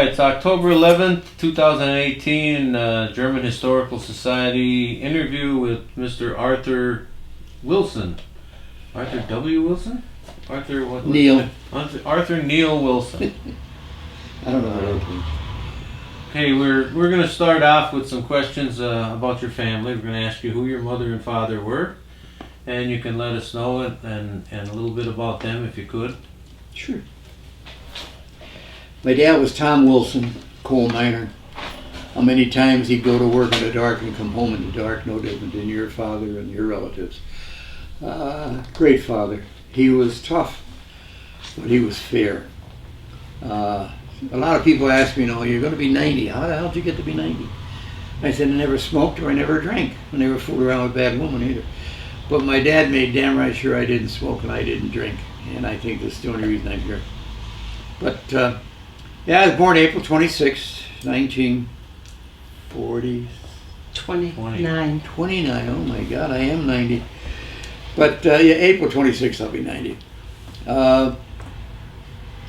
right, it's October 11th, 2018, German Historical Society interview with Mr. Arthur Wilson. Arthur W. Wilson? Arthur what? Neil. Arthur Neil Wilson. I don't know what else. Okay, we're going to start off with some questions about your family. We're going to ask you who your mother and father were, and you can let us know it and a little bit about them if you could. Sure. My dad was Tom Wilson, coal miner. How many times he'd go to work in the dark and come home in the dark, no different than your father and your relatives. Great father. He was tough, but he was fair. A lot of people ask me, you're going to be 90. How the hell did you get to be 90? I said, I never smoked or I never drank. I never fooled around with bad women either. But my dad made damn right sure I didn't smoke and I didn't drink. And I think that's the only reason I'm here. But, yeah, I was born April 26, 1940. 29. 29, oh my God, I am 90. But, yeah, April 26th, I'll be 90.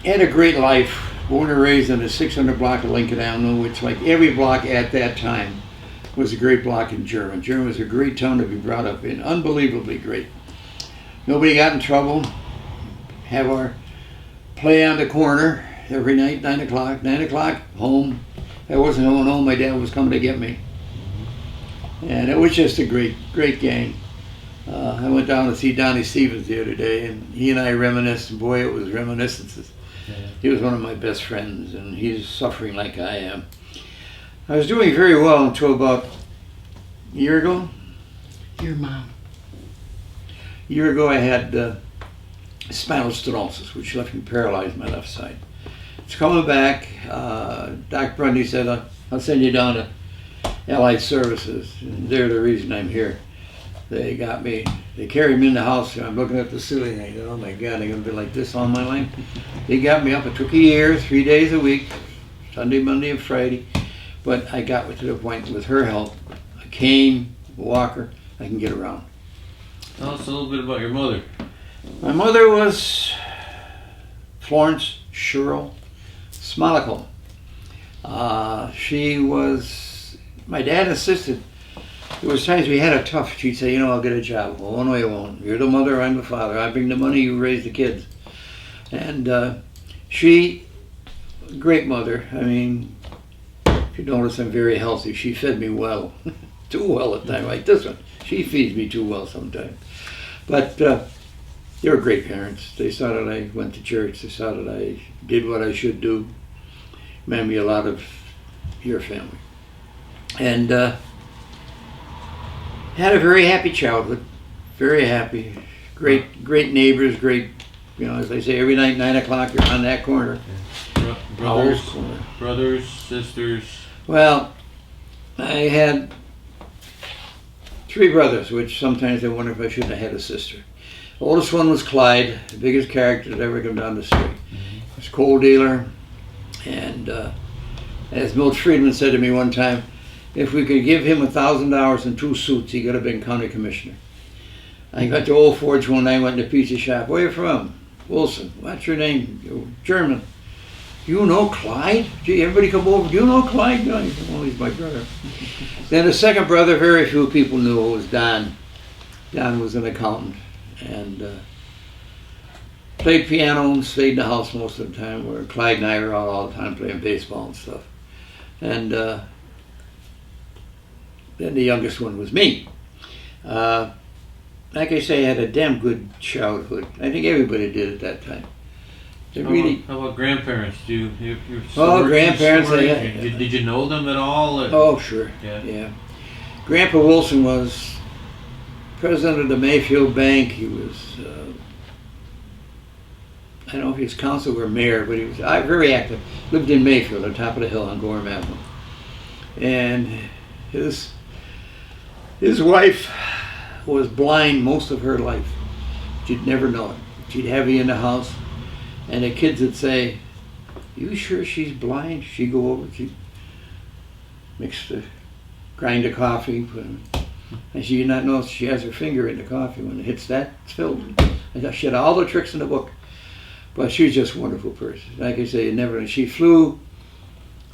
Had a great life. Born and raised in the 600 block of Lincoln Avenue, which, like every block at that time, was a great block in German. German was a great town to be brought up in, unbelievably great. Nobody got in trouble. Have our play on the corner every night, 9 o'clock. 9 o'clock, home. If I wasn't going home, my dad was coming to get me. And it was just a great gang. I went down to see Donnie Stevens the other day, and he and I reminisced, and boy, it was reminiscences. Yeah. He was one of my best friends, and he's suffering like I am. I was doing very well until about a year ago. Your mom. A year ago I had spinal stenosis, which left me paralyzed my left side. It's coming back. Doc Grundy said, I'll send you down to Allied Services, and they're the reason I'm here. They got me, they carried me in the house, and I'm looking at the ceiling, and I said, oh my God, I'm going to be like this all my life. They got me up, it took a year, 3 days a week, Sunday, Monday, and Friday, but I got to the point with her help, a cane, a walker, I can get around. Tell us a little bit about your mother. My mother was Florence Sherrill Smolical. She was, my dad insisted, there was times we had it tough. She'd say, I'll get a job. Well, no, you won't. You're the mother, I'm the father. I bring the money, you raise the kids. And she, great mother. I mean, if you notice, I'm very healthy. She fed me well. Too well at times, like this one. She feeds me too well sometimes. But they were great parents. They saw that I went to church. They saw that I did what I should do. Reminded me a lot of your family. And had a very happy childhood, very happy. Great neighbors, great, as I say, every night, 9 o'clock, you're on that corner. Brothers, sisters? Well, I had 3 brothers, which sometimes I wonder if I shouldn't have had a sister. The oldest one was Clyde, the biggest character that ever come down the street. He was a coal dealer, and as Milt Friedman said to me one time, if we could give him $1,000 and 2 suits, he could have been county commissioner. I got to Old Forge one night, went to the pizza shop. Where are you from? Wilson. What's your name? German. You know Clyde? Gee, everybody come over. Do you know Clyde? No, well, he's my brother. Then the second brother, very few people knew, it was Don. Don was an accountant and played piano and stayed in the house most of the time, where Clyde and I were out all the time playing baseball and stuff. And then the youngest one was me. Like I say, I had a damn good childhood. I think everybody did at that time. How about grandparents? Grandparents. Did you know them at all? Oh, sure. Yeah. Grandpa Wilson was president of the Mayfield Bank. He was, I don't know if he was council or mayor, but he was very active. Lived in Mayfield, on top of the hill on Gorham Avenue. And his wife was blind most of her life. She'd never know it. She'd have you in the house, and the kids would say, you sure she's blind? She'd go over, she'd grind the coffee, and she did not know if she has her finger in the coffee. When it hits that, it's filled. And she had all the tricks in the book. But she was just a wonderful person. Like I say, she flew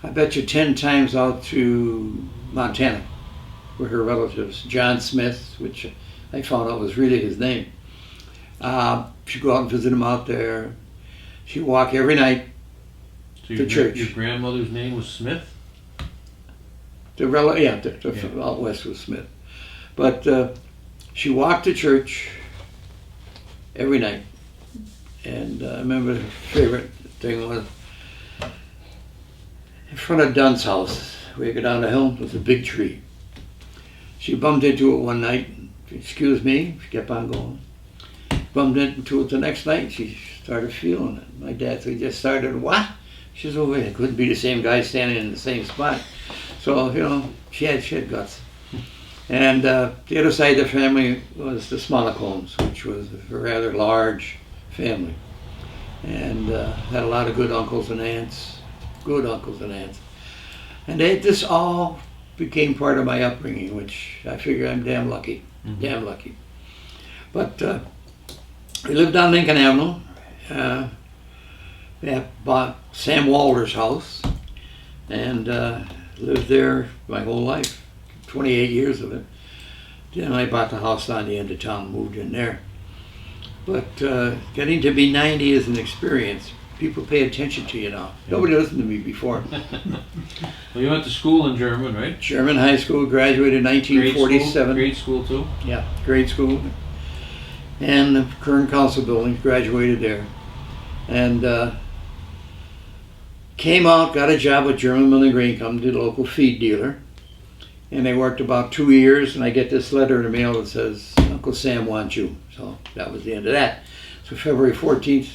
I bet you 10 times out to Montana, where her relatives, John Smith, which I found out was really his name. She'd go out and visit him out there. She'd walk every night to church. Your grandmother's name was Smith? Out west was Smith. But she walked to church every night. And I remember her favorite thing was in front of Dunn's house, where you go down the hill, was a big tree. She bumped into it one night. Excuse me, she kept on going. Bumped into it the next night, she started feeling it. My dad said, just started, what? She says, oh wait, it couldn't be the same guy standing in the same spot. So, she had guts. And the other side of the family was the Smolicombs, which was a rather large family. And had a lot of good uncles and aunts. And this all became part of my upbringing, which I figure I'm damn lucky. But we lived on Lincoln Avenue. We bought Sam Walder's house and lived there my whole life, 28 years of it. Then I bought the house on the end of town, moved in there. But getting to be 90 is an experience. People pay attention to you now. Nobody listened to me before. Well, you went to school in German, right? German high school, graduated in 1947. Grade school too? Yeah, grade school. And the Kern Council building, graduated there. And came out, got a job with German Milling Grain Company, the local feed dealer. And I worked about 2 years, and I get this letter in the mail that says, Uncle Sam wants you. So that was the end of that. So February 14th,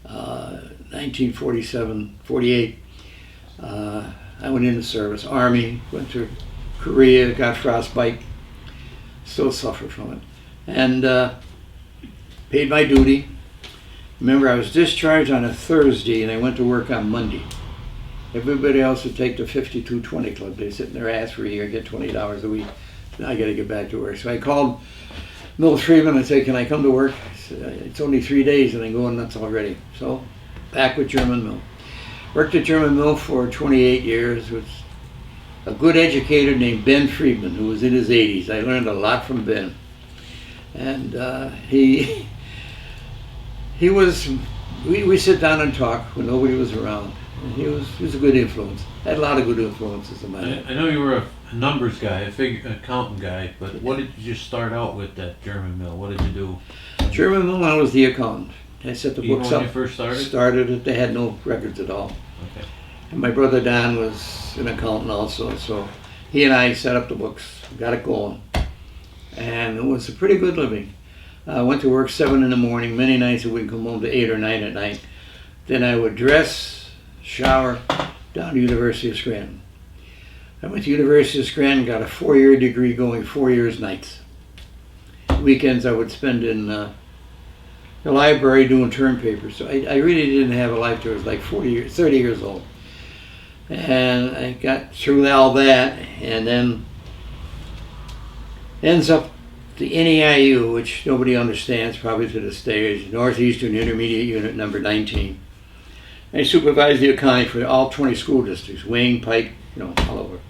1948, I went into service. Army, went to Korea, got frostbite, still suffer from it. And paid my duty. Remember, I was discharged on a Thursday, and I went to work on Monday. Everybody else would take the 5220 club. They sit in their ass for a year, get $20 a week. Now I got to get back to work. So I called Mill Freeman and said, can I come to work? I said, it's only 3 days and I'm going nuts already. So back with German Mill. Worked at German Mill for 28 years with a good educator named Ben Friedman, who was in his 80s. I learned a lot from Ben. And he was, we sit down and talk when nobody was around. And he was a good influence. I had a lot of good influences in my life. I know you were a numbers guy, accountant guy, but what did you start out with at German Mill? What did you do? German Mill, I was the accountant. I set the books Even when up. you first started? Started it. They had no records at all. Okay. And my brother Don was an accountant also, so he and I set up the books, got it going. And it was a pretty good living. I went to work 7 in the morning, many nights a week, come home to 8 or 9 at night. Then I would dress, shower, down to University of Scranton. I went to University of Scranton, got a 4-year degree going 4 years nights. Weekends I would spend in the library doing term papers. So I really didn't have a life till I was like 30 years old. And I got through all that, and then ends up the NEIU, which nobody understands probably to this day, is Northeastern Intermediate Unit number 19. I supervised the accounting for all 20 school districts, Wayne, Pike, all over.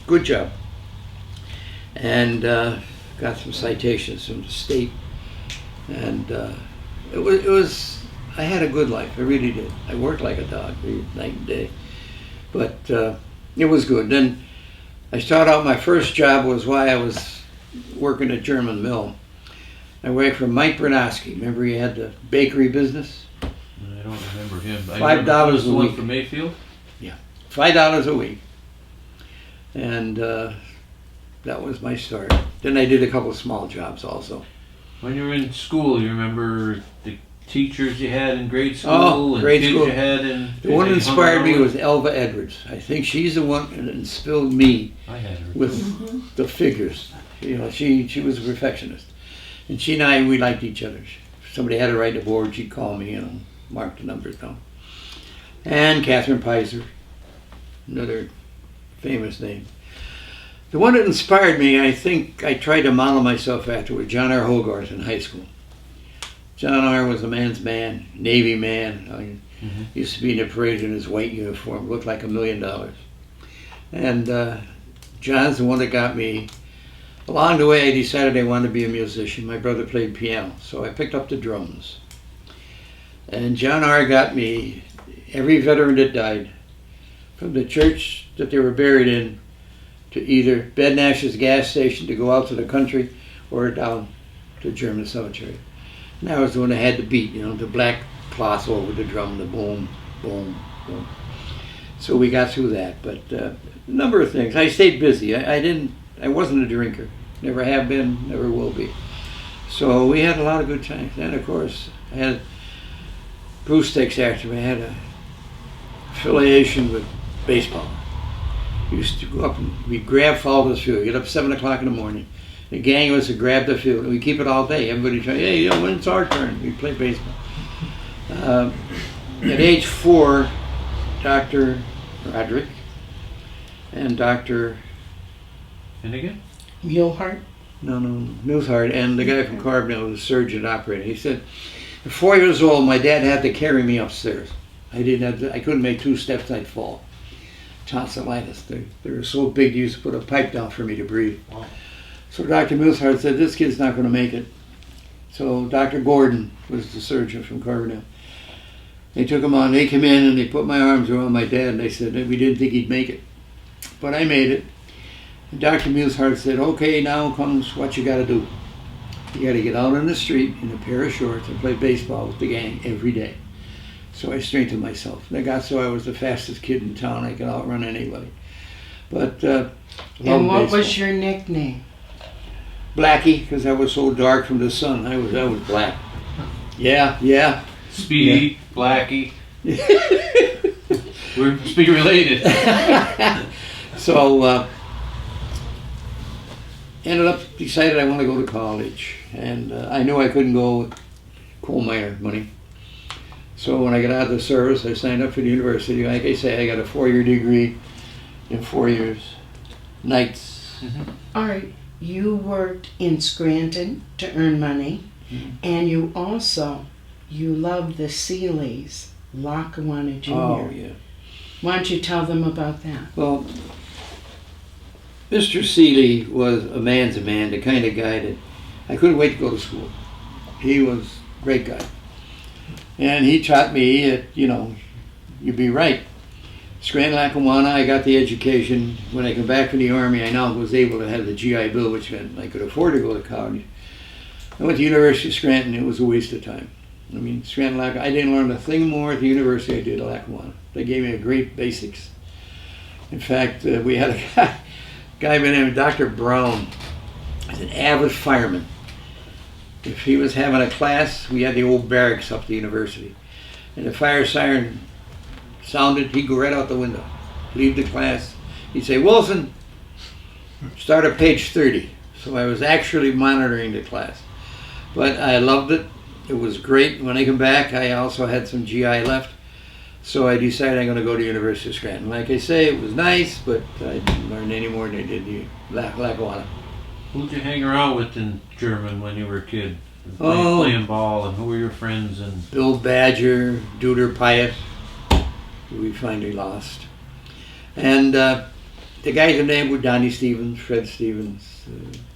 Good job. And got some citations from the state. And it was, I had a good life, I really did. I worked like a dog, night and day. But it was good. Then I started out, my first job was while I was working at German Mill. I worked for Mike Bernowski. Remember he had the bakery business? I don't remember him. $5 a week. From Mayfield? Yeah, $5 a week. And that was my start. Then I did a couple of small jobs also. When you were in school, you remember the teachers you had in grade school? Oh, grade kids school. You had in, the one that inspired me was Elva Edwards. I think she's the one that instilled me with the figures. She was a perfectionist. And she and I, we liked each other. If somebody had to write a board, she'd call me, mark the numbers down. And Catherine Pizer, another famous name. The one that inspired me, I think I tried to model myself after, was John R. Hogarth in high school. John R. was a man's man, Navy man. Used to be in the parade in his white uniform, looked like $1 million. And John's the one that got me. Along the way, I decided I wanted to be a musician. My brother played piano, so I picked up the drums. And John R. got me every veteran that died, from the church that they were buried in to either Bed Nash's gas station to go out to the country or down to German cemetery. And I was the one that had the beat, the black cloth over the drum, the boom, boom, boom. So we got through that, but a number of things. I stayed busy. I wasn't a drinker. Never have been, never will be. So we had a lot of good times. And of course, I had Bruce takes after me. I had a affiliation with baseball. We used to go up and we'd grab Faldo's field. Get up 7 o'clock in the morning. The gang of us would grab the field and we keep it all day. Everybody try, hey, when it's our turn, we play baseball. At age 4, Dr. Roderick and Dr. Finnegan? Muleheart? No, Milshart, and the guy from Carbondale, the surgeon operator. He said, at 4 years old, my dad had to carry me upstairs. I couldn't make 2 steps, I'd fall. Tonsillitis. They were so big, they used to put a pipe down for me to breathe. Wow. So Dr. Milshart said, this kid's not going to make it. So Dr. Gordon was the surgeon from Carbondale. They took him on, they came in and they put my arms around my dad and they said, we didn't think he'd make it. But I made it. And Dr. Milshart said, okay, now comes what you got to do. You got to get out on the street in a pair of shorts and play baseball with the gang every day. So I strengthened myself. And I got so I was the fastest kid in town. I could outrun anybody. But And what was your nickname? Blackie, because I was so dark from the sun. I was black. Yeah. Speedy, Blackie. We're speed related. So ended up decided I want to go to college, and I knew I couldn't go with coal miner money. So when I got out of the service, I signed up for the university. Like I say, I got a 4-year degree in 4 years, nights. All right, you worked in Scranton to earn money, and you loved the Seeleys, Lackawanna Jr. Oh yeah. Why don't you tell them about that? Well, Mr. Seeley was a man's man, the kind of guy that I couldn't wait to go to school. He was a great guy. And he taught me that, you'd be right. Scranton, Lackawanna, I got the education. When I come back from the Army, I now was able to have the GI Bill, which meant I could afford to go to college. I went to the University of Scranton. It was a waste of time. I mean, Scranton, Lackawanna, I didn't learn a thing more at the university I did at Lackawanna. They gave me a great basics. In fact, we had a guy by the name of Dr. Brown. He's an avid fireman. If he was having a class, we had the old barracks up at the university. And the fire siren sounded, he'd go right out the window, leave the class. He'd say, Wilson, start at page 30. So I was actually monitoring the class. But I loved it. It was great. When I come back, I also had some GI left. So I decided I'm going to go to the University of Scranton. Like I say, it was nice, but I didn't learn any more than I did in Lackawanna. Who'd you hang around with in German when you were a kid? Playing ball, and who were your friends? And Bill Badger, Duder Pyatt, who we finally lost. And the guys in there were Donnie Stevens, Fred Stevens,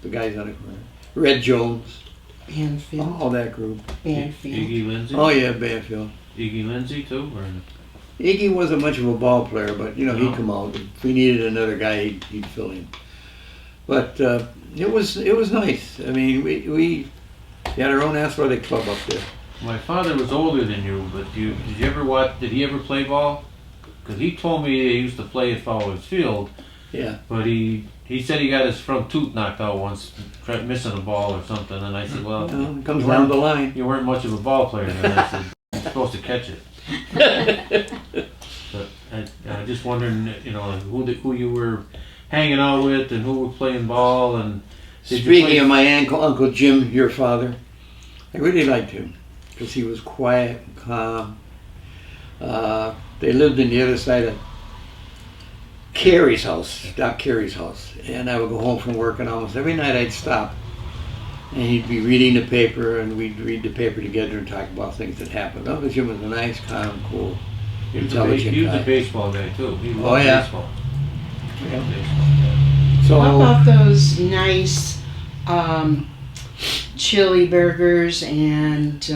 the guys on the corner. Red Jones. Banfield. All that group. Banfield. Iggy Lindsay? Oh yeah, Banfield. Iggy Lindsay too? Or Iggy wasn't much of a ball player, but he'd come out. If we needed another guy, he'd fill in. But it was nice. I mean, we had our own athletic club up there. My father was older than you, but did you ever watch? Did he ever play ball? Because he told me he used to play at Fowler's Field. Yeah. But he said he got his front tooth knocked out once, missing a ball or something. And I said, well, it comes down the line. You weren't much of a ball player. And I said, you're supposed to catch it. But I just wondering, who you were hanging out with and who were playing ball. And speaking of my Uncle Jim, your father, I really liked him because he was quiet and calm. They lived in the other side of Carey's house, Doc Carey's house, and I would go home from work and almost every night I'd stop And he'd be reading the paper, and we'd read the paper together and talk about things that happened. Uncle Jim was a nice, calm, cool, intelligent He was guy. a baseball guy too. He loved Oh, yeah. baseball. Yeah. So, How about those nice chili burgers and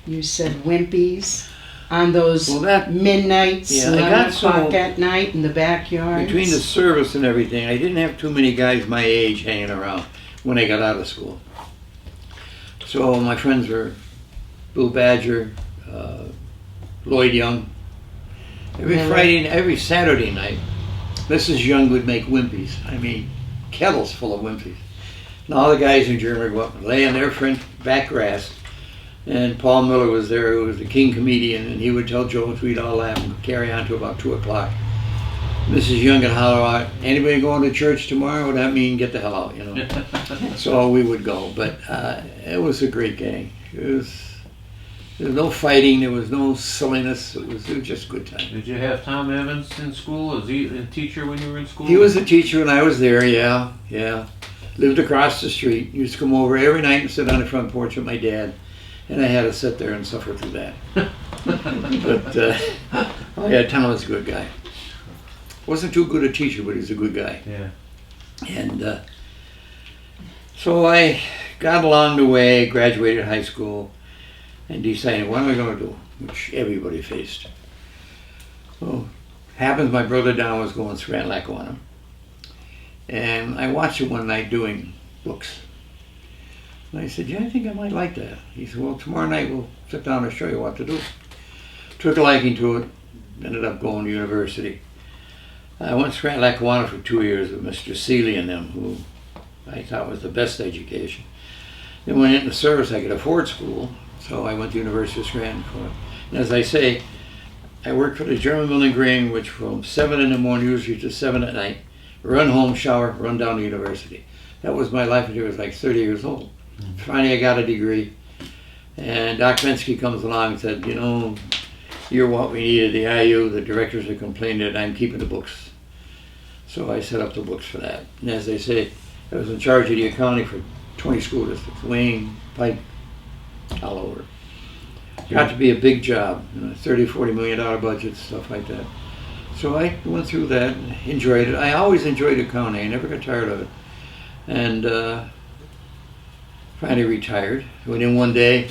you said Wimpy's on those Well, that- midnights, yeah, I 11 got o'clock some- at night in the backyard? between the service and everything, I didn't have too many guys my age hanging around when I got out of school. So my friends were Bill Badger, Lloyd Young. Every Saturday night, Mrs. Young would make Wimpy's. I mean, kettles full of Wimpy's. And all the guys in Germany would go up and lay on their front back grass. And Paul Miller was there, who was the king comedian, and he would tell jokes, we'd all laugh and carry on to about 2 o'clock. Mrs. Young would holler out, anybody going to church tomorrow? That mean get the hell out, you know. So we would go, but it was a great gang. There was no fighting, there was no silliness, it was just a good time. Did you have Tom Evans in school? Was he a teacher when you were in school? He was a teacher when I was there, yeah. Lived across the street, used to come over every night and sit on the front porch with my dad. And I had to sit there and suffer through that. But, oh yeah, Tom was a good guy. Wasn't too good a teacher, but he was a good guy. Yeah. And so I got along the way, graduated high school, and decided, what am I going to do? Which everybody faced. Well, happens my brother Don was going to Lackawanna. And I watched him one night doing books. And I said, yeah, I think I might like that. He said, well, tomorrow night we'll sit down and show you what to do. Took a liking to it, ended up going to university. I went to Lackawanna for 2 years with Mr. Seeley and them, who I thought was the best education. Then when I went into service, I could afford school, so I went to University of Scranton for it. And as I say, I worked for the German Mill and Grain, which from 7 in the morning usually to 7 at night, run home, shower, run down to university. That was my life until I was like 30 years old. Finally, I got a degree, and Doc Bensky comes along and said, you know, you're what we need at the IU. The directors are complaining that I'm keeping the books. So I set up the books for that. And as they say, I was in charge of the accounting for 20 school districts, Wayne, Pike, all over. Got to be a big job, you know, $30, $40 million budgets, stuff like that. So I went through that, enjoyed it. I always enjoyed accounting. I never got tired of it. And finally retired. Went in one day,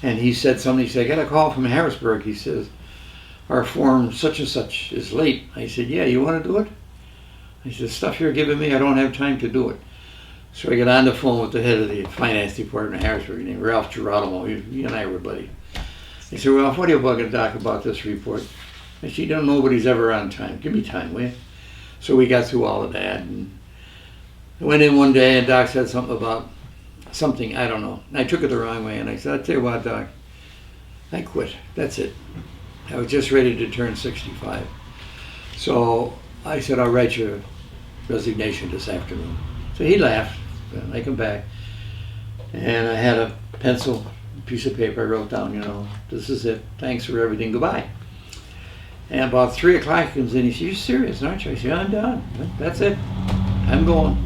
and he said something. He said, I got a call from Harrisburg. He says, our form such and such is late. I said, yeah, you want to do it? He said, stuff you're giving me, I don't have time to do it. So I got on the phone with the head of the finance department in Harrisburg, named Ralph Girolamo. He and I were buddies. He said, Ralph, what are you bugging Doc about this report? I said, you don't know nobody's ever on time. Give me time, will you? So we got through all of that. And I went in one day, and Doc said something about something, I don't know. And I took it the wrong way, and I said, I'll tell you what, Doc, I quit. That's it. I was just ready to turn 65. So I said, I'll write your resignation this afternoon. So he laughed, and I come back, and I had a pencil, a piece of paper. I wrote down, you know, this is it. Thanks for everything. Goodbye. And about 3 o'clock he comes in. He says, you're serious, aren't you? I said, I'm done. That's it. I'm going.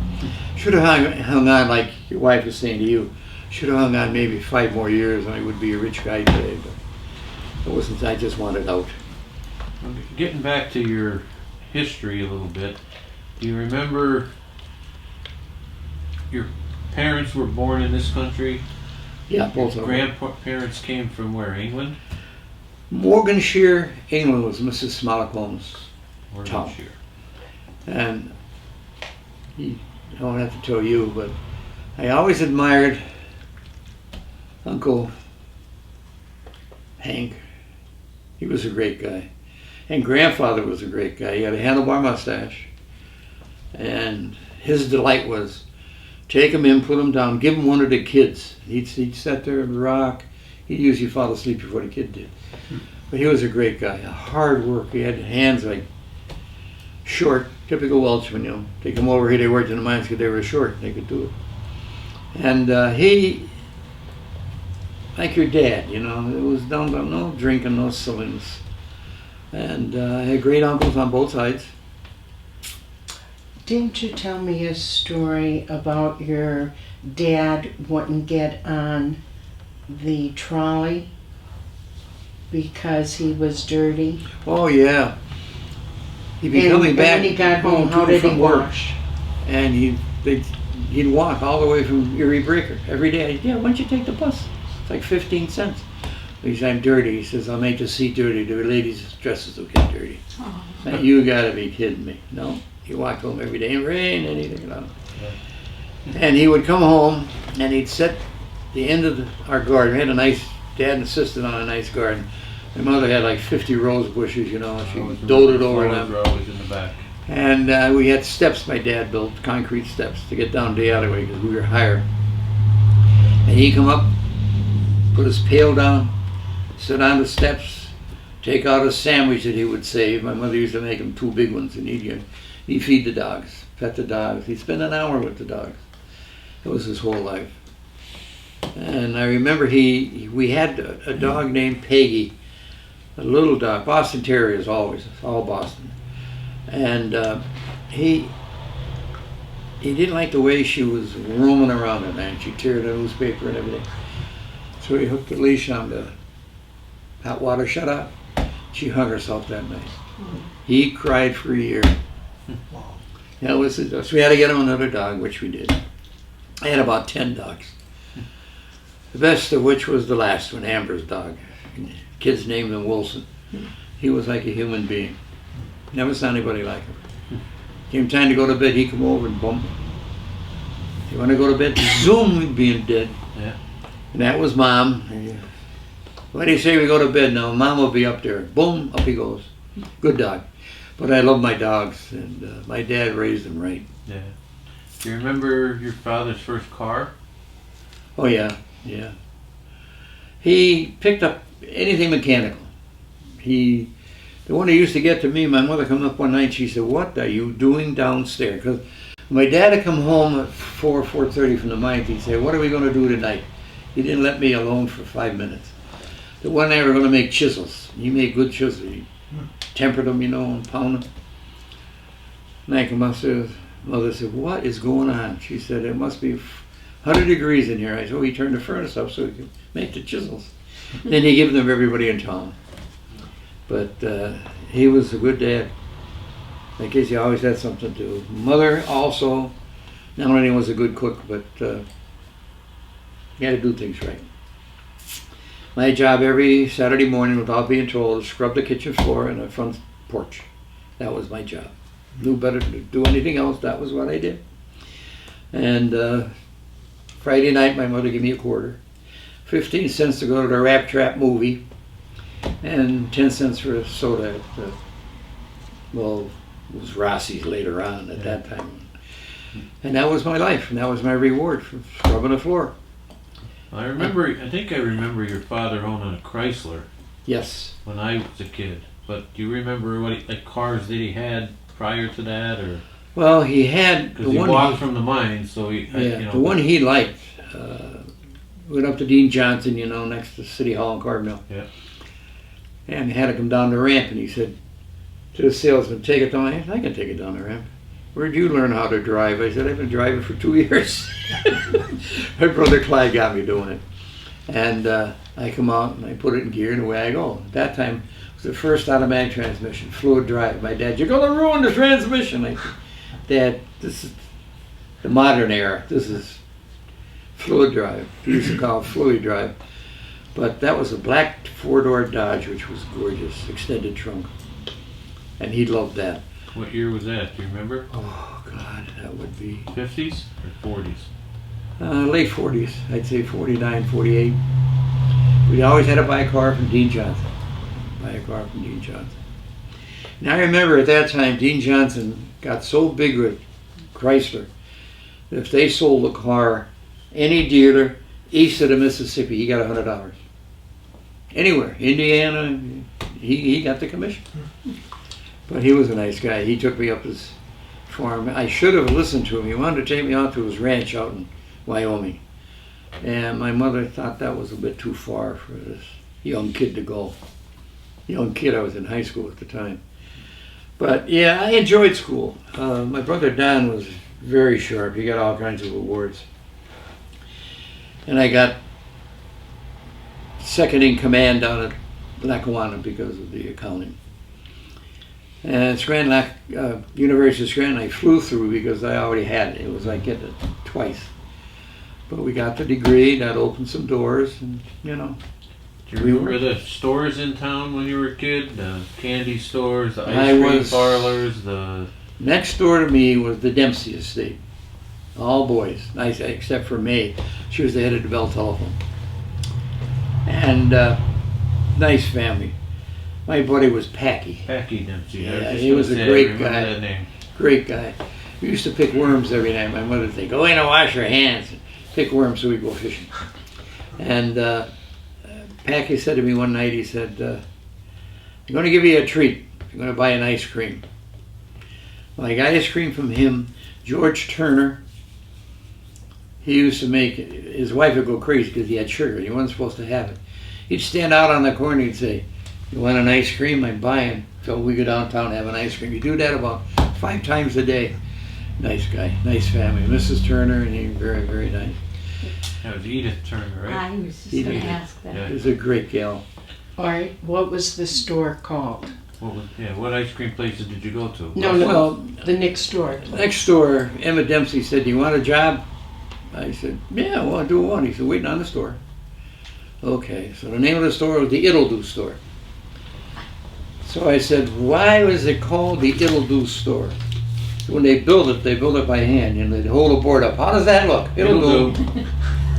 Should have hung on, like your wife was saying to you. Should have hung on maybe 5 more years, and I would be a rich guy today. But it wasn't. I just wanted out. Getting back to your history a little bit, do you remember your parents were born in this country? Yeah, both of them. Grandparents came from where? England? Morganshire, England was Mrs. Smallacombe's town. Morganshire. And I don't have to tell you, but I always admired Uncle Hank. He was a great guy. And grandfather was a great guy. He had a handlebar mustache. And his delight was take him in, put him down, give him one of the kids. He'd sit there and rock. He'd usually fall asleep before the kid did. But he was a great guy, a hard worker. He had hands like short, typical Welshman, you know. They come over here, they worked in the mines because they were short, they could do it. And he, like your dad, you know, it was down to no drinking, no silliness. And I had great uncles on both sides. Didn't you tell me a story about your Dad wouldn't get on the trolley because he was dirty? Oh yeah. He'd be And coming back when he got home, how to did he from work, wash? and he'd walk all the way from Erie Breaker every day. Yeah, why don't you take the bus? It's like 15 cents. He said, I'm dirty. He says, I'll make the seat dirty. The ladies' dresses will get dirty. Oh. Now, you gotta be kidding me. No? He walked home every day in rain, anything, you know. And he would come home and he'd sit the end of our garden. We had a nice, Dad insisted on a nice garden. My mother had like 50 rose bushes, you know, and she doted over them. Flowers were always in the back. And we had steps my dad built, concrete steps, to get down the alleyway because we were higher. And he'd come up, put his pail down, sit on the steps, take out a sandwich that he would save. My mother used to make him 2 big ones, and he'd feed the dogs, pet the dogs. He'd spend an hour with the dogs. That was his whole life. And I remember we had a dog named Peggy, a little dog, Boston Terriers always, all Boston. And he didn't like the way she was roaming around at night. She'd tear the newspaper and everything. So he hooked the leash on the hot water shut off. She hung herself that night. He cried for a year. That was it. So we had to get him another dog, which we did. I had about 10 dogs. The best of which was the last one, Amber's dog. Kids named him Wilson. He was like a human being. Never saw anybody like him. Came time to go to bed, he'd come over and bump. You want to go to bed? Zoom, we'd be in dead. Yeah. And that was Mom. Why do you say we go to bed now? Mom will be up there. Boom, up he goes. Good dog. But I love my dogs, and my dad raised them right. Yeah. Do you remember your father's first car? Oh yeah, yeah. He picked up anything mechanical. The one that used to get to me, my mother come up one night, she said, what are you doing downstairs? Because my dad had come home at 4:30 from the mine. He said, what are we going to do tonight? He didn't let me alone for 5 minutes. The one night we were going to make chisels. He made good chisels. He tempered them, you know, and pound them. And I come upstairs. Mother said, what is going on? She said, it must be 100 degrees in here. I said, oh, he turned the furnace up so he could make the chisels. Then he gave them to everybody in town. But he was a good dad. I guess he always had something to do. Mother also, not only was a good cook, but he had to do things right. My job every Saturday morning, without being told, was scrub the kitchen floor and the front porch. That was my job. Knew better to do anything else. That was what I did. And Friday night, my mother gave me a quarter. 15 cents to go to the Rap Trap movie, and 10 cents for a soda at well, it was Rossi's later on at that time. And that was my life, and that was my reward for scrubbing the floor. I think I remember your father owning a Chrysler Yes. when I was a kid. But do you remember what cars that he had prior to that, or Well, he had because he walked from the mine, so he the one he liked. Went up to Dean Johnson, you know, next to City Hall in Carbondale. Yeah. And had to come down the ramp, and he said to the salesman, take it down. I said, I can take it down the ramp. Where'd you learn how to drive? I said, I've been driving for 2 years. My brother Clyde got me doing it. And I come out and I put it in gear and away I go. At that time, it was the first automatic transmission, fluid drive. My dad, you're going to ruin the transmission. I said, Dad, this is the modern era. This is fluid drive. He used to call it fluid drive. But that was a black 4-door Dodge, which was gorgeous, extended trunk. And he loved that. What year was that? Do you remember? Oh, God, that would be 50s or 40s? late 40s. I'd say 49, 48. We always had to buy a car from Dean Johnson. And I remember at that time, Dean Johnson got so big with Chrysler that if they sold a car, any dealer east of the Mississippi, he got $100. Anywhere, Indiana, he got the commission. But he was a nice guy. He took me up his farm. I should have listened to him. He wanted to take me out to his ranch out in Wyoming. And my mother thought that was a bit too far for this young kid to go. Young kid, I was in high school at the time. But yeah, I enjoyed school. My brother Don was very sharp. He got all kinds of awards. And I got second in command down at Lackawanna because of the accounting. And University of Scranton, I flew through because I already had it. It was like getting it twice. But we got the degree, that opened some doors, and you know. Do you remember the stores in town when you were a kid? The candy stores, the ice cream parlors, the... Next door to me was the Dempsey estate. All boys, nice, except for May. She was the head of the Bell Telephone. And nice family. My buddy was Packy. Packy Dempsey. Yeah, he was a great guy. That name. Great guy. We used to pick worms every night. My mother would say, "Go in and wash your hands." Pick worms so we'd go fishing. And Packy said to me one night, he said, "I'm going to give you a treat. I'm going to buy an ice cream." Well, I got ice cream from him. George Turner. He used to make, his wife would go crazy because he had sugar. He wasn't supposed to have it. He'd stand out on the corner and he'd say, "You want an ice cream? I'm buying." So we go downtown and have an ice cream. You do that about 5 times a day. Nice guy, nice family. Mrs. Turner, and he was very, very nice. That was Edith Turner, right? I was just going to ask that. Yeah. He was a great gal. All right, what was the store called? What ice cream places did you go to? No, Well, the next door. next door, Emmett Dempsey said, "Do you want a job?" I said, "Yeah, well, I do want." He said, "Waiting on the store." Okay, so the name of the store was the It'll Do Store. So I said, "Why was it called the It'll Do Store?" When they build it by hand, and they'd hold a board up. "How does that look?" It'll do.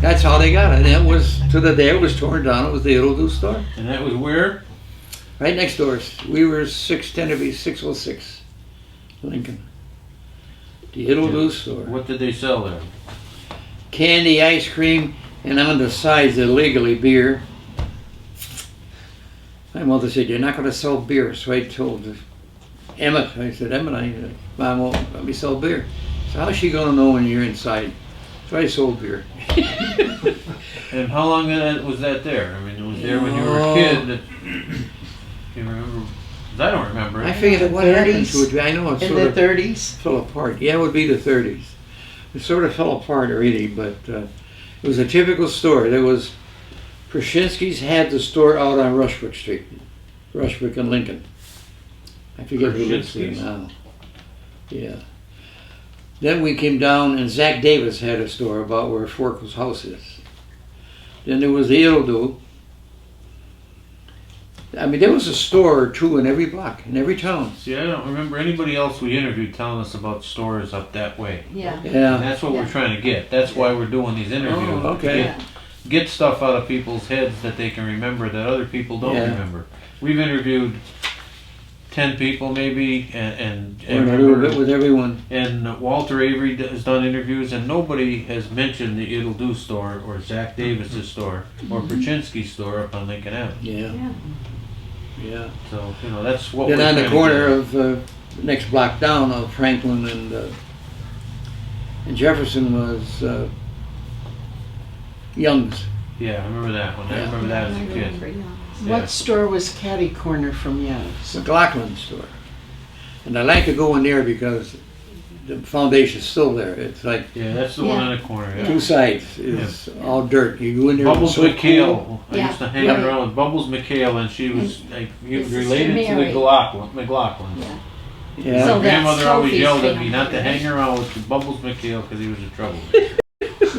That's how they got it. And it was, to the day it was torn down, it was the It'll Do Store. And that was where? Right next door. We were 606 Lincoln. The It'll Do Store. What did they sell there? Candy, ice cream, and on the sides illegally beer. My mother said, "You're not going to sell beer." So I told Emmett, I said, "Emmett, Mom won't let me sell beer." So how's she going to know when you're inside? So I sold beer. And how long was that there? I mean, it was there when you were a kid. You remember? 'Cause I don't remember it. I figured what happened to it. I know it In sort the of 30s? fell apart. Yeah, it would be the 30s. It sort of fell apart already, but it was a typical store. There was, Prushinsky's had the store out on Rushbrook Street, Rushbrook and Lincoln. I forget who lives there now. Yeah. Then we came down and Zach Davis had a store about where Forkel's house is. Then there was the It'll Do. I mean, there was a store or two in every block, in every town. See, I don't remember anybody else we interviewed telling us about stores up that way. Yeah. And Yeah. that's what we're trying to get. That's why we're doing these interviews. Oh, okay. Yeah. Get stuff out of people's heads that they can remember that other people don't Yeah. remember. We've interviewed 10 people maybe, and Learn a little bit with everyone. and Walter Avery has done interviews, and nobody has mentioned the It'll Do store or Zach Davis's store or Perchinsky's store up on Lincoln Avenue. Yeah, Yeah. yeah. So that's what Then we're on the trying to corner get. of next block down of Franklin and Jefferson was Young's. Yeah, I remember that one. I Yeah. remember that as a I kid. remember, yeah. Yeah. What store was catty corner from Young's? McLaughlin store. And I like to go in there because the foundation's still there. It's like Yeah, that's the one on the corner. Yeah. two sides. It's all dirt. You go in there. Bubbles it's so McHale. cool. I used to hang Yeah. around with Bubbles McHale, and she was like he was His sister related to the Mary. McLaughlins. Yeah. Yeah. So My that's grandmother always Sophie's yelled at me family, not to right? hang around with Bubbles McHale because he was a trouble.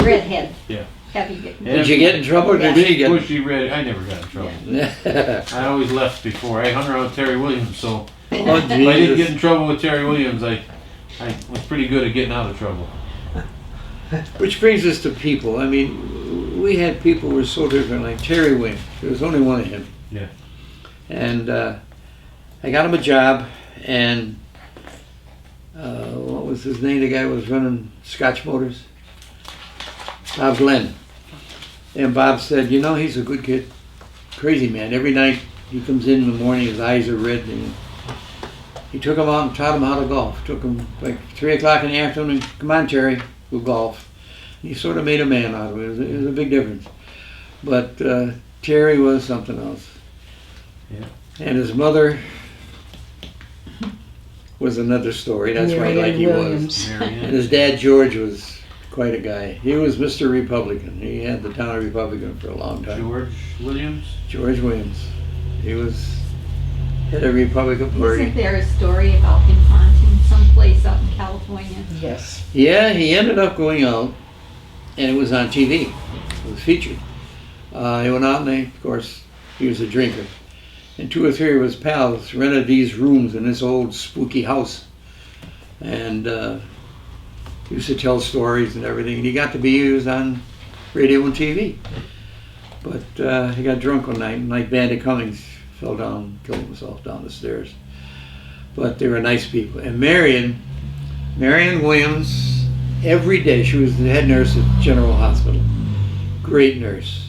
Redhead. Yeah. Heavy getting. Did you get in trouble or did Yeah. she get Bushy red. I never got in trouble. I always left before. I hung around with Terry Williams, so Oh, if I didn't get Jesus. in trouble with Terry Williams, I was pretty good at getting out of trouble. Which brings us to people. I mean, we had people who were so different, like Terry Williams. There was only one of him. Yeah. And I got him a job, and what was his name? The guy who was running Scotch Motors? Bob Glenn. And Bob said, "You know, he's a good kid. Crazy man. Every night he comes in the morning, his eyes are red." And he took him out and taught him how to golf. Took him like 3 o'clock in the afternoon. "Come on, Terry, we'll golf." He sort of made a man out of it. It was a big difference. But Terry was something else. Yeah. And his mother was another story. That's why Marion like he was. Williams. And his dad George was quite a guy. He was Mr. Republican. He had the town Republican for a long time. George Williams? George Williams. He was head of Republican Party. Isn't there a story about him haunting someplace out in California? Yes. Yeah, he ended up going out, and it was on TV. It was featured. He went out, and of course, he was a drinker. And 2 or 3 of his pals rented these rooms in this old spooky house. And used to tell stories and everything. And he got to be used on radio and TV. But he got drunk one night, and like Bandit Cummings, fell down, killed himself down the stairs. But they were nice people. And Marion Williams, every day, she was the head nurse at General Hospital. Great nurse.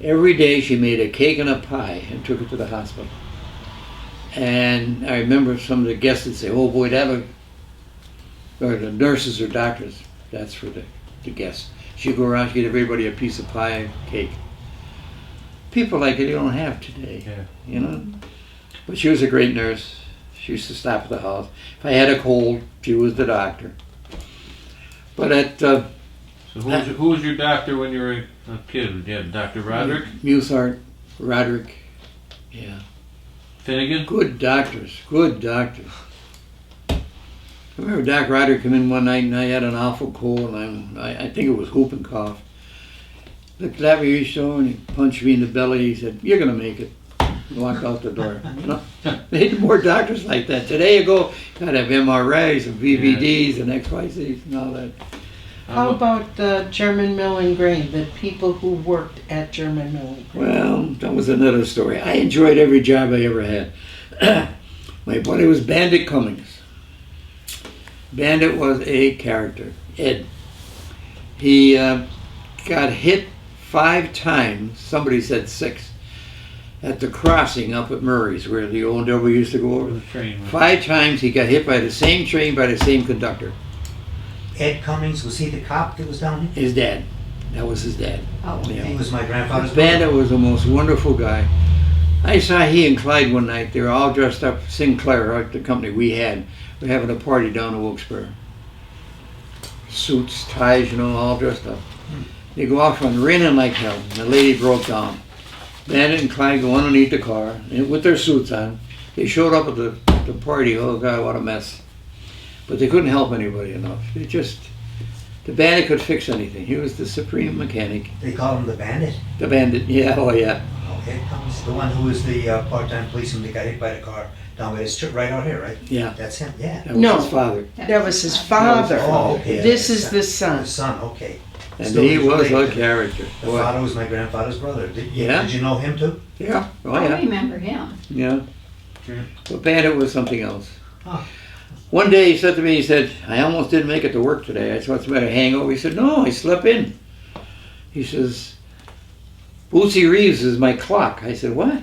Every day she made a cake and a pie and took it to the hospital. And I remember some of the guests would say, oh boy, or the nurses or doctors, that's for the guests. She'd go around, she'd give everybody a piece of pie and cake. People like it you don't have today, you know. But she was a great nurse. She used to stop at the house. If I had a cold, she was the doctor. But at So who was your doctor when you were a kid? You had Dr. Roderick? Musart, Roderick, yeah. Finnegan? Good doctors, good doctors. I remember Doc Roderick came in one night and I had an awful cold and I think it was whooping cough. Looked at me and he punched me in the belly. He said, "You're going to make it." And walked out the door. You know? They need more doctors like that. Today you go, got to have MRIs and VVDs and XYZs and all that. How about the German Mill and Grain, the people who worked at German Mill and Grain? Well, that was another story. I enjoyed every job I ever had. My buddy was Bandit Cummings. Bandit was a character, Ed. He got hit 5 times, somebody said 6, at the crossing up at Murray's where the old W used to go over. The train. 5 times he got hit by the same train by the same conductor. Ed Cummings, was he the cop that was down here? His dad. That was his dad. Oh, Yeah. He was my grandfather's Bandit brother. was the most wonderful guy. I saw he and Clyde one night. They were all dressed up. Sinclair, right, the company we had, were having a party down in Wilkes-Barre. Suits, ties, you know, all dressed up. They go off and raining like hell. And the lady broke down. Bandit and Clyde go underneath the car and with their suits on. They showed up at the party. Oh God, what a mess! But they couldn't help anybody enough. The Bandit could fix anything. He was the supreme mechanic. They called him the Bandit. The Bandit, yeah, oh yeah. Oh, Ed Cummings, the one who was the part-time policeman that got hit by the car down by his right out here, right? Yeah, That's him, yeah. that was No. his father. That was his That was father. his Oh, okay. This is the The son. son, okay. And Still he was related a to- character. The Boy. father was my grandfather's brother. Yeah? Did you know him too? Yeah, oh I yeah, remember him. yeah. Yeah. But Bandit was something else. Oh. One day he said to me, he said, "I almost didn't make it to work today." I said, "What's the matter, hangover?" He said, "No, I slept in." He says, "Bootsy Reeves is my clock." I said, "What?"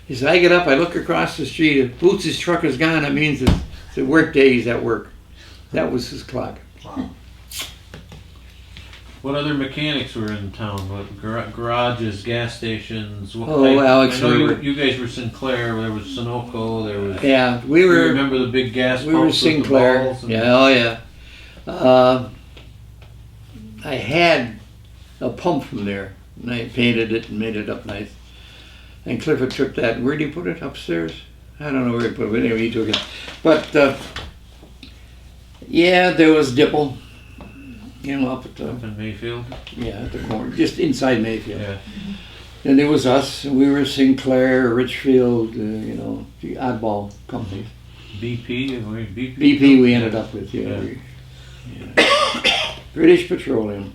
He said, "I get up, I look across the street, if Bootsy's truck is gone, that means it's the work day, he's at work." That was his clock. Wow. What other mechanics were in town? What garages, gas stations? What Oh, Alex I know Herbert. you guys were Sinclair. There was Sunoco. There was. Yeah, we You were remember the big gas we were pumps with the Sinclair. balls and- Yeah, oh yeah. I had a pump from there, and I painted it and made it up nice. And Clifford took that. Where did he put it? Upstairs? I don't know where he put it. But anyway, he took it. But yeah, there was Dipple. You know, up at the Up in Mayfield. at the corner, just inside Mayfield. Yeah. And there was us, and we were Sinclair, Richfield, you know, the oddball companies. BP. and BP we ended up with, yeah. Yeah. British Petroleum.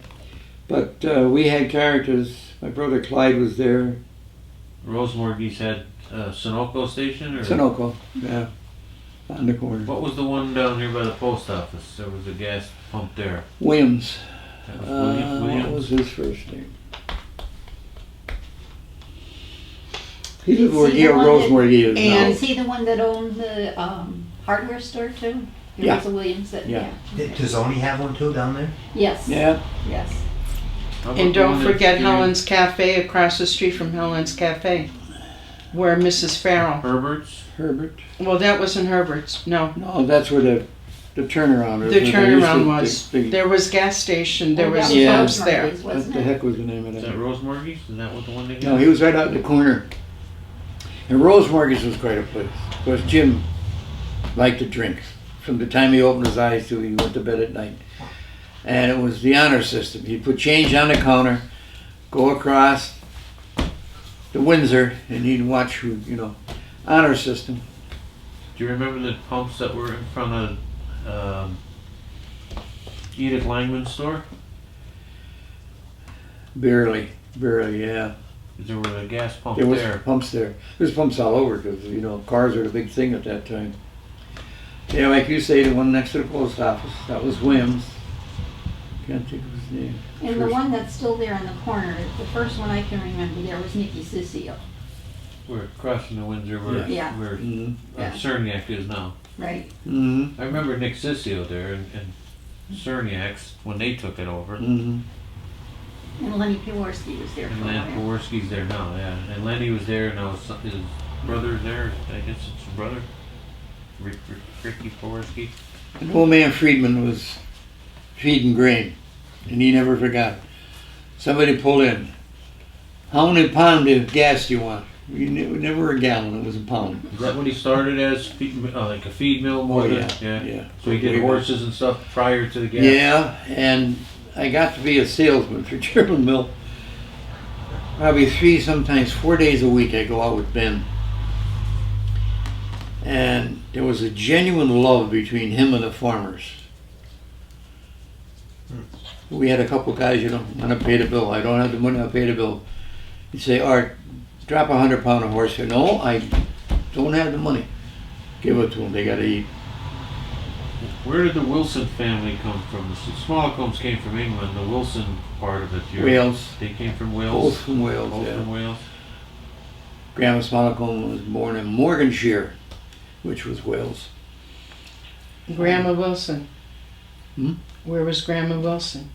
But we had characters. My brother Clyde was there. Rosemore Geese had Sunoco station, or Sunoco, yeah, on the corner. what was the one down here by the post office? There was a gas pump there. Williams. That was Williams. What was his first name? He lived where Is he Gail the one Rosemore is now. And- Is he the one that owned the hardware store too? There Yeah. was a Williams that, Yeah. Did Tizzoni have one too down there? Yes. Yeah, Yes. How about And the don't one that forget you- Helen's Cafe across the street from Helen's Cafe, where Mrs. Farrell. Herbert's. Herbert. Well, that wasn't Herbert's. No. No, that's where the The turnaround. The turnaround They was, used to- there was gas station, there Oh, was that Yeah. pumps there. Rosemary's, What wasn't the it? heck was the name of Is that? that Rosemargie's? Is that what the one they got? No, he was right out in the corner. And Rosemargie's was quite a place. Of course, Jim liked to drink. From the time he opened his eyes till he went to bed at night. And it was the honor system. He'd put change on the counter, go across the Windsor, and he'd watch who, honor system. Do you remember the pumps that were in front of Edith Langman's store? Barely, yeah. There were a gas pump There was there. pumps there. There's pumps all over because, cars were the big thing at that time. Yeah, like you say, the one next to the post office, that was Williams. Can't think of his name. And the First- one that's still there in the corner, the first one I can remember there was Nicky Sissio, We're crossing the Windsor where, Yeah. where Mhm. Yeah. Cerniak is now. right? Mhm. I remember Nick Sissio there and Cerniak's when they took it over. Mhm. And Lenny Piworski was there for And a then while. Peworski's there now, yeah. And Lenny was there, and now his brother there. I guess it's his brother, Ricky Peworski. And old man Friedman was feeding grain, and he never forgot. Somebody pulled in. How many pound of gas do you want? Never a gallon, it was a pound. Is that what he started as, like a feed mill more Oh, than? yeah. So he did horses and stuff prior to the gas? Yeah, and I got to be a salesman for German Mill. Probably 3, sometimes 4 days a week I go out with Ben. And there was a genuine love between him and the farmers. We had a couple guys, want to pay the bill. I don't have the money, I'll pay the bill. He'd say, Art, drop 100 pound of horse here. No, I don't have the money. Give it to them, they got to eat. Where did the Wilson family come from? The Smallcombs came from England. The Wilson part of it, Wales. They came from Both Wales. from Wales, Both yeah. from Wales. Grandma Smallcombe was born in Morganshire, which was Wales. Grandma Wilson. Hmm? Where was Grandma Wilson?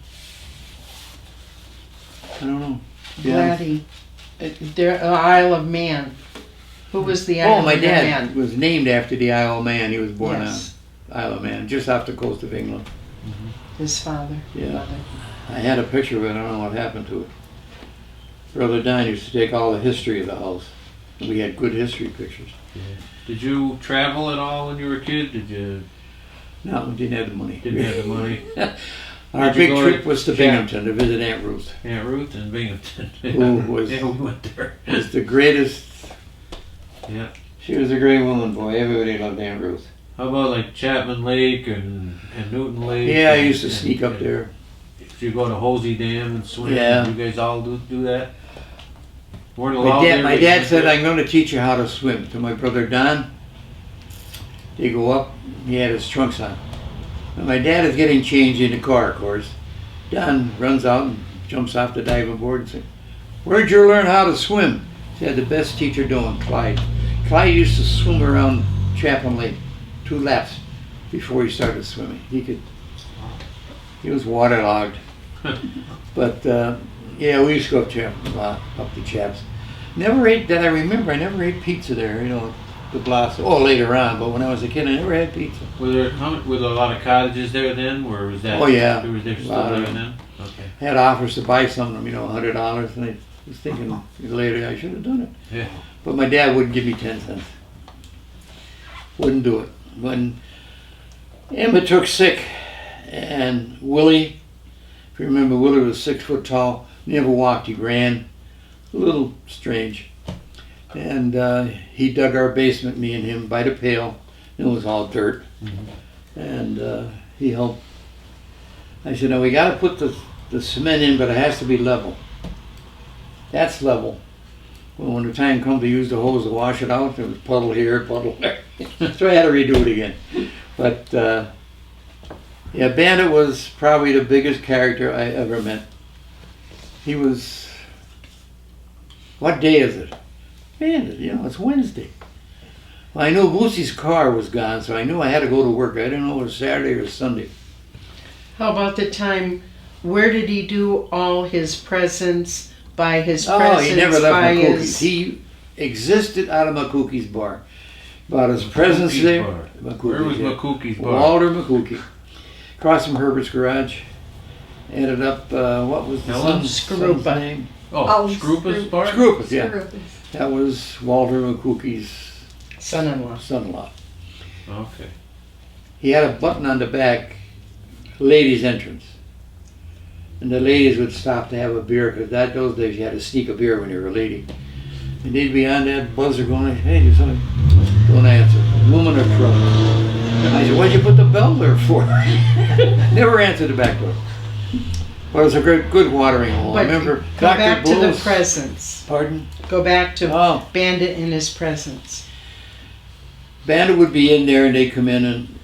I don't know. Yeah. Gladdy. There, Isle of Man. Who was the Isle Oh, my of dad Man? was named after the Isle of Man. He was born Yes, on Isle of Man, just off the coast of England. his father. Yeah. Mother. I had a picture of it. I don't know what happened to it. Brother Don used to take all the history of the house. We had good history pictures. Did you travel at all when you were a kid? Did you? No, we didn't have the money. Didn't have the money. Our Did you big go trip to was to Japan? Binghamton to visit Aunt Ruth. Aunt Ruth and Binghamton. Who was- Yeah, we went there. Was the greatest. Yeah. She was a great woman, boy. Everybody loved Aunt Ruth. How about like Chapman Lake and Newton Lake? Yeah, I and- used to and- sneak up and there. If you go to Hosey Dam and swim, Yeah. you guys all do that? Weren't allowed there, My but you dad went said, there? I'm going to teach you how to swim. To my brother Don, they go up, he had his trunks on. And my dad is getting changed in the car, of course. Don runs out and jumps off the diving board and says, where'd you learn how to swim? He had the best teacher doing, Clyde. Clyde used to swim around Chapman Lake 2 laps before he started swimming. He was waterlogged. But yeah, we used to go up Chapman, up the Chaps. Never ate, that I remember, I never ate pizza there, the Blossom. Oh, later on, but when I was a kid, I never had pizza. Were there a lot of cottages there then, or was that? Oh, yeah. There was there still Lot of there them. then? Okay. I had offers to buy some of them, $100, and I was thinking later I should have done it. Yeah. But my dad wouldn't give me 10 cents. Wouldn't do it. When Emma took sick, and Willie, if you remember, Willie was 6 foot tall, never walked, he ran. A little strange. And he dug our basement, me and him, by the pail. It was all dirt. Mhm. And he helped. I said, no, we got to put the cement in, but it has to be level. That's level. Well, when the time comes to use the hose to wash it out, there was puddle here, puddle there. So I had to redo it again. But yeah, Bandit was probably the biggest character I ever met. He was, what day is it? Bandit, it's Wednesday. Well, I knew Boosie's car was gone, so I knew I had to go to work. I didn't know it was Saturday or Sunday. How about the time, where did he do all his presents, buy his Oh, presents, he never left buy McCookie's. his... He existed out of McCookie's bar. Bought his presents Makookie's there. bar. Makookie's, Where was yeah. Makookie's bar? Walter Makookie. Across from Herbert's garage. Ended up, what was the Helen? son's name? Oh, Scroopa's bar? Scroopas, yeah. Scroopas. That was Walter Makookie's Son-in-law. son-in-law. Okay. He had a button on the back, ladies' entrance. And the ladies would stop to have a beer, because those days you had to sneak a beer when you were a lady. And they'd be on that buzzer going, hey, there's something. Don't answer. Woman or truck. I said, what'd you put the bell there for? Never answered the back door. But it was a good watering hole. But I remember go Dr. back to the Bull's- presents. Pardon? Go back to Oh. Bandit and his presents. Bandit would be in there and they'd come in and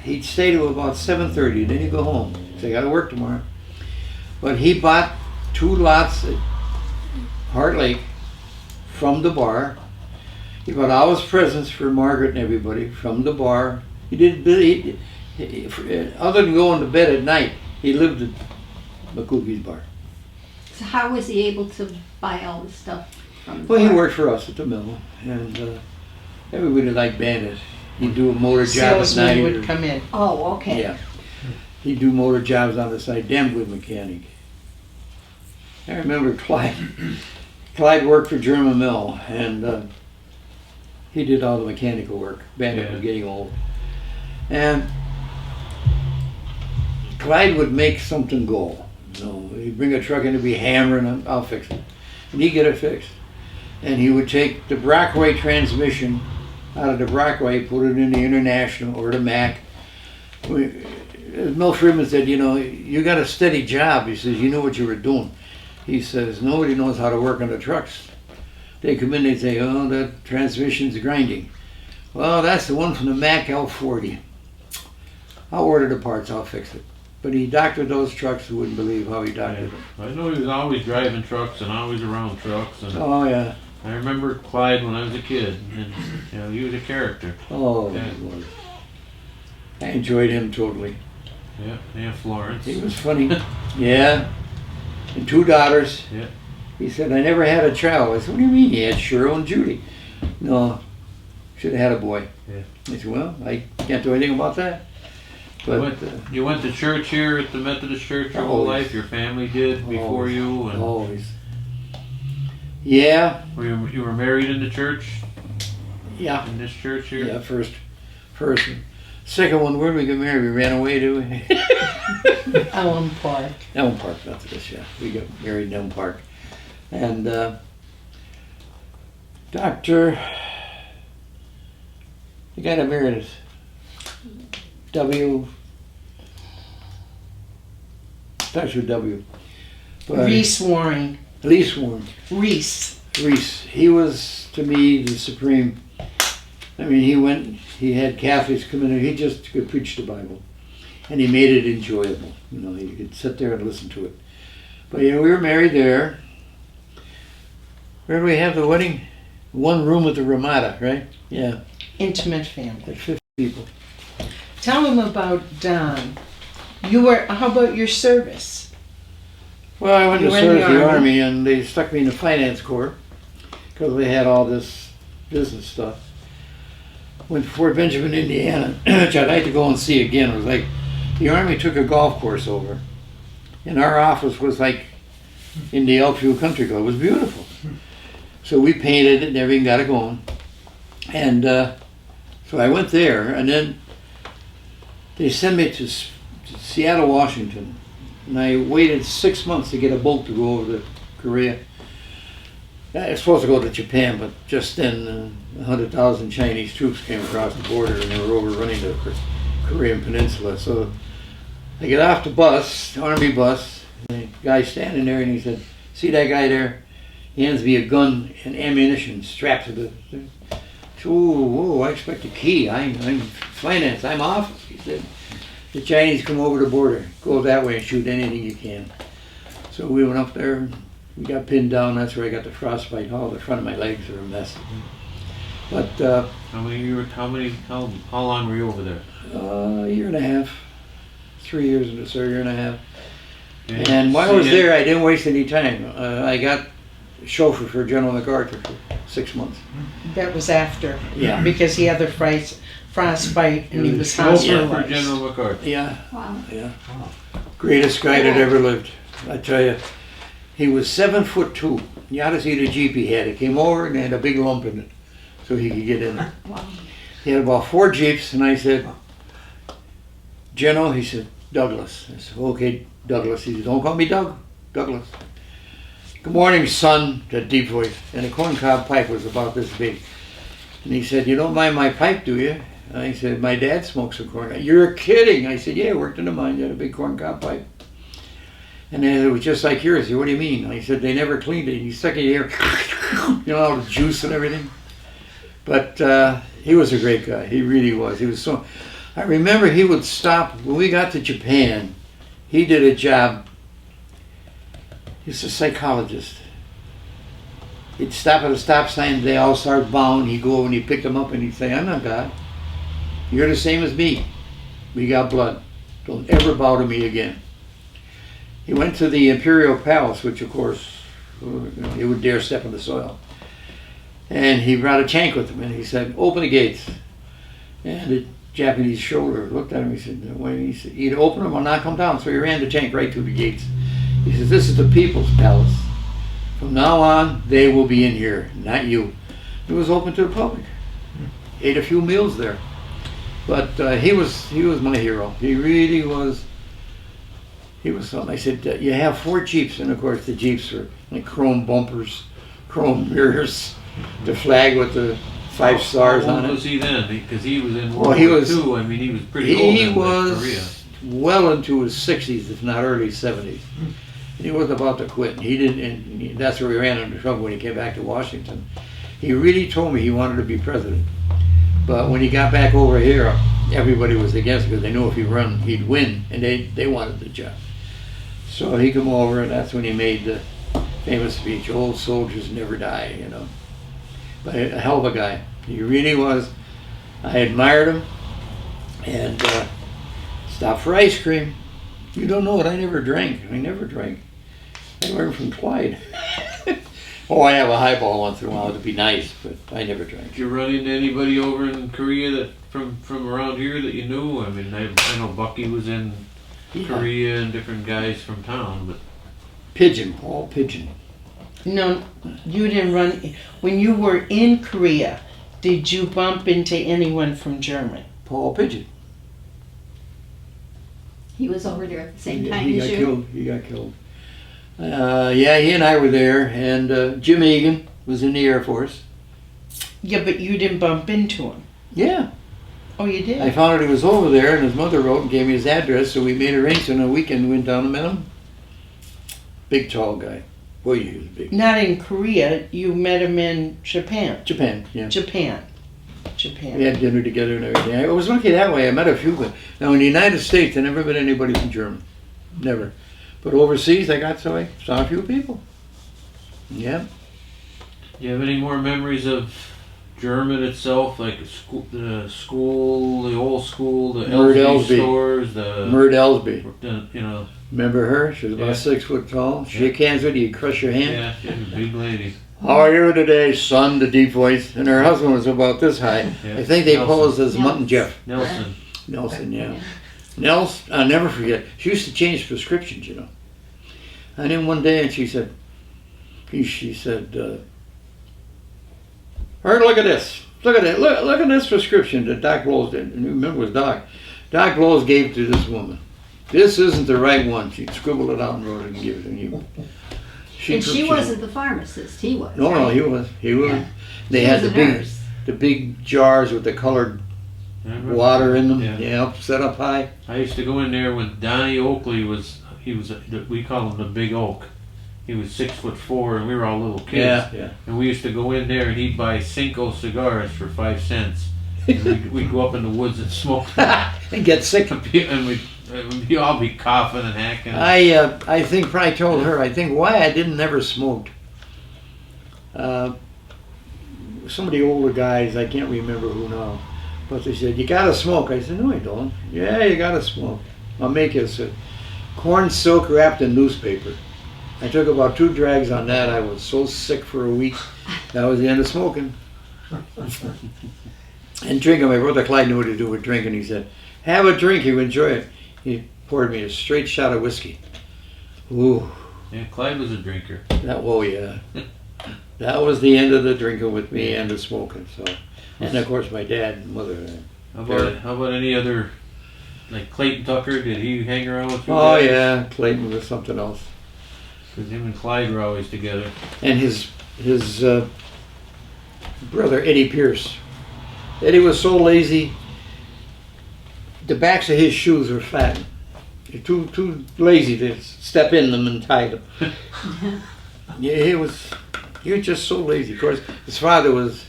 he'd stay till about 7:30, then he'd go home. So I gotta work tomorrow. But he bought 2 lots at Heart Lake from the bar. He bought all his presents for Margaret and everybody from the bar. He did, other than going to bed at night, he lived at Makookie's bar. So how was he able to buy all the stuff from the Well, he bar? worked for us at the mill, and everybody liked Bandit. He'd do a motor job at Salesman night. would come in. Oh, okay. Yeah. He'd do motor jobs on the side, damn good mechanic. I remember Clyde. Clyde worked for German Mill, and he did all the mechanical work. Bandit Yeah. was getting old. And Clyde would make something go. You know, he'd bring a truck in to be hammering, and I'll fix it. And he'd get it fixed. And he would take the Brockway transmission out of the Brockway, put it in the International or the Mac. Mill Freeman said, you know, you got a steady job. He says, you know what you were doing. He says, nobody knows how to work on the trucks. They come in, they say, oh, that transmission's grinding. Well, that's the one from the Mac L40. I'll order the parts, I'll fix it. But he doctored those trucks, you wouldn't believe how he doctored them. I know he was always driving trucks and always around trucks. And Oh, yeah. I remember Clyde when I was a kid, and you know, he was a character. Oh, Yeah. he was. I enjoyed him totally. Yeah, Florence. He was funny. Yeah. And 2 daughters. Yeah. He said, I never had a child. I said, what do you mean? He had Cheryl and Judy. No, should have had a boy. Yeah. I said, well, I can't do anything about that. But You went to church here at the Methodist Church your whole Always. life. Your family did before Always. you, and always. Yeah, you were married in the church, yeah, in this church here. yeah, first. Second one, where did we get married? We ran away to Elm Park. Elm Park, Methodist, yeah. We got married in Elm Park. And Dr. The guy that married us, Dr. W. But Reese Waring. Lee Warren. Reese. Reese, he was to me the supreme. I mean, he had Catholics come in there, he just could preach the Bible. And he made it enjoyable. You know, you could sit there and listen to it. But you know, we were married there. Where did we have the wedding? One room at the Ramada, right? Yeah, Intimate family. had 50 people. Tell them about Don. How about your service? Well, I went You to were in serve the the Army? Army, and they stuck me in the finance corps because they had all this business stuff. Went to Fort Benjamin, Indiana, which I'd like to go and see again. It was like the Army took a golf course over, and our office was like in the Elkview Country Club. It was beautiful. So we painted it and everything, got it going. And so I went there, and then they sent me to Seattle, Washington. And I waited 6 months to get a boat to go over to Korea. I was supposed to go to Japan, but just then 100,000 Chinese troops came across the border and they were overrunning the Korean peninsula. So I get off the bus, Army bus, and the guy standing there, and he said, see that guy there? He hands me a gun and ammunition strapped to the thing. So, whoa, I expect a key. I'm finance, I'm office. He said, the Chinese come over the border, go that way and shoot anything you can. So we went up there, we got pinned down, that's where I got the frostbite. All the front of my legs are a mess. But How long were you over there? a year and a half, 3 years into a year and a half. Did And you while I was see there, I didn't waste any time. I got chauffeur for General MacArthur for 6 months. That was after. Yeah. Because he had the frostbite and he was Chauffeur for hospitalized. General MacArthur. Yeah, Wow. yeah. Wow. Greatest guy that ever lived. I tell you, he was 7'2". You ought to see the Jeep he had. It came over and had a big lump in it, so he could get in it. Wow. He had about 4 Jeeps, and I said, General, he said, Douglas. I said, okay, Douglas. He said, don't call me Doug, Douglas. Good morning, son, that deep voice. And the corncob pipe was about this big. And he said, you don't mind my pipe, do you? And I said, my dad smokes a corncob. You're kidding. I said, yeah, I worked in the mine, had a big corncob pipe. And then it was just like yours. I said, what do you mean? I said, they never cleaned it. You stuck it here, you know, all the juice and everything. But he was a great guy. He really was. He was so... I remember he would stop, when we got to Japan, he did a job. He's a psychologist. He'd stop at a stop sign, they all start bowing. He'd go over and he'd pick them up and he'd say, I'm not God. You're the same as me. We got blood. Don't ever bow to me again. He went to the Imperial Palace, which of course, he would dare step in the soil. And he brought a tank with him and he said, open the gates. And the Japanese shoulder looked at him, he said, well, he said, either open them or knock them down. So he ran the tank right through the gates. He says, this is the people's palace. From now on, they will be in here, not you. It was open to the public. Ate a few meals there. But he was my hero. He really was. He was something. I said, you have 4 Jeeps, and of course the Jeeps are like chrome bumpers, chrome mirrors, the flag with the 5 stars How on old it. was he then? Because he was in Well, World he War was- II. I mean, he was pretty old He in Korea. was well into his 60s, if not early 70s. And he wasn't about to quit. He didn't, and that's where he ran into trouble when he came back to Washington. He really told me he wanted to be president. But when he got back over here, everybody was against it because they knew if he run, he'd win, and they wanted the job. So he came over, and that's when he made the famous speech, "Old soldiers never die," you know. But a hell of a guy. He really was. I admired him, and stopped for ice cream. You don't know it, I never drank. I learned from Clyde. Oh, I have a highball once in a while to be nice, but I never drank. Did you run into anybody over in Korea that from around here that you knew? I mean, I know Bucky was in Korea and different guys from town, but Pigeon, Paul Pigeon. No, you didn't run. When you were in Korea, did you bump into anyone from Germany? Paul Pigeon. He was over there at the same time He as got you. killed. He got killed. Yeah, he and I were there, and Jim Egan was in the Air Force. Yeah, but you didn't bump into him. Yeah. Oh, you did? I found out he was over there, and his mother wrote and gave me his address, so we made arrangements. On a weekend, went down and met him. Big, tall guy. Boy, he was big. Not in Korea. You met him in Japan. Japan, yeah. Japan. We had dinner together and everything. I was lucky that way. I met a few. Now, in the United States, I never met anybody from Germany. Never. But overseas, I saw a few people. Yeah. do you have any more memories of German itself, like the old school, the Merd LG Elsby. stores, the Merd Elsby. you know, Remember her? She was about Yeah. 6 foot tall. Shake hands with you, you'd crush your hand. yeah, she was a big lady. How are you today, son? The deep voice. And her husband was about this high. Yeah. I think they Nelson. posed as Mutt and Jeff. Nelson. Nelson, yeah. Nelson, I'll never forget. She used to change prescriptions, you know. And then one day, and she said, Herd, look at this. Look at it. Look at this prescription that Doc Blows did. And you remember it was Doc. Doc Blows gave to this woman. This isn't the right one. She scribbled it out and wrote it and gave it to you. And she wasn't the pharmacist, he was. No, right? he was. Yeah. They She had was the a big, nurse. the big jars with the colored Remember? water in them. Yeah. Yeah, set up high. I used to go in there when Donnie Oakley we call him the Big Oak. He was 6'4", and we were all little kids. Yeah. And we used to go in there, and he'd buy Cinco cigars for 5 cents. And we'd go up in the woods and smoke them. And get sick. And we'd all be coughing and hacking. I think probably told her. I think why I didn't never smoked. Some of the older guys, I can't remember who now, but they said you gotta smoke. I said no, I don't. Yeah, you gotta smoke. I'll make you a corn silk wrapped in newspaper. I took about 2 drags on that. I was so sick for a week. That was the end of smoking. And drinking, my brother Clyde knew what to do with drinking. He said, have a drink, you enjoy it. He poured me a straight shot of whiskey. Ooh. Yeah, Clyde was a drinker. Oh yeah. That was the end of the drinking with me and the smoking. So, and of course my dad and mother. How about any other, like Clayton Tucker? Did he hang around with you? Oh guys? yeah, Clayton was something else. Because him and Clyde were always together. And his brother Eddie Pierce. Eddie was so lazy. The backs of his shoes were flat. You're too lazy to step in them and tie them. Yeah, he was just so lazy. Of course, his father was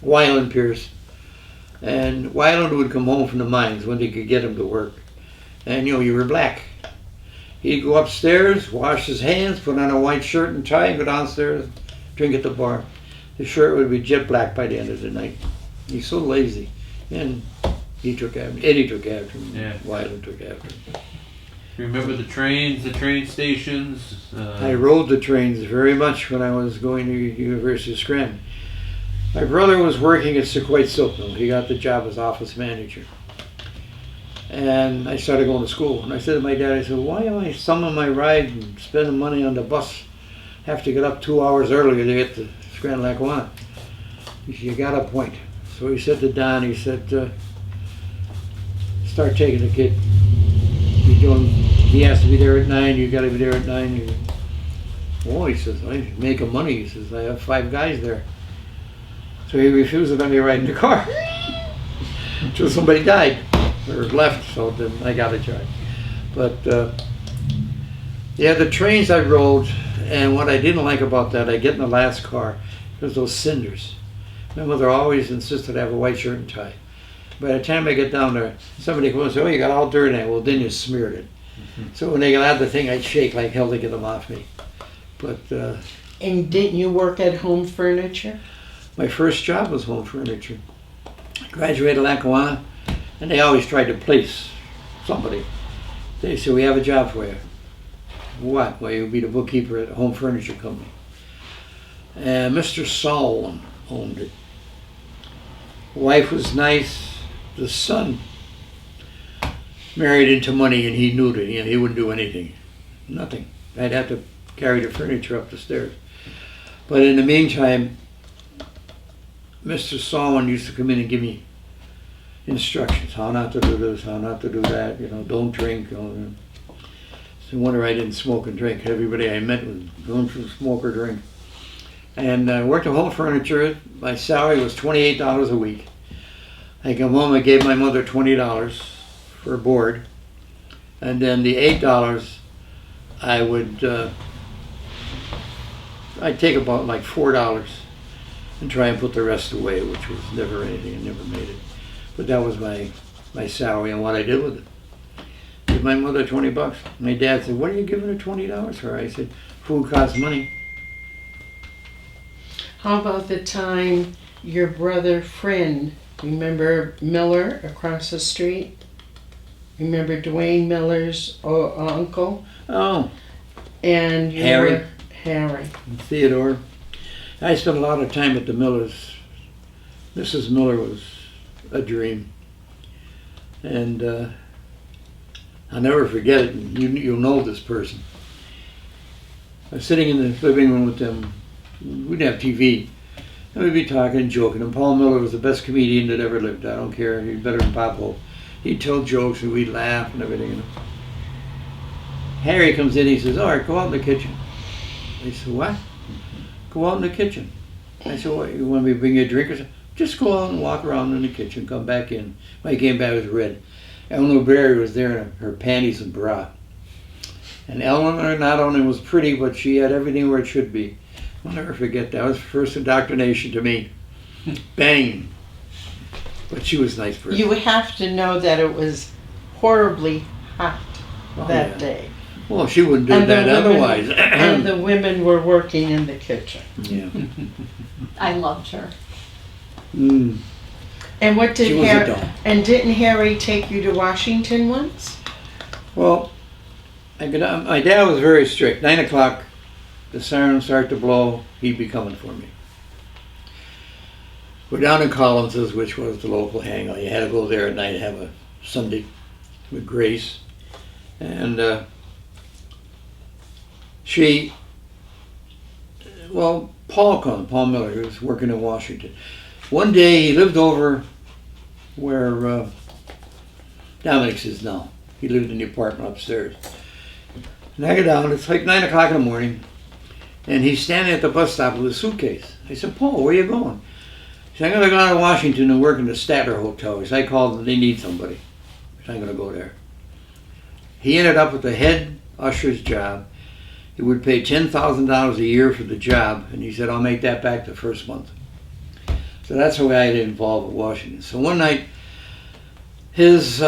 Wyland Pierce. And Wyland would come home from the mines when they could get him to work. And you were black. He'd go upstairs, wash his hands, put on a white shirt and tie, and go downstairs, drink at the bar. The shirt would be jet black by the end of the night. He's so lazy. And he took after him. Eddie took after him. Yeah. Wyland took after him. You remember the trains, the train stations? I rode the trains very much when I was going to University of Scranton. My brother was working at Sequoia Silk Mill. He got the job as office manager. And I started going to school. And I said to my dad, I said, why am I summing my ride and spending money on the bus? Have to get up 2 hours earlier to get to Scranton Lackawanna. He said, you got a point. So he said to Don, he said, start taking the kid. He has to be there at 9, you got to be there at 9. Oh, he says, I make him money. He says, I have 5 guys there. So he refused to let me ride in the car until somebody died or left, so then I got a job. But yeah, the trains I rode, and what I didn't like about that, I get in the last car, was those cinders. My mother always insisted I have a white shirt and tie. By the time I get down there, somebody comes and says, oh, you got all dirt in it. Well, then you smeared it. So when they got out the thing, I'd shake like hell to get them off me. But And didn't you work at Home Furniture? my first job was home furniture. I graduated Lackawanna, and they always tried to place somebody. They said, we have a job for you. What? Well, you'll be the bookkeeper at a home furniture company. And Mr. Solon owned it. Wife was nice. The son married into money, and he knew that he wouldn't do anything. Nothing. I'd have to carry the furniture up the stairs. But in the meantime, Mr. Solon used to come in and give me instructions, how not to do this, how not to do that, don't drink. So no wonder I didn't smoke and drink. Everybody I met was going to smoke or drink. And I worked at home furniture. My salary was $28 a week. I come home, I gave my mother $20 for board. And then the $8 I would, I'd take about like $4 and try and put the rest away, which was never anything. I never made it. But that was my salary and what I did with it. Give my mother $20. My dad said, what are you giving her $20 for? I said, food costs money. How about the time your brother friend, remember Miller across the street? Remember Dwayne Miller's uncle? Oh, And Harry. Harry. Theodore. I spent a lot of time at the Millers. Mrs. Miller was a dream. And I'll never forget it. You'll know this person. I was sitting in the living room with them. We didn't have TV. And we'd be talking and joking. And Paul Miller was the best comedian that ever lived. I don't care. He's better than Bob Hope. He'd tell jokes and we'd laugh and everything. Harry comes in. He says, all right, go out in the kitchen. I said, what? Go out in the kitchen. I said, what, you want me to bring you a drink or something? Just go out and walk around in the kitchen, come back in. When I came back, it was red. Eleanor Berry was there in her panties and bra. And Eleanor not only was pretty, but she had everything where it should be. I'll never forget that. That was the first indoctrination to me. Bang. But she was a nice person. You have to know that it was horribly hot Oh, that yeah. day. Well, she wouldn't do And the that women- otherwise. And the women were working in the kitchen. Yeah. I loved her. Mm. And what did She was a Harry? doll. And didn't Harry take you to Washington once? Well, My dad was very strict. 9 o'clock, the siren start to blow, he'd be coming for me. We're down in Collins's, which was the local hangout. You had to go there at night, have a Sunday with Grace. And Paul Miller, he was working in Washington. One day he lived over where Dominic's is now. He lived in the apartment upstairs. And I go down, it's like 9 o'clock in the morning, and he's standing at the bus stop with a suitcase. I said, Paul, where are you going? He said, I'm going to go down to Washington and work in the Statler Hotel. He said, I called them, they need somebody. He said, I'm going to go there. He ended up with the head usher's job. He would pay $10,000 a year for the job, and he said, I'll make that back the first month. So that's the way I got involved with Washington. So one night, his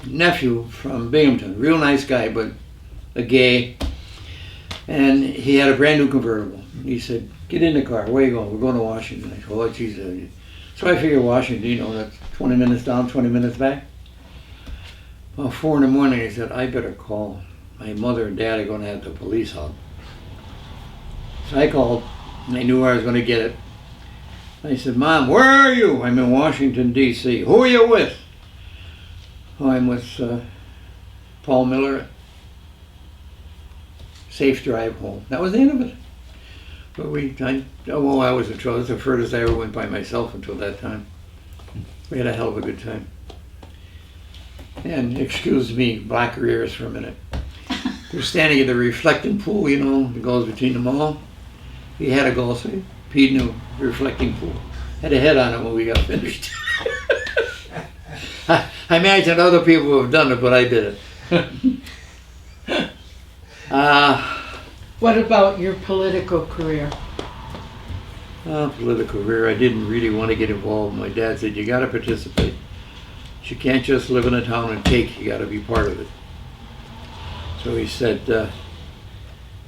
nephew from Binghamton, real nice guy, but a gay, and he had a brand new convertible. He said, get in the car, where are you going? We're going to Washington. I said, oh, geez. So I figured Washington, you know, that's 20 minutes down, 20 minutes back. Well, 4 in the morning, I said, I better call. My mother and dad are going to have the police out. So I called, and I knew where I was going to get it. I said, Mom, where are you? I'm in Washington, D.C. Who are you with? Oh, I'm with Paul Miller. Safe drive home. That was the end of it. But I was in trouble. It was the furthest I ever went by myself until that time. We had a hell of a good time. And excuse me, black ears for a minute. We're standing at the reflecting pool, you know, that goes between the mall. He had a goal, so he peed in the reflecting pool. Had a head on it when we got finished. I imagine other people have done it, but I did it. What about your political career? Political career, I didn't really want to get involved. My dad said, you got to participate. You can't just live in a town and take, you got to be part of it. So he said,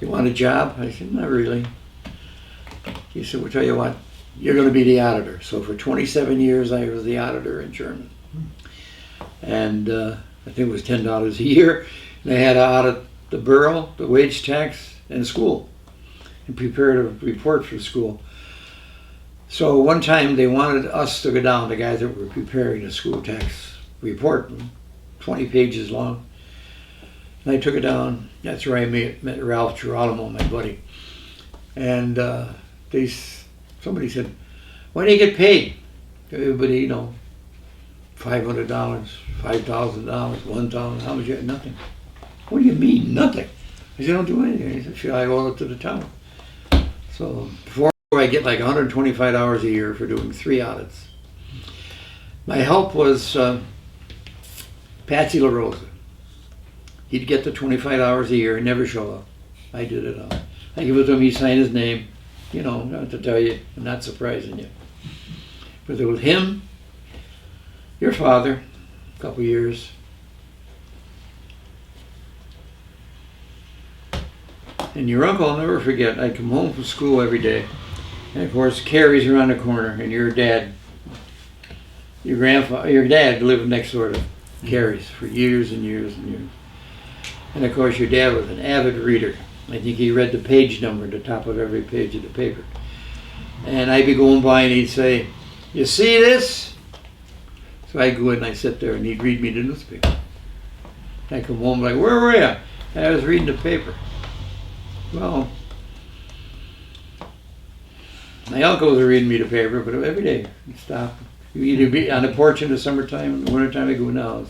you want a job? I said, not really. He said, well, tell you what, you're going to be the auditor. So for 27 years, I was the auditor in German. And I think it was $10 a year. And I had to audit the borough, the wage tax, and school, and prepared a report for school. So one time they wanted us to go down, the guys that were preparing the school tax report, 20 pages long. And I took it down. That's where I met Ralph Girolamo, my buddy. And somebody said, why do you get paid? Everybody, you know, $500, $5,000, $1,000, how much you get? Nothing. What do you mean, nothing? I said, I don't do anything. He said, sure, I owe it to the town. So before I get like 125 hours a year for doing 3 audits. My help was Patsy LaRosa. He'd get the 25 hours a year and never show up. I did it all. I give it to him, he signed his name. You know, not to tell you, I'm not surprising you. But it was him, your father, a couple years. And your uncle, I'll never forget, I'd come home from school every day. And of course, Carrie's around the corner, and your dad lived next door to Carrie's for years and years and years. And of course, your dad was an avid reader. I think he read the page number at the top of every page of the paper. And I'd be going by and he'd say, you see this? So I'd go in and I'd sit there and he'd read me the newspaper. I'd come home like, where were you? I was reading the paper. Well, my uncle was reading me the paper, but every day he'd stop. He'd either be on the porch in the summertime, in the wintertime I'd go in the house.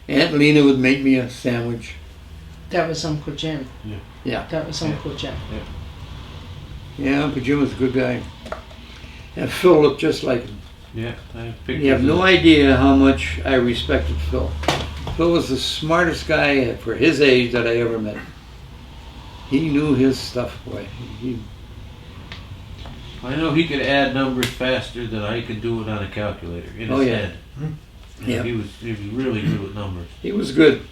Aunt Lena would make me a sandwich. That was Uncle Jim. Yeah. That was Uncle Jim. Yeah, Uncle Jim was a good guy. And Phil looked just like him. Yeah, I picked You have no idea how much I respected Phil. Phil was the smartest guy for his age that I ever met. He knew his stuff, boy. I know he could add numbers faster than I could do it on a calculator in his head. Yeah. He was really good with numbers. He was good.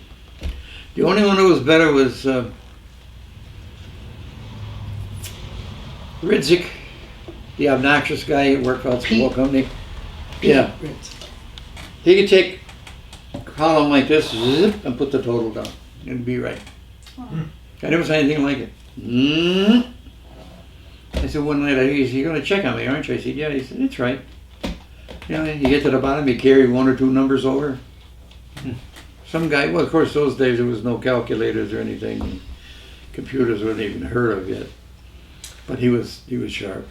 The only one who was better was Ridzik, the obnoxious guy who worked for the school company. Yeah. He could take a column like this, zip, and put the total down. It'd be right. Oh. I never saw anything like it. I said one night, he said, "You're going to check on me, aren't you?" I said, "Yeah." He said, "It's right." You know, you get to the bottom, you carry 1 or 2 numbers over. Some guy, well, of course, those days there was no calculators or anything. Computers weren't even heard of yet. But he was sharp.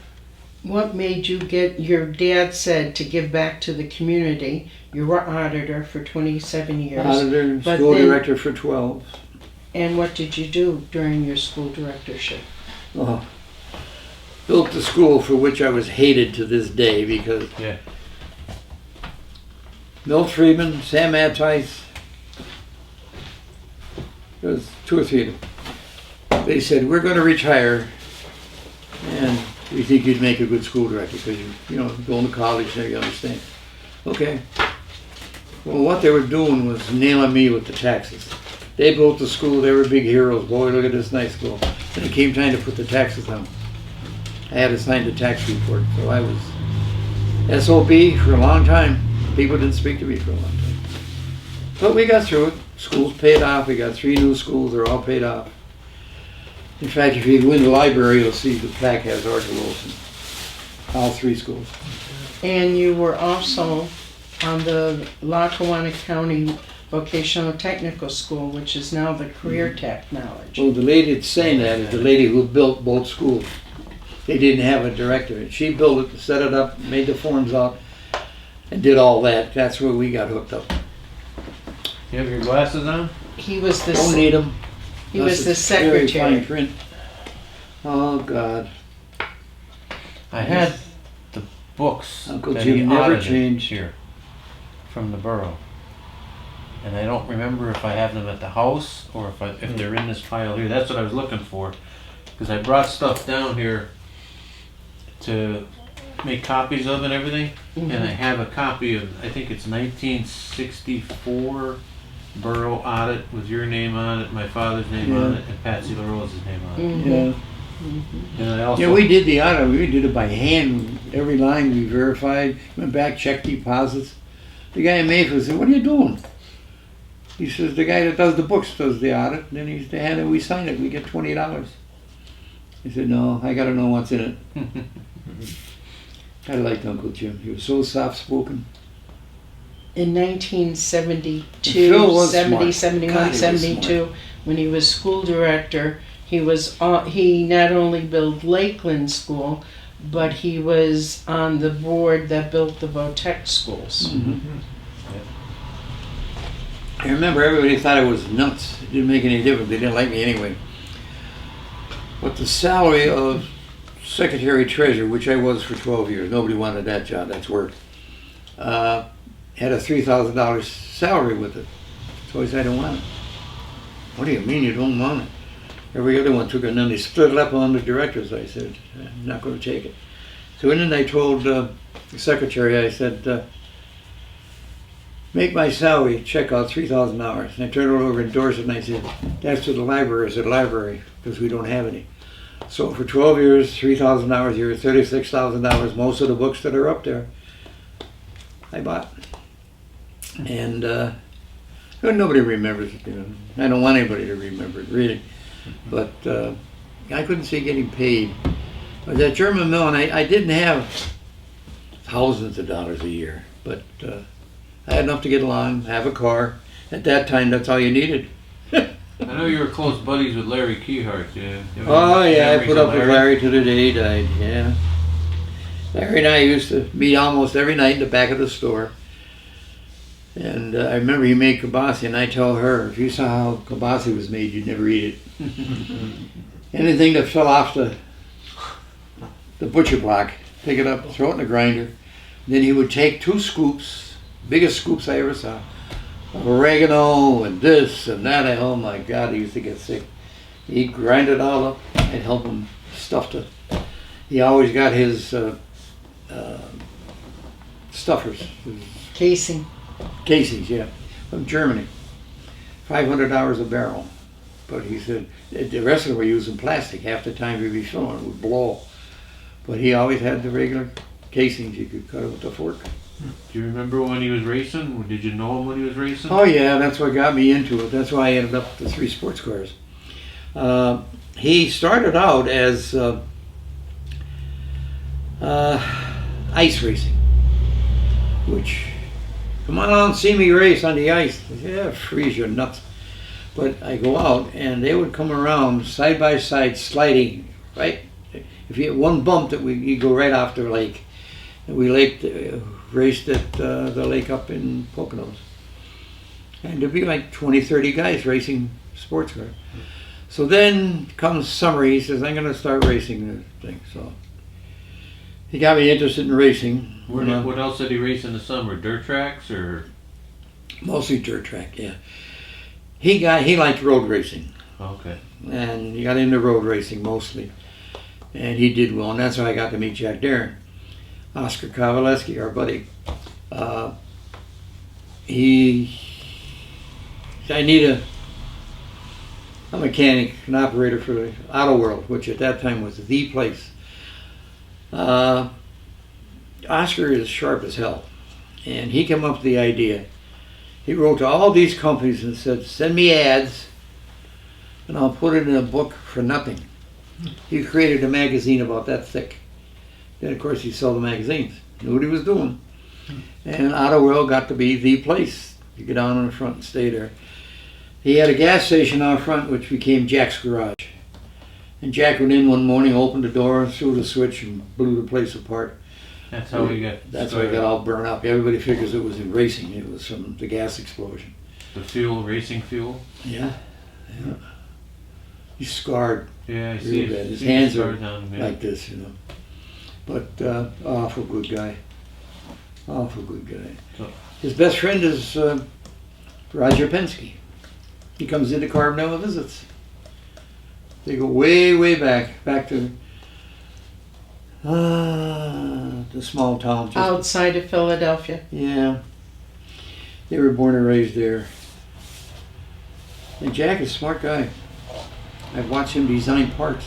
What made you get, your dad said, to give back to the community? You were auditor for 27 years. Auditor, but school then- director for 12. And what did you do during your school directorship? Oh, built the school for which I was hated to this day because Yeah. Milt Friedman, Sam Adtice, there was 2 or 3 of them. They said, "We're going to retire, and we think you'd make a good school director because you know, going to college now, you understand." Okay. Well, what they were doing was nailing me with the taxes. They built the school, they were big heroes. Boy, look at this nice school. And it came time to put the taxes on. I had to sign the tax report, so I was SOB for a long time. People didn't speak to me for a long time. But we got through it. Schools paid off. We got 3 new schools. They're all paid off. In fact, if you go in the library, you'll see the plaque has Arthur Wilson. All 3 schools. And you were also on the Lackawanna County Vocational Technical School, which is now the Career Technology. Well, the lady that's saying that is the lady who built both schools. They didn't have a director. And she built it, set it up, made the forms out, and did all that. That's where we got hooked up. You have your glasses on? He was the Don't need them. he was the secretary. Print. Oh, God. I had the books Uncle that Jim he never audited changed. here from the borough. And I don't remember if I have them at the house or if they're in this pile here. That's what I was looking for. Because I brought stuff down here to make copies of and everything. And I have a copy of, I think it's 1964 borough audit with your name on it, my father's name on it, and Patsy LaRose's name on it. Yeah. And I also, Yeah, we did the audit. We did it by hand. Every line we verified. Went back, checked deposits. The guy in Mayfield said, "What are you doing?" He says, "The guy that does the books does the audit." And then he's the hand, and we sign it. We get $20. He said, "No, I got to know what's in it." I liked Uncle Jim. He was so soft-spoken. In 1972, Phil was 70, smart. 71, God, he was 72, when he was school director, he not only built Lakeland School, but he was on the board that built the Votech schools. I remember everybody thought I was nuts. It didn't make any difference. They didn't like me anyway. But the salary of secretary treasurer, which I was for 12 years, nobody wanted that job. That's work. Had a $3,000 salary with it. So I said, "I don't want it." "What do you mean you don't want it?" Every other one took it, and then they split it up on the directors. I said, "I'm not going to take it." So then I told the secretary, I said, "Make my salary check out $3,000. And I turned it over, endorsed it, and I said, "That's to the library." I said, "Library, because we don't have any." So for 12 years, $3,000 a year, $36,000, most of the books that are up there, I bought. And nobody remembers it, you know. I don't want anybody to remember it, really. But I couldn't see getting paid. But that German mill, and I didn't have thousands of dollars a year, but I had enough to get along, have a car. At that time, that's all you needed. I know you were close buddies with Larry Keyhart. Yeah. Oh yeah, I Memories put of up with Larry to the day he died, yeah. Larry and I used to meet almost every night in the back of the store. And I remember he made kibasi, and I tell her, if you saw how kibasi was made, you'd never eat it. Anything that fell off the butcher block, pick it up, throw it in the grinder. Then he would take 2 scoops, biggest scoops I ever saw, of oregano and this and that. Oh my God, he used to get sick. He'd grind it all up. I'd help him stuff it. He always got his stuffers, Casing. casings, yeah, from Germany. $500 a barrel. But he said the rest of them were using plastic. Half the time he'd be filling it would blow. But he always had the regular casings. You could cut it with a fork. Do you remember when he was racing? Or did you know him when he was racing? Oh yeah, that's what got me into it. That's why I ended up with the 3 sports cars. He started out as ice racing, which, come on out and see me race on the ice. Yeah, freeze your nuts. But I go out and they would come around side by side sliding, right? If you had one bump, you go right off the lake. And we raced at the lake up in Poconos. And there'd be like 20, 30 guys racing sports cars. So then comes summer, he says, I'm going to start racing the thing. So he got me interested in racing. What else did he race in the summer? Dirt tracks or? Mostly dirt track, yeah. He liked road racing. Okay. And he got into road racing mostly. And he did well, and that's how I got to meet Jack Darren. Oscar Kowaleski, our buddy. I need a mechanic, an operator for the Auto World, which at that time was the place. Oscar is sharp as hell, and he came up with the idea. He wrote to all these companies and said, send me ads, and I'll put it in a book for nothing. He created a magazine about that thick. Then, of course, he sold the magazines. Knew what he was doing. And Auto World got to be the place. You get down on the front and stay there. He had a gas station out front, which became Jack's Garage. And Jack went in one morning, opened the door, threw the switch, and blew the place apart. That's how he got. That's how he got all burned up. Everybody figures it was in racing. It was from the gas explosion. The fuel, racing fuel. Yeah. He's scarred. Yeah, I see. His hands are down, like this, you know. But awful good guy. Awful good guy. So, His best friend is Roger Penske. He comes into Carbondale and visits. They go way, way back to the small town. Just, Outside of Philadelphia. yeah. They were born and raised there. And Jack is a smart guy. I've watched him design parts.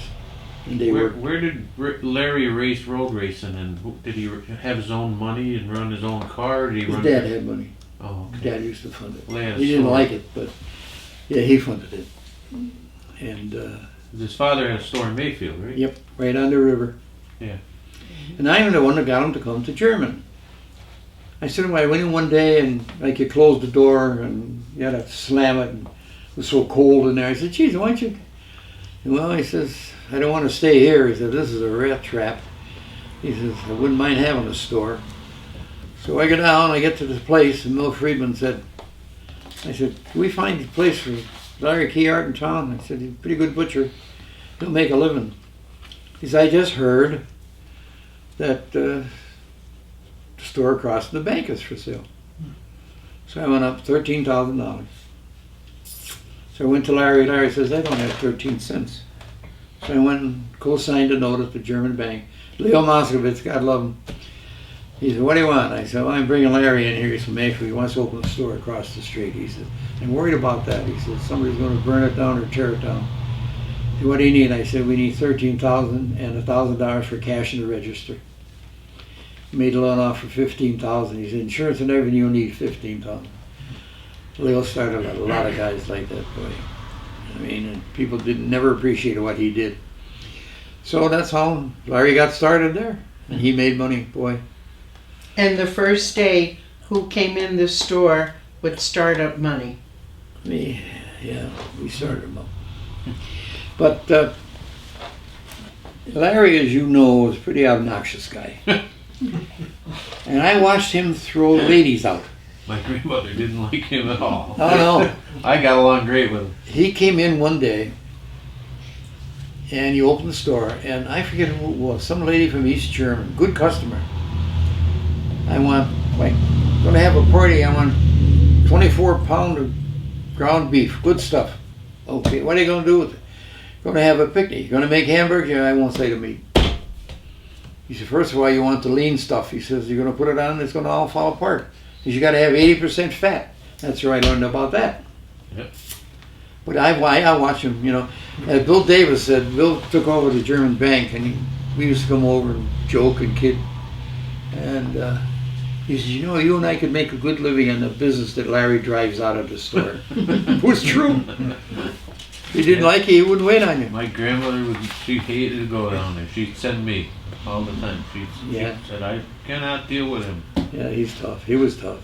And they were. where did Larry race road racing, and did he have his own money and run his own car? Or did he His run dad had money. Oh, His okay. dad used to fund it. Land He didn't store. like it, but yeah, he funded it. And His father had a store in Mayfield, right? yep, right on the river. Yeah. And I'm the one that got him to come to German. I said, I went in one day and like you closed the door and you had to slam it and it was so cold in there. I said, geez, why don't you? And well, he says, I don't want to stay here. He said, this is a rat trap. He says, I wouldn't mind having a store. So I go down, I get to this place, and Mill Friedman said, I said, can we find a place for Larry Keyart in town? I said, he's a pretty good butcher. He'll make a living. He said, I just heard that the store across from the bank is for sale. So I went up $13,000. So I went to Larry. Larry says, I don't have 13 cents. So I went and co-signed a note at the German bank. Leo Moskovitz, God love him. He said, what do you want? I said, well, I'm bringing Larry in here. He's from Mayfield. He wants to open a store across the street. He said, I'm worried about that. He said, somebody's going to burn it down or tear it down. He said, what do you need? I said, we need $13,000 and $1,000 for cash in the register. Made a loan off for $15,000. He said, insurance and everything, you'll need $15,000. Leo started a lot of guys like that, boy. I mean, and people never appreciated what he did. So that's how Larry got started there. And he made money, boy. And the first day, who came in the store with startup money? Me, yeah, we started him up. But Larry, as you know, was a pretty obnoxious guy. And I watched him throw ladies out. My grandmother didn't like him at all. Oh, no. I got along great with him. He came in one day, and he opened the store, and I forget who it was, some lady from East Germany, good customer. I want, going to have a party, I want 24 pound of ground beef, good stuff. Okay, what are you going to do with it? Going to have a picnic. Going to make hamburgers? Yeah, I won't say to meat. He said, first of all, you want the lean stuff. He says, you're going to put it on, it's going to all fall apart. Because you got to have 80% fat. That's where I learned about that. Yep. But I watch him, you know. As Bill Davis said, Bill took over the German bank, and we used to come over and joke and kid. And He says, you know, you and I could make a good living in the business that Larry drives out of the store. It was true. If you didn't like it, he wouldn't wait on you. My grandmother she hated to go down there. She'd send me all the time. She said, I cannot deal with him. Yeah, he's tough. He was tough.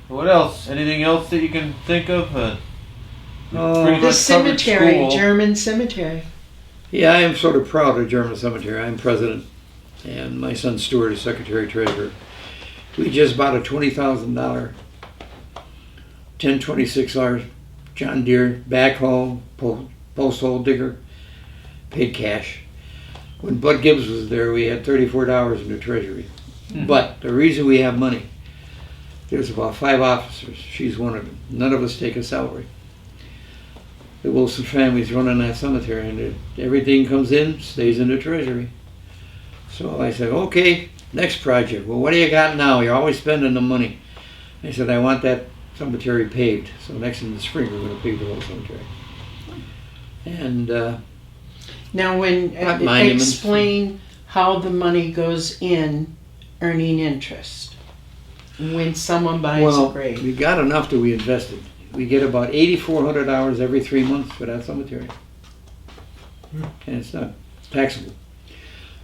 What else? Anything else that you can think of? Pretty The much covered cemetery, school. German cemetery. Yeah, I am sort of proud of German Cemetery. I'm president, and my son Stuart is secretary-treasurer. We just bought a $20,000 1026R John Deere backhoe, post hole digger, paid cash. When Bud Gibbs was there, we had $34 in the treasury. But the reason we have money, there's about 5 officers. She's one of them. None of us take a salary. The Wilson family's running that cemetery, and everything comes in, stays in the treasury. So I said, okay, next project. Well, what do you got now? You're always spending the money. I said, I want that cemetery paved. So next in the spring, we're going to pave the whole cemetery. And Now, when Not monuments. explain how the money goes in earning interest when someone buys well, a grave. we got enough that we invested. We get about $8,400 every 3 months for that cemetery. And it's not taxable.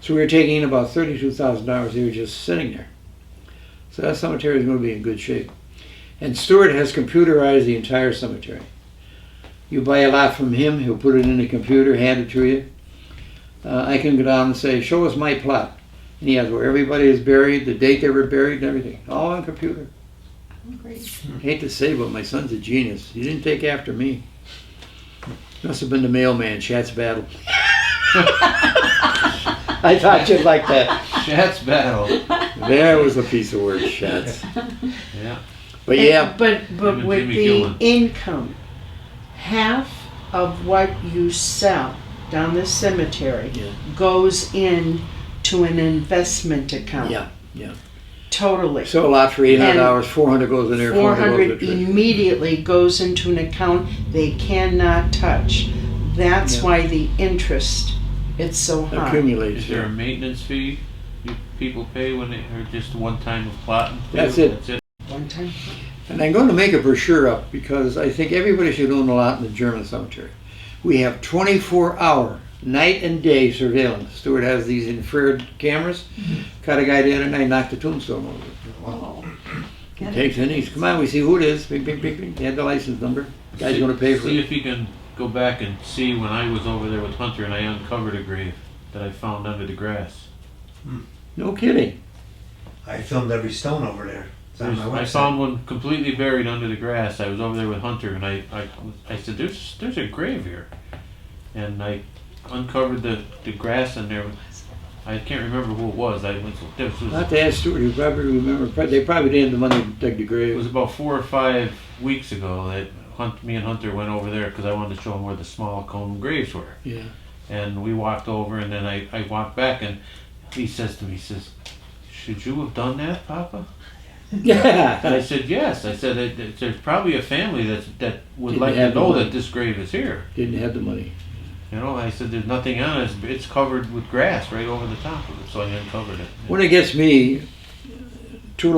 So we were taking in about $32,000 they were just sitting there. So that cemetery is going to be in good shape. And Stuart has computerized the entire cemetery. You buy a lot from him, he'll put it in the computer, hand it to you. I can go down and say, show us my plot. And he has where everybody is buried, the date they were buried and everything. All on computer. Oh, great. Hate to say, but my son's a genius. He didn't take after me. Must have been the mailman, Shat's Battle. I thought you'd like that. Shat's battle. There was a piece of work, Shat's. Yeah. But yeah, But Him and with Jimmy the Gillen. income, half of what you sell down the cemetery Yeah. goes in to an investment account. yeah. Totally. So a lot for $800, 400 goes in there, 400 goes in 400 the treasury. immediately goes into an account they cannot touch. That's Yeah. why the interest it's so high. Accumulates. Is there a Yeah. maintenance fee you people pay when they or just one time of plotting? That's it. That's it. One time. And I'm going to make a brochure up because I think everybody should own a lot in the German cemetery. We have 24-hour, night and day surveillance. Stuart has these infrared cameras. Caught a guy the other night, knocked the tombstone over. Oh. He takes in, he's, come on, we see who it is. Bing, bing, bing, bing. He had the license number. Guy's going to pay for See it. if you can go back and see when I was over there with Hunter and I uncovered a grave that I found under the grass. No kidding. I filmed every stone over there. It's on my I website. found one completely buried under the grass. I was over there with Hunter and I said, there's a grave here. And I uncovered the grass in there. I can't remember who it was. Not to ask Stuart, you probably remember. They probably didn't have the money to dig the It grave. was about 4 or 5 weeks ago that me and Hunter went over there because I wanted to show him where the small cone graves were. Yeah. And we walked over, and then I walked back, and he says to me, should you have done that, Papa? And Yeah. I said, yes. I said, there's probably a family that would Didn't like to have the know money. that this grave is here. Didn't have the money. You know, I said, there's nothing on it. It's covered with grass right over the top of it, so I uncovered it. When it gets me, two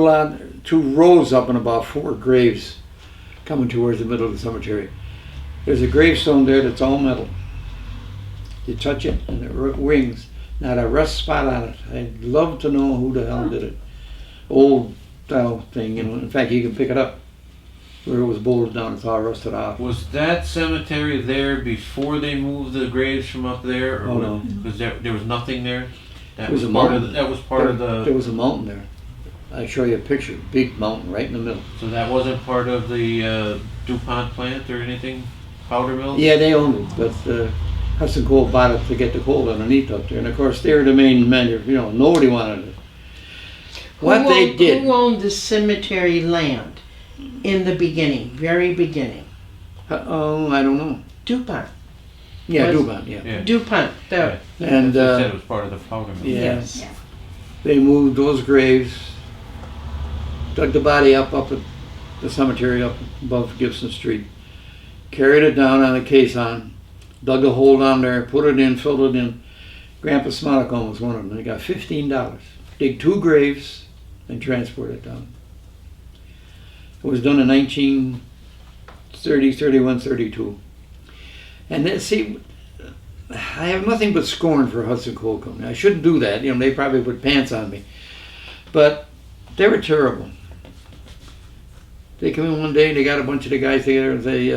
rows up and about 4 graves coming towards the middle of the cemetery. There's a gravestone there that's all metal. You touch it and it rings. Not a rust spot on it. I'd love to know who the hell did it. Old style thing, you know. In fact, you can pick it up. Where it was bolted down, it's all rusted off. Was that cemetery there before they moved the graves from up there? Or Oh, no. Was there was nothing there? That It was a part mountain. of that was part of There the. was a mountain there. I'll show you a picture. Big mountain right in the middle. So that wasn't part of the DuPont plant or anything? Powder mill? Yeah, they owned it, but Hudson Coal bought it to get the coal underneath up there. And of course, they were the main manufacturer. You know, nobody wanted it. What they did. Who owned the cemetery land in the beginning, very beginning? Oh, I don't know. DuPont. Yeah, Was- DuPont, yeah. Yeah. DuPont. Yeah. And They said it was part of the powder mill. yeah. Yes. Yeah. They moved those graves, dug the body up at the cemetery up above Gibson Street, carried it down on a caisson, dug a hole down there, put it in, filled it in. Grandpa Smolacone was one of them. They got $15. dig 2 graves, and transport it down. It was done in 1930, 31, 32. And then, see, I have nothing but scorn for Hudson Coal Company. I shouldn't do that. You know, they probably put pants on me. But they were terrible. They come in one day and they got a bunch of the guys together and say,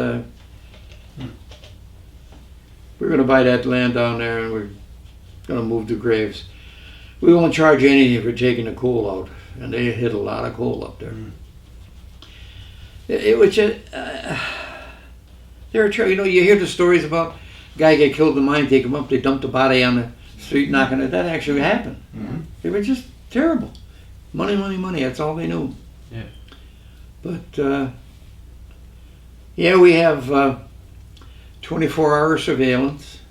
we're going to buy that land down there and we're going to move the graves. We won't charge you anything for taking the coal out. And they hit a lot of coal up there. It was just, they were terrible. You know, you hear the stories about guy get killed in the mine, take him up, they dump the body on the street, knocking it. That actually happened. They were just terrible. Money, money, money. That's all they knew. Yeah. But yeah, we have 24-hour surveillance.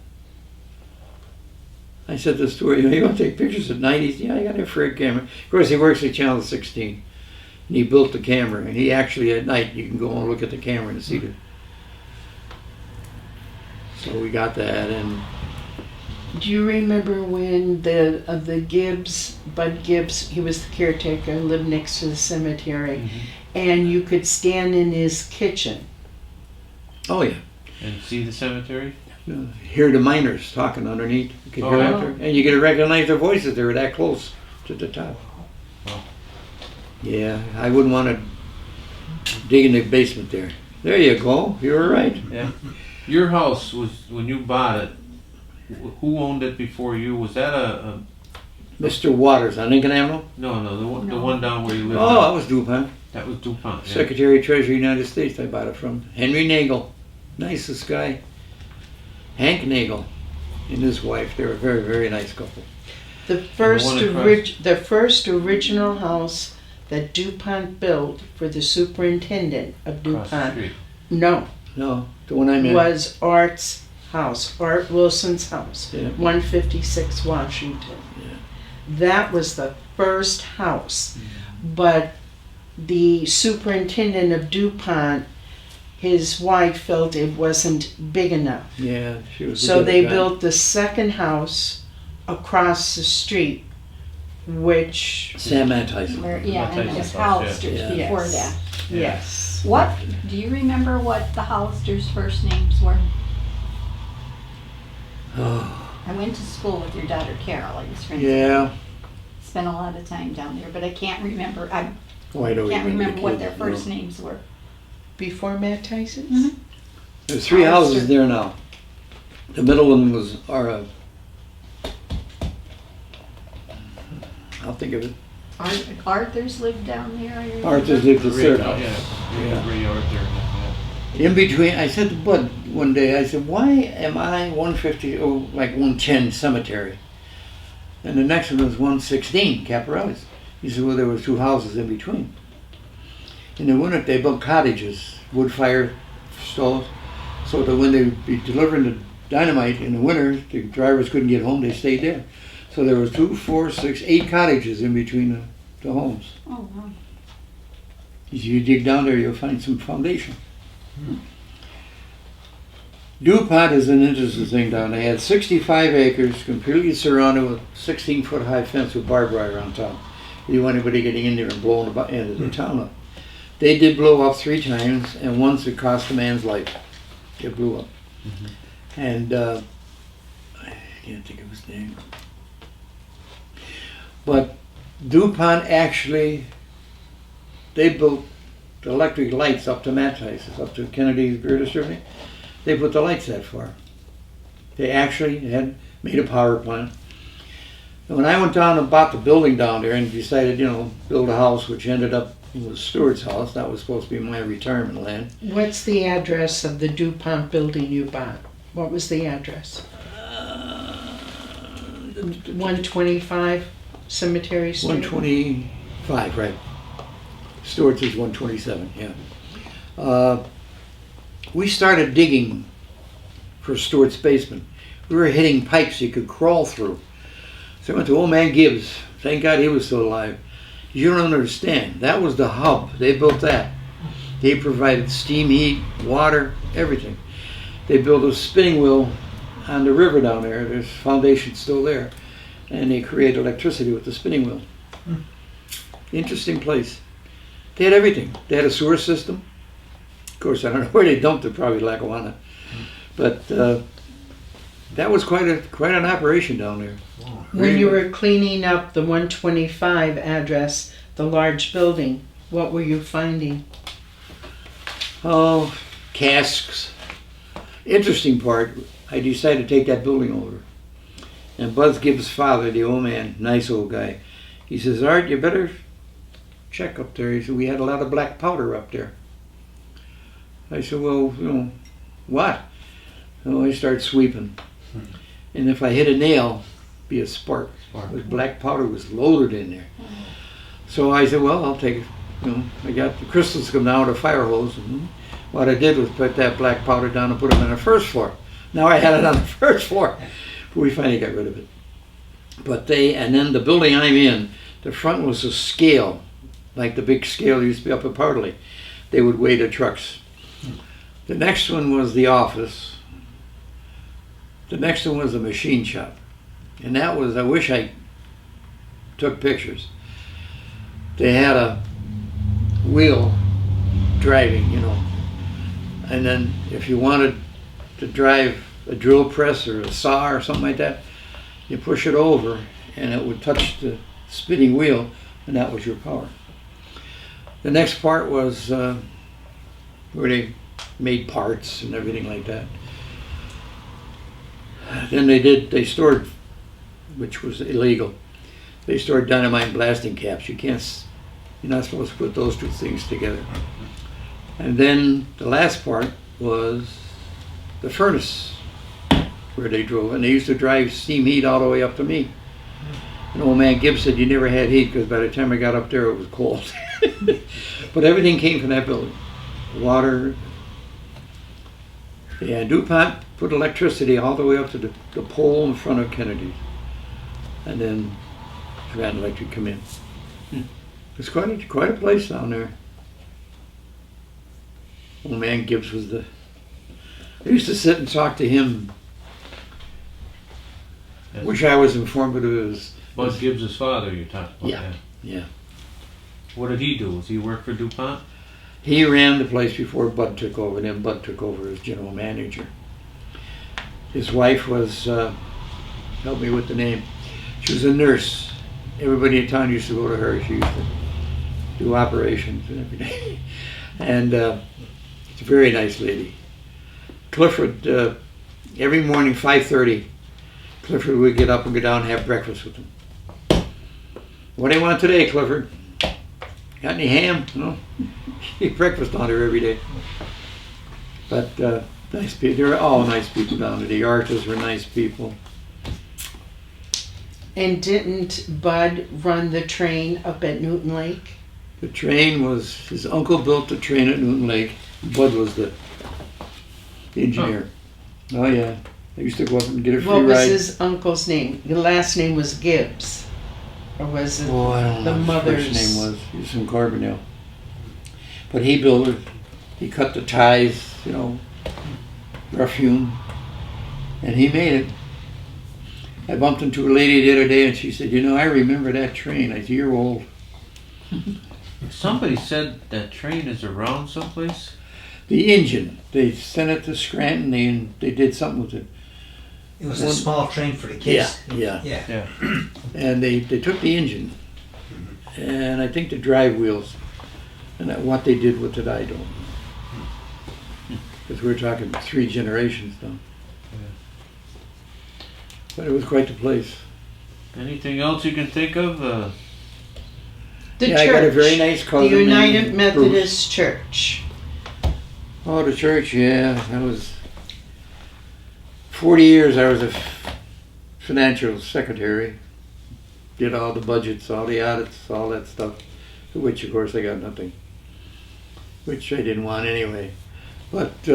I said this to her, you want to take pictures at night? He's, yeah, I got an infrared camera. Of course, he works at Channel 16. And he built the camera. And he actually, at night, you can go and look at the camera and see it. So we got that. And Do you remember when the Gibbs, Bud Gibbs, he was the caretaker, lived next to the cemetery, and you could stand in his kitchen. oh yeah, And see the cemetery? hear the miners talking underneath. You can Oh, hear yeah. out there. And you can recognize their voices. They were that close to the top. Wow. Yeah, I wouldn't want to dig in the basement there. There you go. You were right. Yeah. Your house was, when you bought it, who owned it before you? Was that a Mr. Waters on Lincoln Avenue? no, the one No. down where you live Oh, now? that was DuPont. That was DuPont. Yeah. Secretary of Treasury, United States, I bought it from. Henry Nagel. Nicest guy. Hank Nagel and his wife. They were a very, very nice couple. The first, one across- the first original house that DuPont built for the superintendent of Across the DuPont, street. no, No, the one I'm in. was Art's house, Art Wilson's house, Yeah. 156 Washington. Yeah. That was the first house. But the superintendent of DuPont, his wife felt it wasn't big enough. Yeah, she was a So good they guy. built the second house across the street, which, Sam Tyson. Where, yeah, and Tyson's the house, Hollisters yeah. before Yes. that. Yeah. yes. What, do you remember what the Hollisters' first names were? Oh, I went to school with your daughter Carol. I was friends. yeah. Spent a lot of time down there, but I can't remember, I Oh, I don't can't remember what their kids, first no. names were. Before Matt Tyson's? Mhm. There's 3 houses there now. The middle one was I'll think of it. Arthur's lived down there, I remember. Arthur's lived the Ray, third yeah, house. yeah. Ray Arthur. Yeah. In between, I said to Bud one day, I said, why am I 150, oh, like 110 Cemetery? And the next one was 116, Caparelli's. He said, well, there was 2 houses in between. In the winter, they built cottages, wood fire stalls, so that when they'd be delivering the dynamite in the winter, the drivers couldn't get home, they stayed there. So there was 2, 4, 6, 8 cottages in between the homes. Oh, wow. If you dig down there, you'll find some foundation. DuPont is an interesting thing down there. They had 65 acres, completely surrounded with 16-foot high fence with barbed wire on top. You want anybody getting in there and blowing the end of the town up. They did blow up 3 times, and once it cost a man's life. It blew up. And I can't think of his name. But DuPont actually, they built the electric lights up to Matt Tyson's, up to Kennedy's Beer Distributing. They put the lights that far. They actually had made a power plant. And when I went down and bought the building down there and decided, build a house, which ended up was Stewart's house, that was supposed to be my retirement land. What's the address of the DuPont building you bought? What was the address? 125 Cemetery Street? 125, right. Stewart's is 127, yeah. We started digging for Stewart's basement. We were hitting pipes you could crawl through. So I went to old man Gibbs. Thank God he was still alive. You don't understand. That was the hub. They built that. They provided steam, heat, water, everything. They built a spinning wheel on the river down there. There's foundation still there. And they created electricity with the spinning wheel. Interesting place. They had everything. They had a sewer system. Of course, I don't know where they dumped it, probably Lackawanna. But that was quite an operation down there. When you were cleaning up the 125 address, the large building, what were you finding? Oh, casks. Interesting part, I decided to take that building over. And Buzz Gibbs' father, the old man, nice old guy, he says, Art, you better check up there. He said, we had a lot of black powder up there. I said, well, what? So I start sweeping. And if I hit a nail, be a spark. Because black powder was loaded in there. So I said, well, I'll take it. I got the crystals come down with a fire hose. And what I did was put that black powder down and put it on the first floor. Now I had it on the first floor. But we finally got rid of it. But and then the building I'm in, the front was a scale, like the big scale used to be up at Powderly. They would weigh the trucks. The next one was the office. The next one was the machine shop. And that was, I wish I took pictures. They had a wheel driving, And then if you wanted to drive a drill press or a saw or something like that, you push it over and it would touch the spinning wheel, and that was your power. The next part was where they made parts and everything like that. Then they stored, which was illegal, they stored dynamite and blasting caps. You're not supposed to put those two things together. And then the last part was the furnace where they drove, and they used to drive steam heat all the way up to me. And old man Gibbs said, you never had heat because by the time I got up there it was cold. But everything came from that building. Water. Yeah, DuPont put electricity all the way up to the pole in front of Kennedy's. And then Grand Electric come in. It's quite a place down there. Old man Gibbs was I used to sit and talk to him. Yes. Wish I was informative of his. Buzz Gibbs' father you're talking about. Yeah. What did he do? Was he work for DuPont? He ran the place before Bud took over, and then Bud took over as general manager. His wife was, help me with the name, she was a nurse. Everybody in town used to go to her. She used to do operations and everything. And it's a very nice lady. Clifford, every morning, 5:30, Clifford would get up and go down and have breakfast with him. What do you want today, Clifford? Got any ham? No? Eat breakfast down there every day. But nice people. They're all nice people down there. The artists were nice people. And didn't Bud run the train up at Newton Lake? The train was, his uncle built the train at Newton Lake. Bud was the engineer. Oh yeah. I used to go up and get a free What was ride. his uncle's name? The last name was Gibbs. Or was it I don't the know mother's? what his name was. He was from Carbondale. But he built it. He cut the ties, rough hewn. And he made it. I bumped into a lady the other day and she said, I remember that train. I said, you're old. Somebody said that train is around someplace. The engine, they sent it to Scranton and they did something with it. It was a small train for the kids. Yeah. And they took the engine and I think the drive wheels, and what they did with it, I don't know. Because we're talking 3 generations now. But it was quite the place. Anything else you can think of? The Yeah, church. I got a very nice cousin The United named Methodist Church. Oh, the church, yeah. I was 40 years I was a financial secretary. Did all the budgets, all the audits, all that stuff. For which, of course, I got nothing. Which I didn't want anyway. But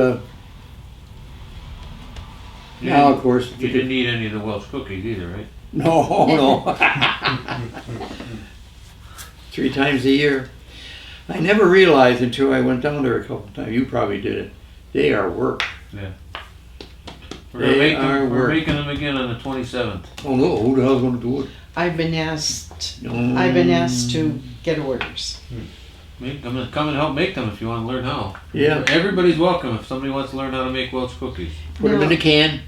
now, of course... You didn't eat any of the Welsh cookies either, right? No. 3 times a year. I never realized until I went down there a couple of times. You probably did it. They are work. Yeah. We're making them again on the 27th. Oh no, who the hell's gonna do it? I've been asked to get orders. Come and help make them if you want to learn how. Yeah. Everybody's welcome if somebody wants to learn how to make Welch cookies. Put them in a can.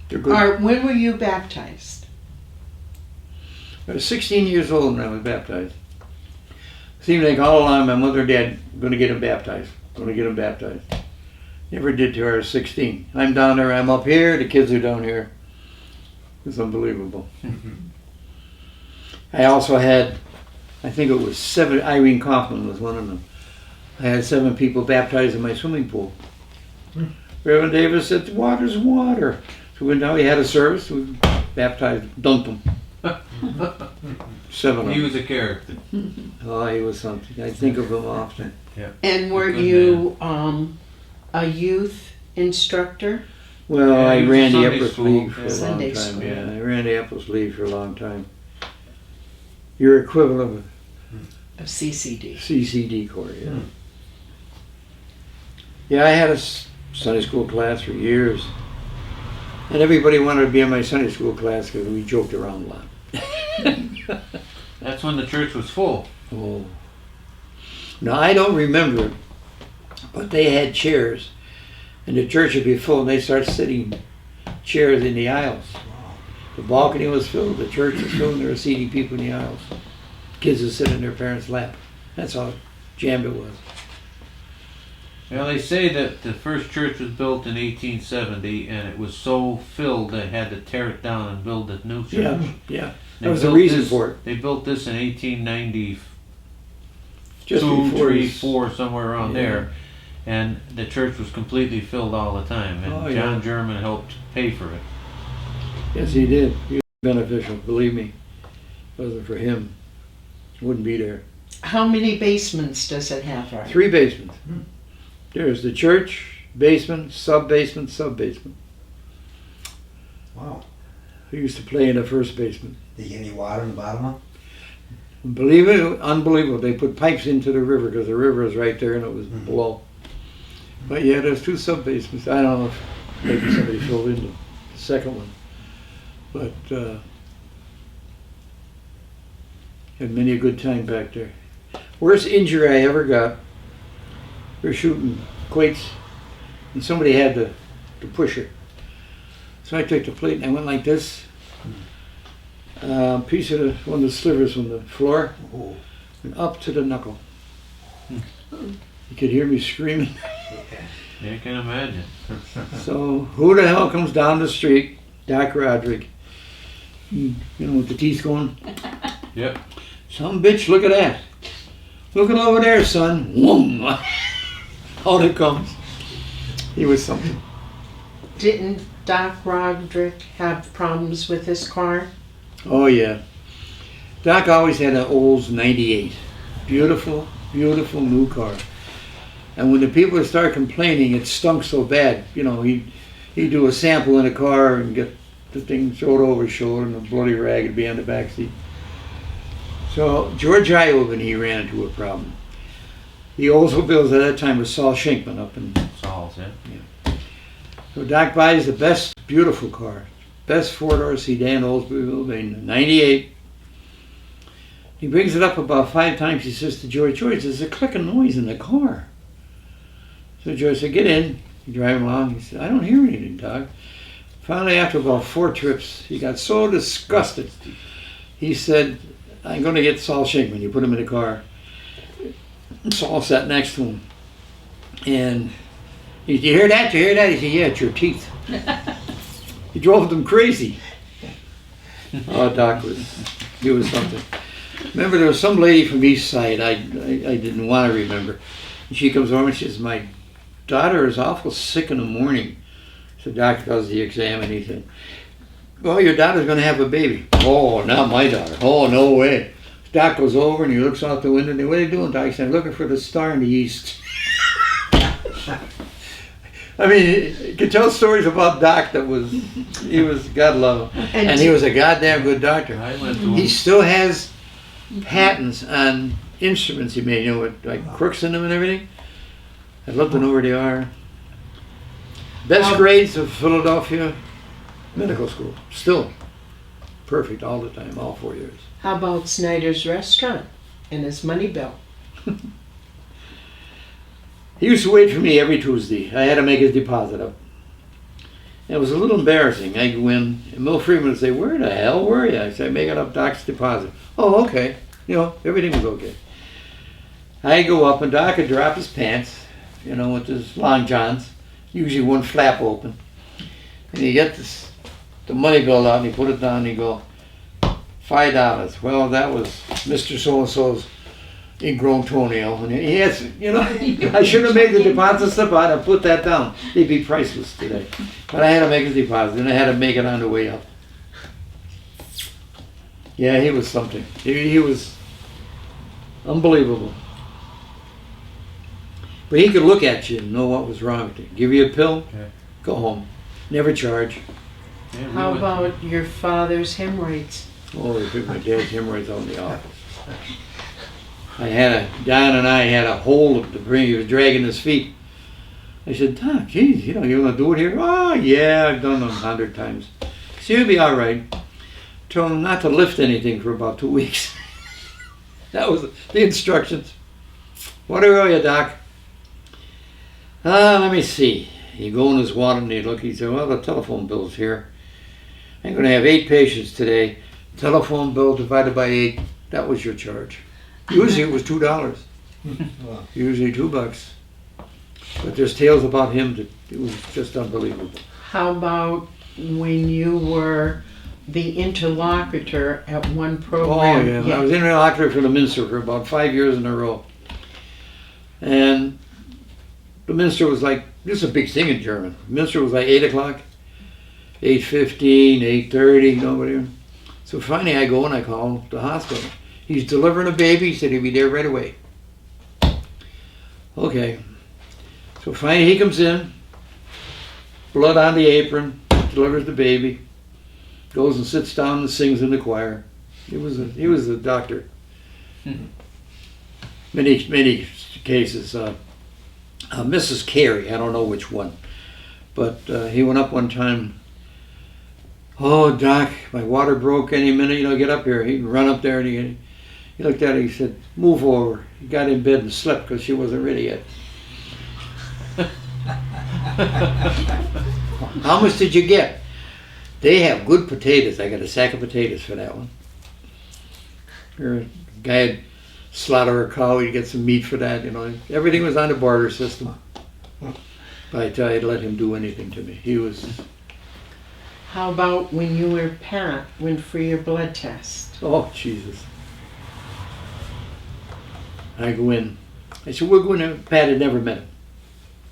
They're good. When were you baptized? I was 16 years old when I was baptized. Seemed like all along my mother and dad were going to get him baptized. Never did till I was 16. I'm down there, I'm up here, the kids are down here. It's unbelievable. I also had, I think it was 7, Irene Kaufman was one of them. I had 7 people baptized in my swimming pool. Reverend Davis said, the water's water. So we went down, we had a service, we baptized, dunked them. 7 of them. He was a character. Oh, he was something. I think of him often. Yeah. And were you a youth instructor? Well, Yeah, I he was ran the Sunday Upper school. League for a long Sunday time. school. Yeah, I ran the Upper League for a long time. Your equivalent Of CCD. of CCD Corps, yeah. Yeah, I had a Sunday school class for years. And everybody wanted to be in my Sunday school class because we joked around a lot. That's when the church was full. Oh. Now, I don't remember it, but they had chairs. And the church would be full, and they start sitting chairs in the aisles. The balcony was filled, the church was filled, and there were seating people in the aisles. Kids would sit in their parents' lap. That's how jammed it was. Well, they say that the first church was built in 1870, and it was so filled they had to tear it down and build a new church. Yeah. They That was the built reason this- for it. They built this in 1892, Just before 3, his- 4, somewhere around Yeah. there. And the church was completely filled all the time. And Oh, yeah. John German helped pay for it. Yes, he did. He was beneficial, believe me. If it wasn't for him, it wouldn't be there. How many basements does it have, Art? 3 basements. There's the church, basement, sub-basement, sub-basement. Wow. We used to play in the first basement. Did you get any water in the bottom one? Believe it, unbelievable. They put pipes into the river because the river was right there and it was below. But yeah, there's 2 sub-basements. I don't know if maybe somebody filled in the second one. But had many a good time back there. Worst injury I ever got, we were shooting quates and somebody had the pusher. So I took the plate and I went like this. Piece of one of the slivers from the floor Oh, and up to the knuckle. You could hear me screaming. okay. Yeah, I can imagine. So who the hell comes down the street? Doc Roderick. You know, with the teeth going. Yep. Some bitch, look at that. Look at over there, son. Whoom. Out it comes. He was something. Didn't Doc Roderick have problems with his car? Oh yeah. Doc always had an Olds 98. Beautiful, beautiful new car. And when the people would start complaining, it stunk so bad. You know, he'd do a sample in a car and get the thing thrown over his shoulder and a bloody rag would be on the back seat. So George Iovan, he ran into a problem. The Oldsmobiles at that time was Saul Shinkman up in. Saul's, yeah. So Doc buys the best, beautiful car. Best 4-door sedan Oldsmobile made in 98. He brings it up about 5 times. He says to George, there's a clicking noise in the car. So George said, get in. He's driving along. He said, I don't hear anything, Doc. Finally, after about 4 trips, he got so disgusted. He said, I'm going to get Saul Shinkman. You put him in the car. Saul sat next to him. And he said, you hear that? You hear that? He said, yeah, it's your teeth. He drove them crazy. Oh, Doc was something. Remember, there was some lady from East Side, I didn't want to remember. And she comes over and she says, my daughter is awful sick in the morning. So Doc does the exam and he said, well, your daughter's going to have a baby. Oh, not my daughter. Oh, no way. Doc goes over and he looks out the window and what are you doing, Doc? He said, I'm looking for the star in the east. I mean, you could tell stories about Doc he was, God love him. And he was a goddamn good doctor. I went to He him. still has patents on instruments he made, you know, with like crooks in them and everything. I'd love to know where they are. Best grades of Philadelphia Medical School. Still perfect all the time, all 4 years. How about Snyder's Restaurant and his money bill? He used to wait for me every Tuesday. I had to make his deposit up. It was a little embarrassing. I'd go in, and Mill Freeman would say, "Where the hell were you?" I said, "Making up Doc's deposit." "Oh, okay." You know, everything was okay. I'd go up, and Doc would drop his pants, you know, with his long johns, usually one flap open. And he'd get the money bill out, and he'd put it down, and he'd go, $5. Well, that was Mr. So-and-so's ingrown toenail. And he has, you know, I should have made the deposit slip out and put that down. They'd be priceless today. But I had to make his deposit, and I had to make it on the way up. Yeah, he was something. He was unbelievable. But he could look at you and know what was wrong with you. Give you a pill, Okay. go home. Never charge. Yeah, we How went- about your father's hemorrhoids? Oh, they took my dad's hemorrhoids out in the office. Don and I had a hold of the bring. He was dragging his feet. I said, "Doc, geez, you know, you want to do it here?" "Oh, yeah, I've done it 100 times." So you'll be all right. Told him not to lift anything for about 2 weeks. That was the instructions. "What are you, Doc?" Let me see. He go in his wallet and he look. He said, "Well, the telephone bill's here. I'm going to have 8 patients today. Telephone bill divided by 8. That was your charge." Usually it was $2. Wow. Usually $2. But there's tales about him that it was just unbelievable. How about when you were the interlocutor at one Oh program? yeah, I was interlocutor for the minister for about 5 years in a row. And the minister was like, this is a big thing in German. The minister was like 8 o'clock, 8:15, 8:30, nobody. So finally I go and I call the hospital. He's delivering a baby. He said he'd be there right away. Okay. So finally he comes in, blood on the apron, delivers the baby, goes and sits down and sings in the choir. He was a doctor. Many cases. Mrs. Carey, I don't know which one, but he went up one time. "Oh, Doc, my water broke any minute. You know, get up here." He'd run up there and he looked at her. He said, "Move over." He got in bed and slept because she wasn't ready yet. "How much did you get?" "They have good potatoes. I got a sack of potatoes for that one." Or a guy had slaughter a cow. He'd get some meat for that. You know, everything was on the barter system. But I tell you, I'd let him do anything to me. He was, How about when you or Pat went for your blood test? oh Jesus. I go in. I said, "We're going to." Pat had never met him.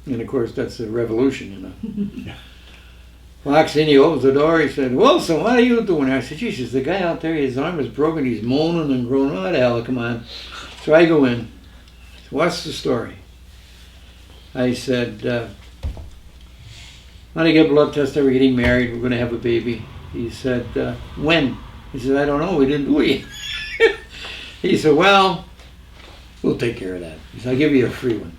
And of course, that's a revolution, you know. Walks in, he opens the door, he said, "Wilson, what are you doing here?" I said, "Jesus, the guy out there, his arm is broken, he's moaning and groaning. Oh, the hell, come on." So I go in. "What's the story?" I said, "Want to get a blood test, we're getting married, we're going to have a baby." He said, "When?" He said, "I don't know, we didn't do it yet." He said, "Well, we'll take care of that." He said, "I'll give you a free one."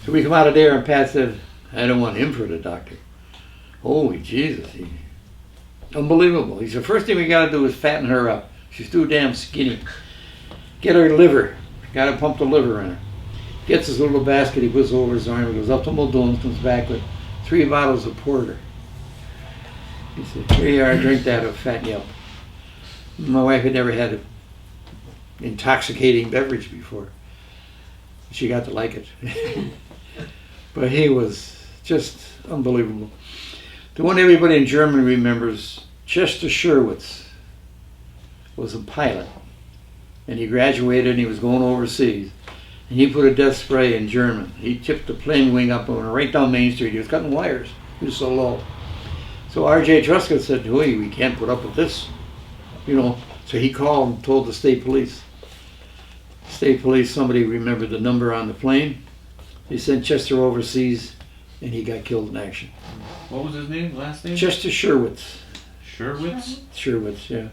So we come out of there and Pat said, "I don't want him for the doctor." Holy Jesus. Unbelievable. He said, "First thing we got to do is fatten her up. She's too damn skinny. Get her liver. Got to pump the liver in her." Gets his little basket, he puts it over his arm, he goes up to Muldoon's, comes back with 3 bottles of porter. He said, "Here you are, drink that, it'll fatten you up." My wife had never had an intoxicating beverage before. She got to like it. But he was just unbelievable. The one everybody in Germany remembers, Chester Sherwitz was a pilot. And he graduated and he was going overseas. And he put a death spray in German. He tipped the plane wing up and went right down Main Street. He was cutting wires. He was so low. So R.J. Truscott said, "Hey, we can't put up with this." You know, so he called and told the state police. State police, somebody remembered the number on the plane. They sent Chester overseas and he got killed in action. What was his name? Last name? Chester Sherwitz. Sherwitz? Sherwitz, yeah.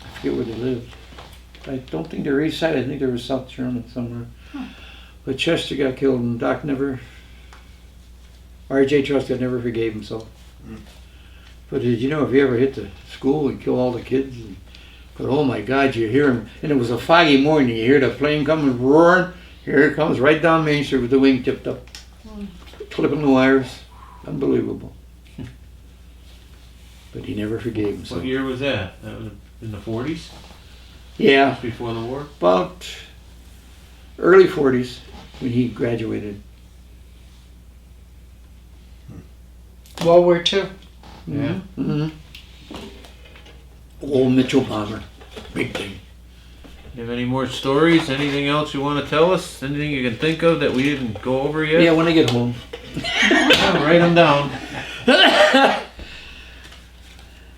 I forget where they lived. I don't think they're east side. I think they were South German somewhere. But Chester got killed and Doc never R.J. Truscott never forgave himself. Mm. But did you know if he ever hit the school and kill all the kids? But oh my God, you hear him, and it was a foggy morning. You hear the plane coming roaring. Here it comes right down Main Street with the wing tipped up, clipping the wires. Unbelievable. But he never forgave himself. What year was that? That was in the 40s? Yeah, Just before the war? about early 40s when he graduated. World War II. Yeah. Mm-hmm. Old Mitchell bomber. Big thing. You have any more stories? Anything else you want to tell us? Anything you can think of that we didn't go over yet? Yeah, when I get home. Yeah, write them down.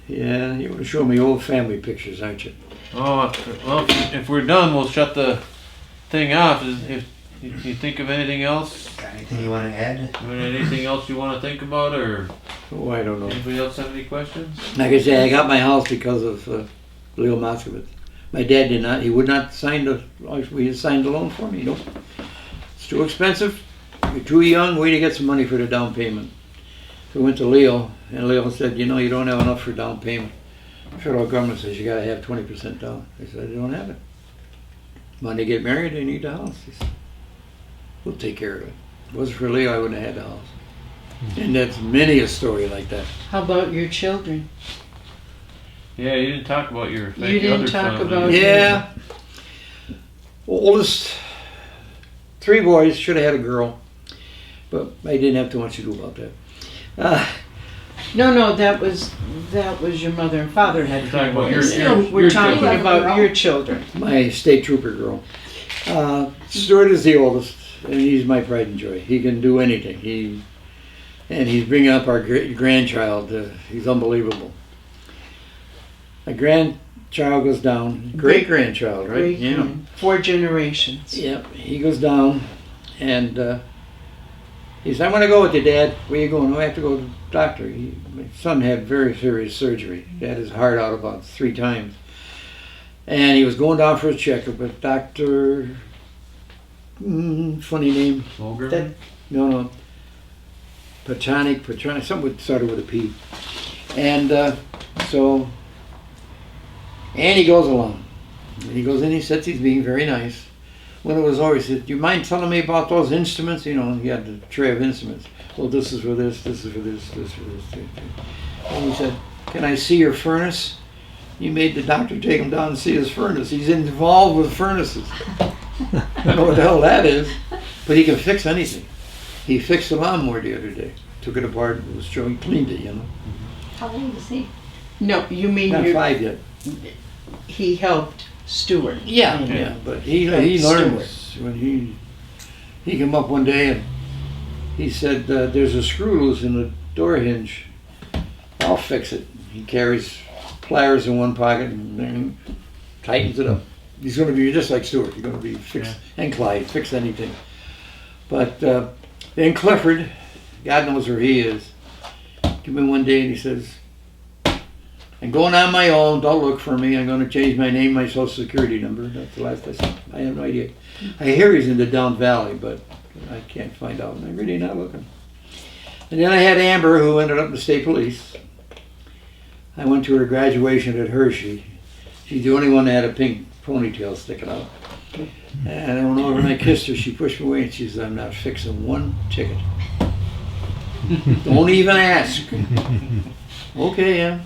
Yeah, you want to show me old family pictures, aren't you? Oh, well, if we're done, we'll shut the thing off. If you think of anything else, Got anything you want to add? anything else you want to think about, or Oh, I don't know. anybody else have any questions? Like I say, I got my house because of Leo Moskowitz. My dad did not. He would not sign he signed the loan for me. Nope. It's too expensive. You're too young. Wait to get some money for the down payment. So we went to Leo, and Leo said, you know, you don't have enough for down payment. The federal government says you got to have 20% down. I said, I don't have it. When they get married, they need the house. He said, we'll take care of it. If it wasn't for Leo, I wouldn't have had the house. And that's many a story like that. How about your children? Yeah, you didn't talk about your. You didn't other talk son. about- Yeah. Oldest, 3 boys, should have had a girl. But I didn't have too much to do about that. No, that was your mother and father had You're talking about families. your We're talking children. about your children. My state trooper girl. Stuart is the oldest, and he's my pride and joy. He can do anything. He's bringing up our grandchild. He's unbelievable. My grandchild goes down. Great grandchild, right? Great, Yeah. 4 generations. Yep. He goes down, and he said, "I'm going to go with you, Dad. Where you going?" "I have to go to the doctor." My son had very serious surgery. He had his heart out about 3 times. And he was going down for a checkup, but Dr. Funny name. Mulgrew? No. Patonic, something started with a P. And so Andy goes along. And he goes in, he sits, he's being very nice. When it was over, he said, "Do you mind telling me about those instruments?" You know, he had the tray of instruments. "Well, this is for this is for this is for this." And he said, "Can I see your furnace?" He made the doctor take him down and see his furnace. He's involved with furnaces. I don't know what the hell that is, but he can fix anything. He fixed the lawnmower the other day. Took it apart, it was showing, cleaned it, you know. How old is he? No, you mean Not 5 yet. he helped Stuart. Yeah, but he learns. When he came up one day and he said, "There's a screw loose in the door hinge. I'll fix it." He carries pliers in one pocket and then tightens it up. He's going to be just like Stuart. He's going to be fixed, and Clyde, fix anything. But then Clifford, God knows where he is, came in one day and he says, "I'm going on my own, don't look for me. I'm going to change my name, my social security number." That's the last I saw. I have no idea. I hear he's in the Down Valley, but I can't find out. I'm really not looking. And then I had Amber, who ended up in the state police. I went to her graduation at Hershey. She's the only one that had a pink ponytail sticking out. And I went over and I kissed her. She pushed me away and she said, "I'm not fixing one ticket. Don't even ask." Okay, yeah.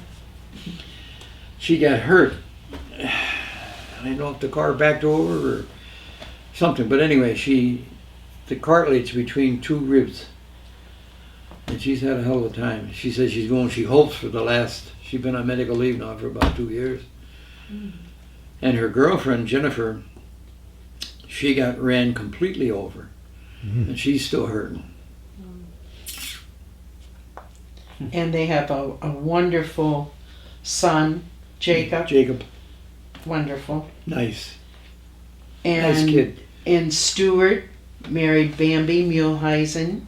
She got hurt. I don't know if the car backed over or something, but anyway, the cartilage between 2 ribs. And she's had a hell of a time. She says she hopes for the last, she's been on medical leave now for about 2 years. And her girlfriend, Jennifer, she got ran completely over. And she's still hurting. And they have a wonderful son, Jacob. Jacob, Wonderful. nice. And, Nice kid. And Stuart married Bambi Muehlheisen.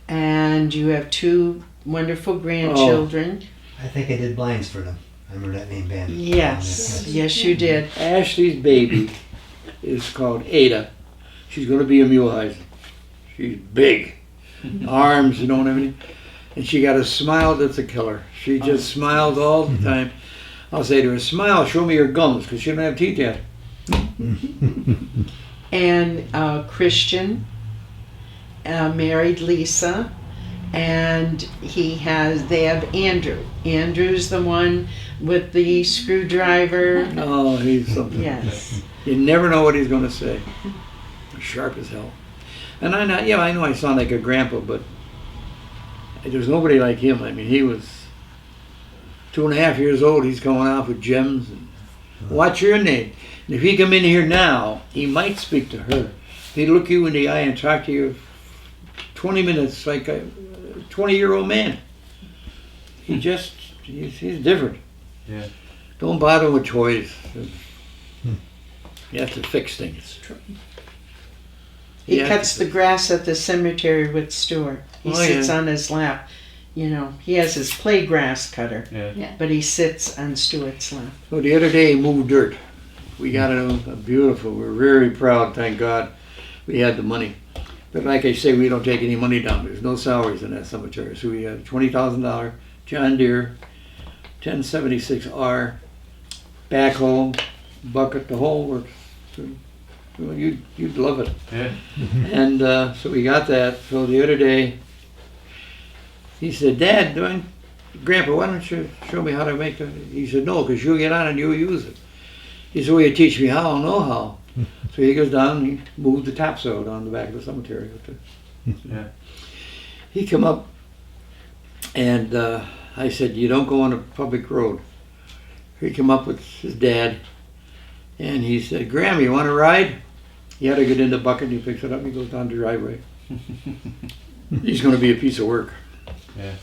And you have 2 wonderful grandchildren. I think I did blinds for them. I remember that name, band. Yes, yes you did. Ashley's baby is called Ada. She's going to be a Muehlheisen. She's big. arms, you know, and everything. And she got a smile that's a killer. She just smiled all the time. I'll say to her, smile, show me your gums, because she don't have teeth yet. And Christian married Lisa, and they have Andrew. Andrew's the one with the screwdriver. Oh, he's something. Yes. You never know what he's going to say. Sharp as hell. And I know I sound like a grandpa, but there's nobody like him. I mean, he was 2.5 years old. He's going off with gems. And, what's your name? And if he come in here now, he might speak to her. He'd look you in the eye and talk to you 20 minutes like a 20-year-old man. He's different. Yeah. Don't bother with toys. You have to fix things. He Yeah. cuts the grass at the cemetery with Stuart. He Oh, sits yeah. on his lap. You know, he has his play grass cutter, Yeah. but he sits on Stuart's lap. So the other day, he moved dirt. We got a beautiful, we're very proud, thank God, we had the money. But like I say, we don't take any money down. There's no salaries in that cemetery. So we had a $20,000 John Deere 1076R backhoe, bucket, the whole works. So, well, you'd love it. Yeah. And so we got that. So the other day, he said, Dad, Grandpa, why don't you show me how to make that? He said, no, because you'll get on and you'll use it. He said, well, you teach me how, I'll know how. So he goes down and he moved the topsoil down the back of the cemetery. Yeah. He come up and I said, you don't go on a public road. He come up with his dad and he said, Grandma, you want to ride? He had to get in the bucket and he picks it up and he goes down the driveway. He's going to be a piece of work. Yeah.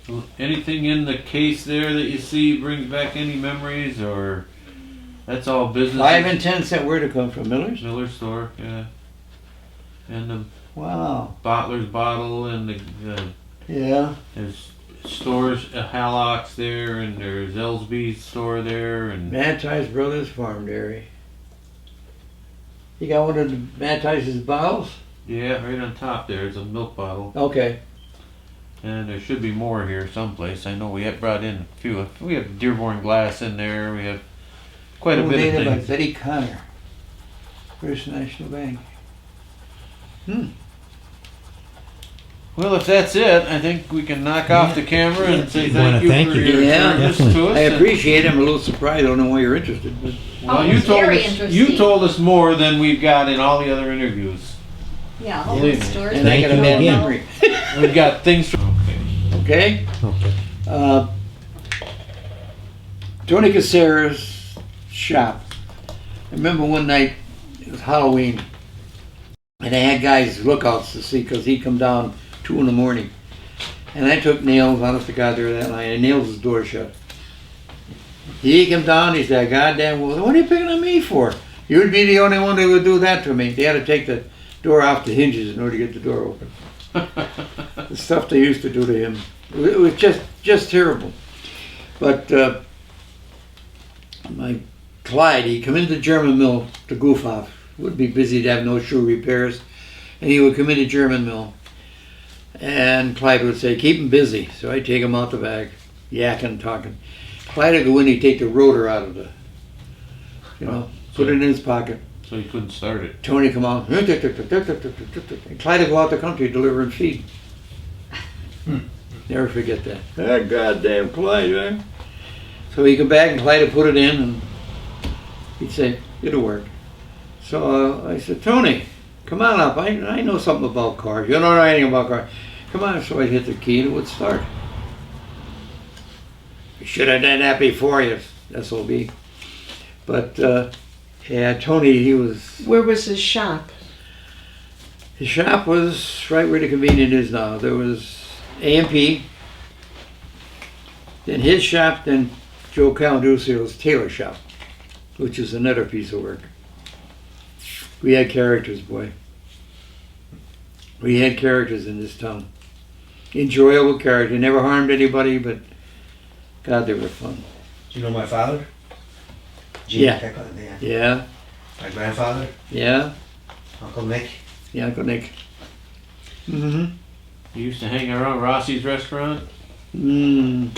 Well, anything in the case there that you see brings back any memories, or that's all business? 5 and 10 cent, where'd it come from? Miller's? Miller store, yeah. And the Wow. bottler's bottle, and the Yeah. there's stores, Hallock's there, and there's Ellsby's store there, and Manti's Brothers Farm Dairy. You got one of the Manti's bottles? yeah, right on top there's a milk bottle, Okay. and there should be more here someplace. I know we have brought in a few. We have Dearborn glass in there. We have quite a bit of Donated by things. Betty Connor, First National Bank. Well, if that's it, I think we can knock off the camera and say We wanna thank you thank for you. your Yeah. service Definitely. to us. I and- appreciate it. I'm a little surprised. I don't know why you're interested, but Well, Oh, you it's told very us. interesting. You told us more than we've got in all the other interviews. Yeah, all Believe the me. stores. and I Thank got a you bad again. memory. We've got things. Okay. Okay? Okay. Tony Casera's shop. I remember one night, it was Halloween, and they had guys lookouts to see because he'd come down 2 in the morning. And I took Nails, honest to God, there that night, and Nails' his door shut. He came down, he said, goddamn, well, what are you picking on me for? You'd be the only one that would do that to me. They had to take the door off the hinges in order to get the door open. The stuff they used to do to him. It was just terrible. But my Clyde, he'd come into the German mill to goof off. Would be busy to have no shoe repairs. And he would come into German mill. And Clyde would say, keep him busy. So I'd take him out the back, yakking, talking. Clyde would go in, he'd take the rotor out of the, put it in his pocket. So you couldn't start it. Tony come out, and Clyde would go out the country delivering feed. Never forget that. That goddamn Clyde, man. So he'd come back and Clyde would put it in and he'd say, it'll work. So I said, Tony, come on up. I know something about cars. You don't know anything about cars. Come on. So I'd hit the key and it would start. You should have done that before you, SOB. But yeah, Tony, he was... Where was his shop? His shop was right where the convenience is now. There was A&P, then his shop, then Joe Calducio's tailor shop, which is another piece of work. We had characters, boy. We had characters in this town. Enjoyable characters. Never harmed anybody, but God, they were fun. Do you know my father? Yeah. Yeah. Yeah, My grandfather, yeah, Uncle Nick. yeah, Uncle Nick. Mm-hmm. You used to hang around Rossi's restaurant Mm.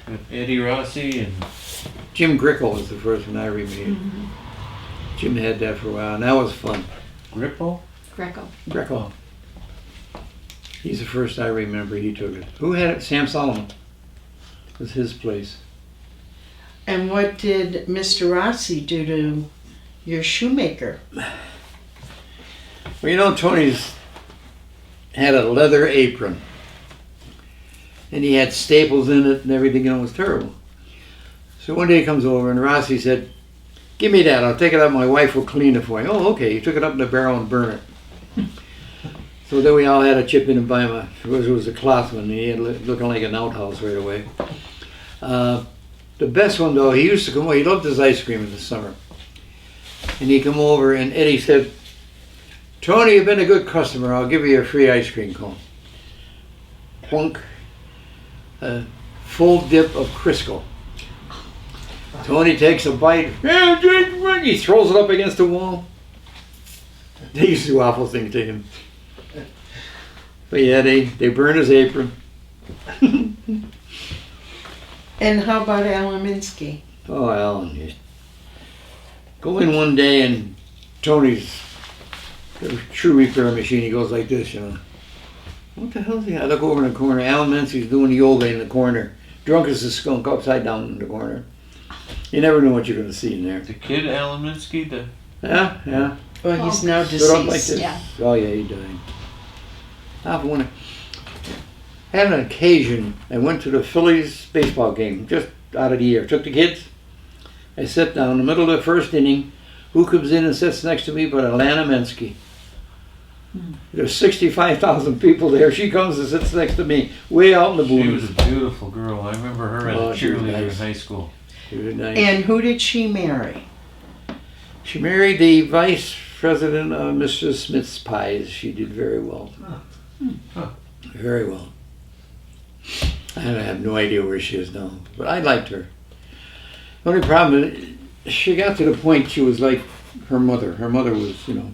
with Eddie Rossi and Jim Grickle was the first one I remember. Jim had that for a while, and that was fun. Grippo. Greco. Grickle. He's the first I remember he took it. Who had it? Sam Solomon. It was his place. And what did Mr. Rossi do to your shoemaker? Well, you know, Tony's had a leather apron. And he had staples in it and everything, and it was terrible. So one day he comes over and Rossi said, "Give me that, I'll take it up, my wife will clean it for you." Oh, okay. He took it up in the barrel and burned it. So then we all had to chip in and buy him it was a cloth one, and he had looking like an outhouse right away. The best one though, he used to come over, he loved his ice cream in the summer. And he'd come over and Eddie said, "Tony, you've been a good customer, I'll give you a free ice cream cone." Plunk. A full dip of Crisco. Tony takes a bite. He throws it up against the wall. They used to do awful things to him. But yeah, they burned his apron. And how about Alan Minsky? Oh, Alan. Yeah. Go in one day and Tony's true repair machine. He goes like this, you know. What the hell is he? I look over in the corner. Alan Minsky's doing yoga in the corner. Drunk as a skunk, upside down in the corner. You never know what you're going to see in there. The kid Alan Minsky. The Yeah. Well, he's now Stood up like deceased. this. Yeah. Oh yeah, he died. I had an occasion. I went to the Phillies baseball game just out of the year. Took the kids. I sat down in the middle of the first inning. Who comes in and sits next to me but Alana Minsky? There's 65,000 people there. She comes and sits next to me, way out in the she was boonies. a beautiful girl. I remember her as Oh, a she was cheerleader nice. in high school. She was nice. And who did she marry? She married the vice president of Mr. Smith's Pies. She did very well. Huh. Very well. I have no idea where she is now, but I liked her. The only problem is she got to the point she was like her mother. Her mother was, you know,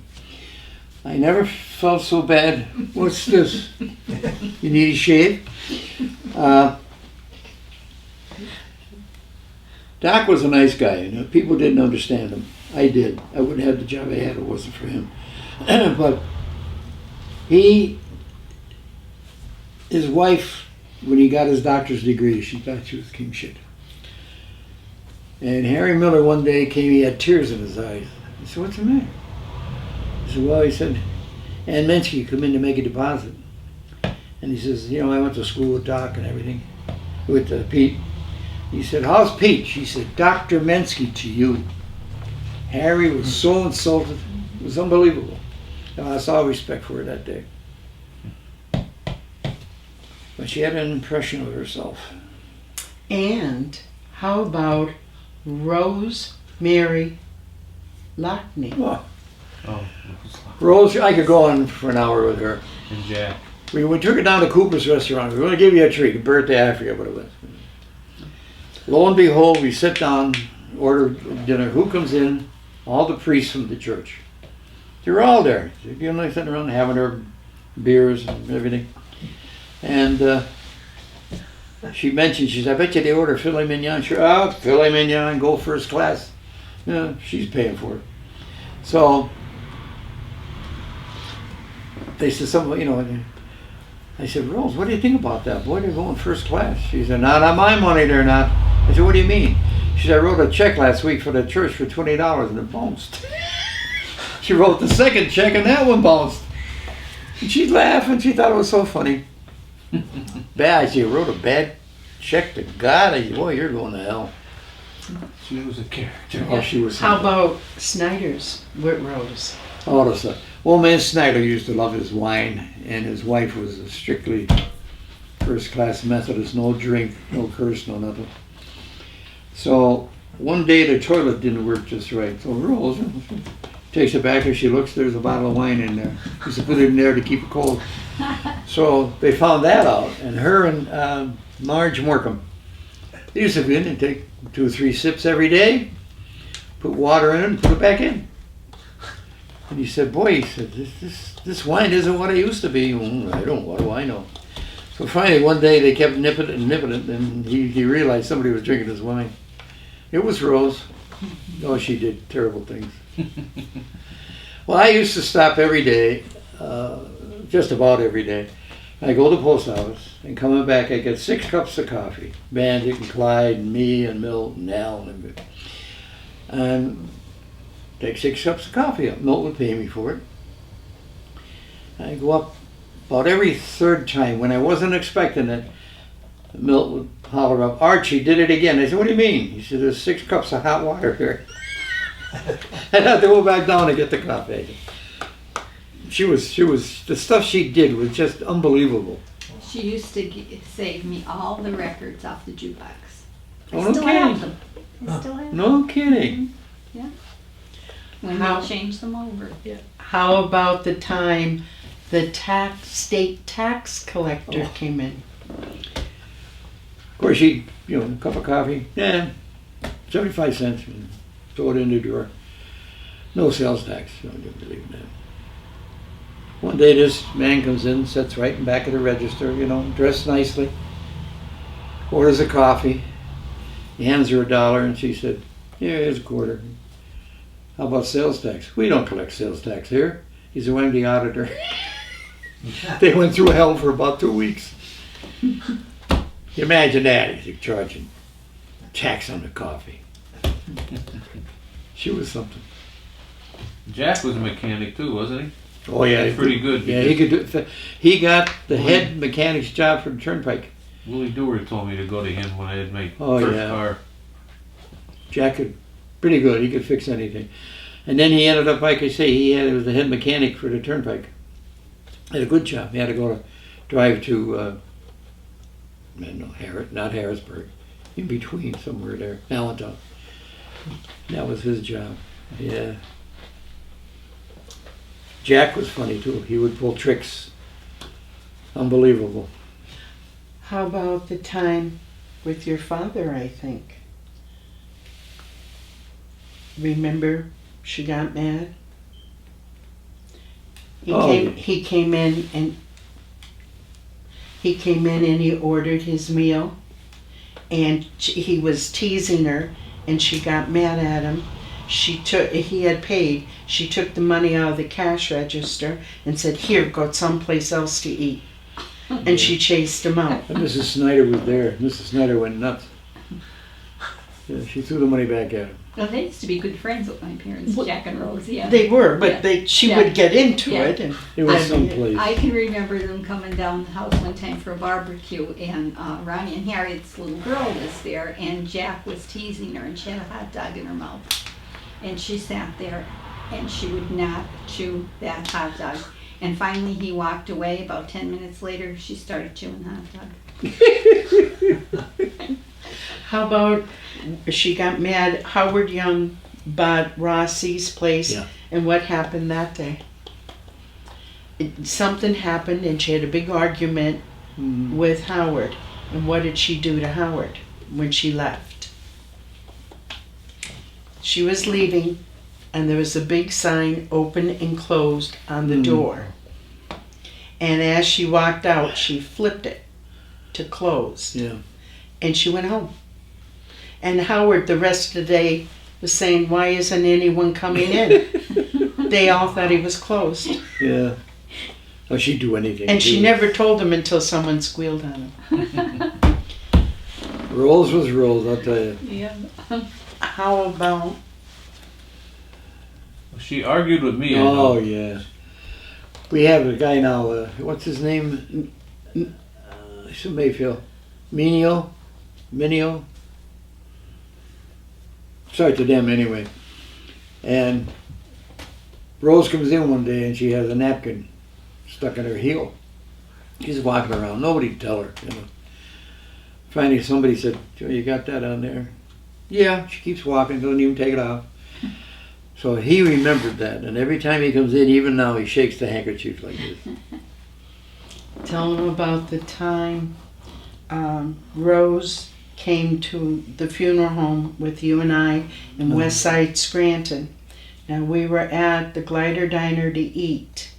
I never felt so bad. What's this? You need a shave? Doc was a nice guy. You know, people didn't understand him. I did. I wouldn't have the job I had if it wasn't for him. But his wife, when he got his doctor's degree, she thought she was king shit. And Harry Miller one day came, he had tears in his eyes. I said, "What's the matter?" He said, "Well," he said, "Ann Minsky come in to make a deposit." And he says, "You know, I went to school with Doc and everything, with Pete." He said, "How's Pete?" She said, "Dr. Minsky to you." Harry was so insulted. It was unbelievable. And I saw respect for her that day. But she had an impression of herself. And how about Rose Mary Lockney? Oh, Oh, Rose, I could go on for an hour with her. and Jack. We took her down to Cooper's restaurant. We were going to give you a treat, a birthday, I forget what it was. Lo and behold, we sit down, order dinner. Who comes in? All the priests from the church. They're all there. You know, sitting around having their beers and everything. And she mentioned, she said, "I bet you they order filet mignon." Sure, filet mignon, go first class. Yeah, she's paying for it. So they said, "Something, you know." I said, "Rose, what do you think about that? Boy, they're going first class." She said, "Not on my money, they're not." I said, "What do you mean?" She said, "I wrote a check last week for the church for $20 and it bounced." She wrote the second check and that one bounced. And she'd laugh and she thought it was so funny. Bad, she wrote a bad check to God. I said, "Boy, you're going to hell." She was a character. Oh, she was. How about Snyder's with Rose? All the stuff. Old man Snyder used to love his wine, and his wife was a strictly first-class Methodist, no drink, no curse, no nothing. So one day the toilet didn't work just right. So Rose takes it back and she looks, there's a bottle of wine in there. She used to put it in there to keep it cold. So they found that out, and her and Marge Morecambe, they used to go in and take 2 or 3 sips every day, put water in it and put it back in. And he said, "Boy," he said, this this wine isn't what it used to be. What do I know? So finally, one day they kept nipping it, and he realized somebody was drinking his wine. It was Rose. Oh, she did terrible things. Well, I used to stop every day, just about every day. I go to the post office, and coming back, I get 6 cups of coffee. Bandit and Clyde, and me, and Milt, and Al, and take 6 cups of coffee up. Milt would pay me for it. I go up about every third time. When I wasn't expecting it, Milt would holler up, "Archie did it again." I said, "What do you mean?" He said, "There's 6 cups of hot water here." I'd have to go back down to get the coffee. She was, the stuff she did was just unbelievable. She used to save me all the records off the jukebox. Oh, I no still kidding. have them. I still have them. No kidding. When How- they changed them over. How about the time the state tax collector Oh. came in? Of course, she'd, a cup of coffee, 75 cents, and throw it in the drawer. No sales tax, I didn't believe in that. One day this man comes in, sits right in back of the register, dressed nicely, orders a coffee. He hands her $1, and she said, "Here, here's a quarter. How about sales tax?" "We don't collect sales tax here." He said, "Well, I'm the auditor." They went through hell for about 2 weeks. Imagine that, he's charging tax on the coffee. She was something. Jack was a mechanic too, wasn't he? Oh yeah, That's pretty good. Yeah, he could do. He got the head mechanic's job for the Turnpike. Willie Dewar told me to go to him when I had my Oh, first yeah. car. Jack could, pretty good. He could fix anything. And then he ended up, like I say, he was the head mechanic for the Turnpike. Had a good job. He had to drive to, not Harrisburg, in between somewhere there, Allentown. That was his job. Yeah. Jack was funny too. He would pull tricks. Unbelievable. How about the time with your father, I think? Remember, she got mad? He came in and he ordered his meal, and he was teasing her, and she got mad at him. He had paid. She took the money out of the cash register and said, "Here, go someplace else to eat." And she chased him out. And Mrs. Snyder was there. Mrs. Snyder went nuts. Yeah, she threw the money back at him. Well, they used to be good friends with my parents, Jack and Rose, yeah. They were, but Yeah. she Yeah. would get into Yeah. it. And It was I mean, someplace. I can remember them coming down the house one time for a barbecue, and Ronnie and Harriet's little girl was there, and Jack was teasing her, and she had a hot dog in her mouth. And she sat there, and she would not chew that hot dog. And finally he walked away. About 10 minutes later, she started chewing the hot dog. How about she got mad? Howard Young bought Rossi's place, Yeah. and what happened that day? Something happened, and she had a big argument with Howard. And what did she do to Howard when she left? She was leaving, and there was a big sign, "Open and Closed," on the door. And as she walked out, she flipped it to close. Yeah. And she went home. And Howard, the rest of the day, was saying, "Why isn't anyone coming in?" They all thought he was closed. Yeah. Oh, she'd do anything. And she too. never told him until someone squealed on him. Rolls was rolls, I'll tell you. Yeah. How about, She argued with me. Oh, yeah. We have a guy now, what's his name? Mayfield. Minio? Starts with them anyway. And Rose comes in one day and she has a napkin stuck in her heel. She's walking around. Nobody can tell her, Finally, somebody said, "Joe, you got that on there?" Yeah. She keeps walking, doesn't even take it off. So he remembered that, and every time he comes in, even now, he shakes the handkerchief like this. tell him about the time Rose came to the funeral home with you and I in West Side Scranton. Now we were at the Glider Diner to eat,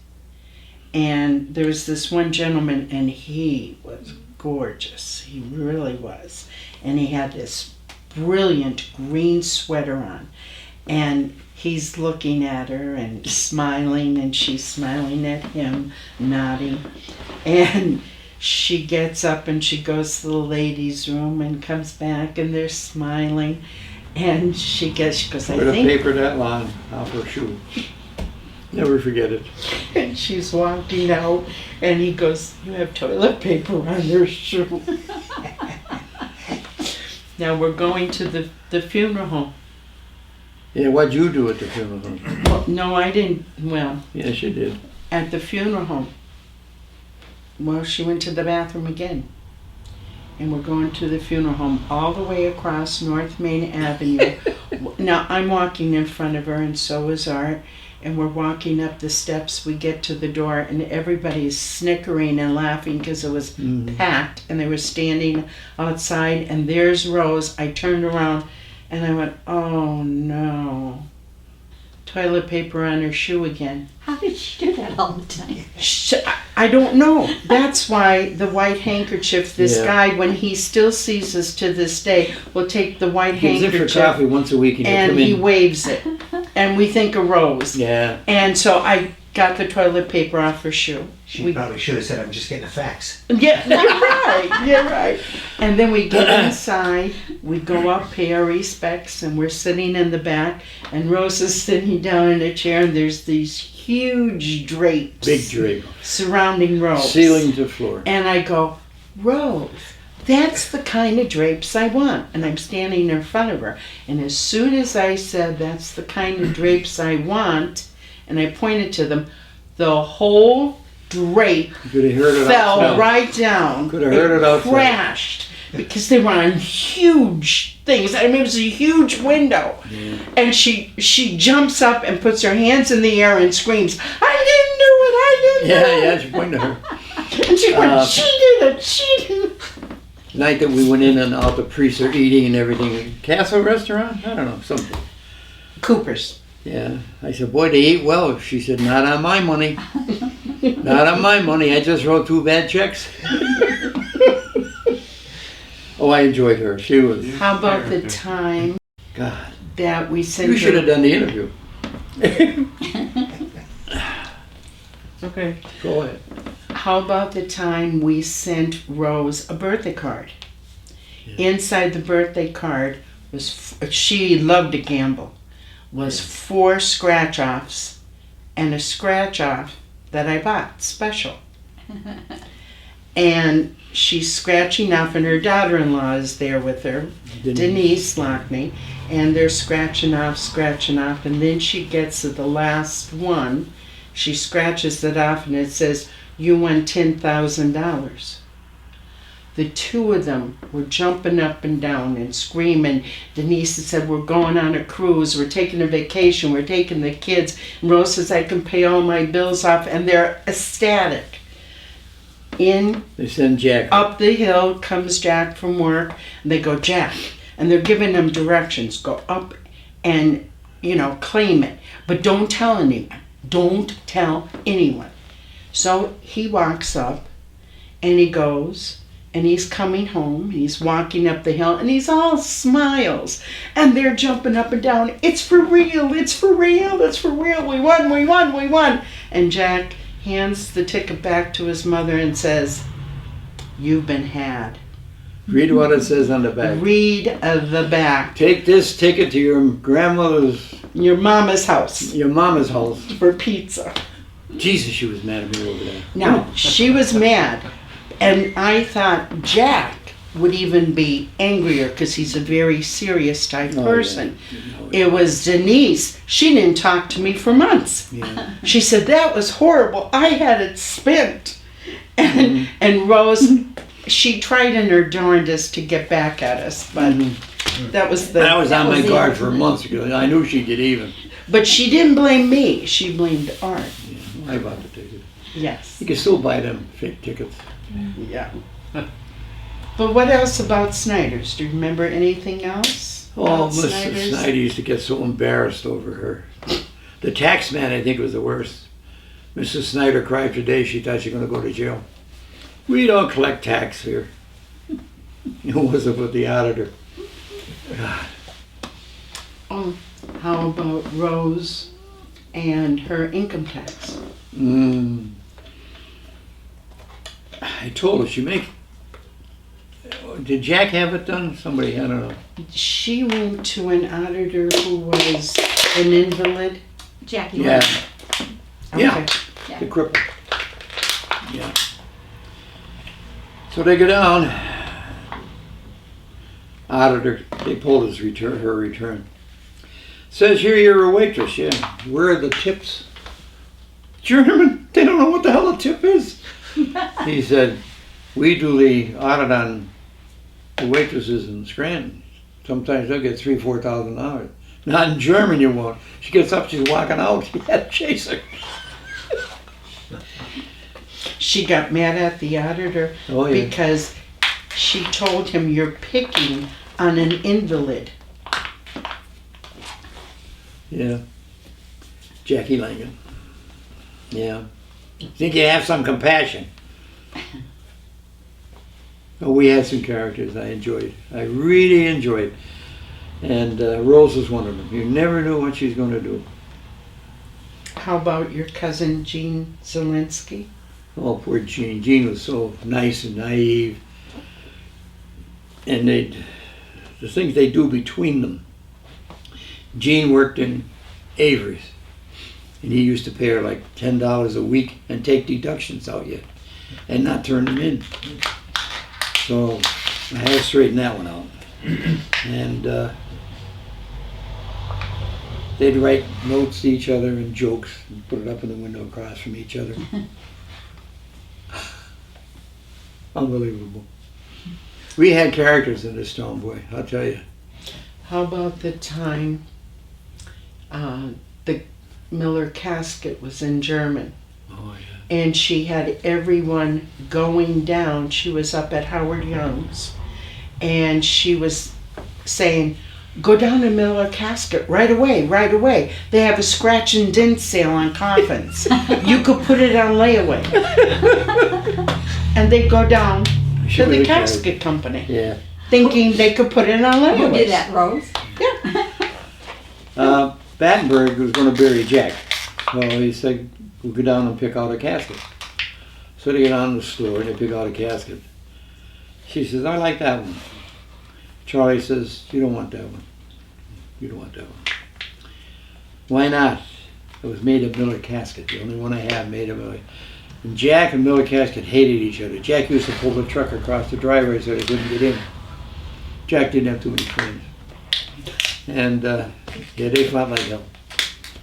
And there was this one gentleman, and he was gorgeous. He really was. And he had this brilliant green sweater on. And he's looking at her and smiling, and she's smiling at him, nodding. And she gets up and she goes to the ladies' room and comes back, and they're smiling. And she goes, I With a think. paper that long off her shoe. Never forget it. And she's walking out, and he goes, you have toilet paper on your shoe. Now we're going to the funeral home. Yeah, what'd you do at the funeral home? Well, no, I didn't. Well, Yes, you did. at the funeral home. Well, she went to the bathroom again. And we're going to the funeral home all the way across North Main Avenue. Now, I'm walking in front of her, and so is Art. And we're walking up the steps. We get to the door, and everybody's snickering and laughing because it was packed. And they were standing outside, and there's Rose. I turned around, and I went, oh, no. Toilet paper on her shoe again. How did she do that all the time? I don't know. That's why the white handkerchief, this Yeah. guy, when he still sees us to this day, will take the white He gives it for handkerchief coffee once a week and you and come he in. waves it. And we think of Rose. Yeah. And so I got the toilet paper off her shoe. She probably should have said, I'm just getting a fax. Yeah, you're right. You're right. And then we get inside, we go up, pay our respects, and we're sitting in the back, and Rose is sitting down in a chair, and there's these huge drapes. Big drape. Surrounding Rose. Ceiling to floor. And I go, Rose, that's the kind of drapes I want. And I'm standing in front of her. And as soon as I said, that's the kind of drapes I want, and I pointed to them, the whole drape You could have heard it fell outside. right down. Could have heard it outside. Crashed. Because they were on huge things. I mean, it was a huge window. Yeah. And she jumps up and puts her hands in the air and screams, I didn't do it, I didn't do Yeah, it. she pointed at her. And she went, she did it, she did it. Night that we went in and out, the priests are eating and everything. Castle restaurant? I don't know, something. Cooper's. Yeah. I said, boy, they eat well. She said, not on my money. Not on my money. I just wrote 2 bad checks. Oh, I enjoyed her. She was, How about the time God. that we sent You should have done the interview. Okay. Go ahead. How about the time we sent Rose a birthday card? Yeah. Inside the birthday card was, she loved to gamble, was 4 scratch-offs and a scratch-off that I bought, special. And she's scratching off, and her daughter-in-law is there with her, Denise Lockney, and they're scratching off, and then she gets to the last one. She scratches it off, and it says, you won $10,000. The 2 of them were jumping up and down and screaming. Denise said, we're going on a cruise, we're taking a vacation, we're taking the kids. And Rose says, I can pay all my bills off, and they're ecstatic. They send Jack. Up the hill comes Jack from work, and they go, Jack, and they're giving him directions. Go up and, claim it, but don't tell anyone. Don't tell anyone. So he walks up, and he goes, and he's coming home, he's walking up the hill, and he's all smiles, and they're jumping up and down. It's for real, it's for real, it's for real. We won, we won, we won. And Jack hands the ticket back to his mother and says, you've been had. Read what it says on the back. Read the back. Take this ticket to your grandmother's, Your mama's house your mama's house. for pizza. Jesus, she was mad at me over there. Now, she was mad, and I thought Jack would even be angrier because he's a very serious type Oh, person. yeah. It was Denise. She didn't talk to me for months. Yeah. She said, that was horrible. I had it spent. And Rose, she tried in her darndest to get back at us, but that was the... I was on my was guard it. for months ago. I knew she did even. But she didn't blame me. She blamed Art. Yeah, I bought the ticket. Yes. You can still buy them fake tickets. Yeah. But what else about Snyder's? Do you remember anything else? Oh, about Mrs. Snyder used to get so embarrassed over her. The tax man, I think, was the worst. Mrs. Snyder cried today. She thought she was going to go to jail. We don't collect tax here. It was up with the auditor. God. Oh, how about Rose and her income tax? I told her she make. Did Jack have it done? Somebody, I don't know. She went to an auditor who was an invalid. Jackie. Yeah. Yeah. Okay. Yeah. The cripple. Yeah. So they go down. Auditor, they pulled his return, her return. Says here you're a waitress, yeah. Where are the tips? German, they don't know what the hell a tip is. He said, we do the audit on the waitresses in Scranton. Sometimes they'll get $3,000-4,000. Not in German, you won't. She gets up, she's walking out. You had to chase her. She got mad at the auditor Oh yeah. because she told him you're picking on an invalid. Yeah. Jackie Langan. Yeah. Think you have some compassion. Oh, we had some characters I enjoyed. I really enjoyed. And Rose was one of them. You never knew what she's going to do. How about your cousin Jean Zielinski? Oh, poor Jean. Jean was so nice and naive. And the things they do between them. Jean worked in Avery's. And he used to pay her like $10 a week and take deductions out yet. And not turn them in. So I had to straighten that one out. And they'd write notes to each other and jokes and put it up in the window across from each other. Unbelievable. We had characters in this town, boy, I'll tell you. How about the time the Miller casket was in German? Oh, yeah. And she had everyone going down. She was up at Howard Young's. And she was saying, go down to Miller casket right away, right away. They have a scratch and dent sale on coffins. You could put it on layaway. And they'd go down She to was the a casket company, Yeah. thinking they could put it on layaway. Who did that, Rose? Battenberg was going to bury Jack. So he said, we'll go down and pick out a casket. So they get down to the store and they pick out a casket. She says, I like that one. Charlie says, you don't want that one. You don't want that one. Why not? It was made of Miller casket, the only one I have made of Miller. And Jack and Miller casket hated each other. Jack used to pull the truck across the driveway so they couldn't get in. Jack didn't have too many friends. And yeah, they fought like hell.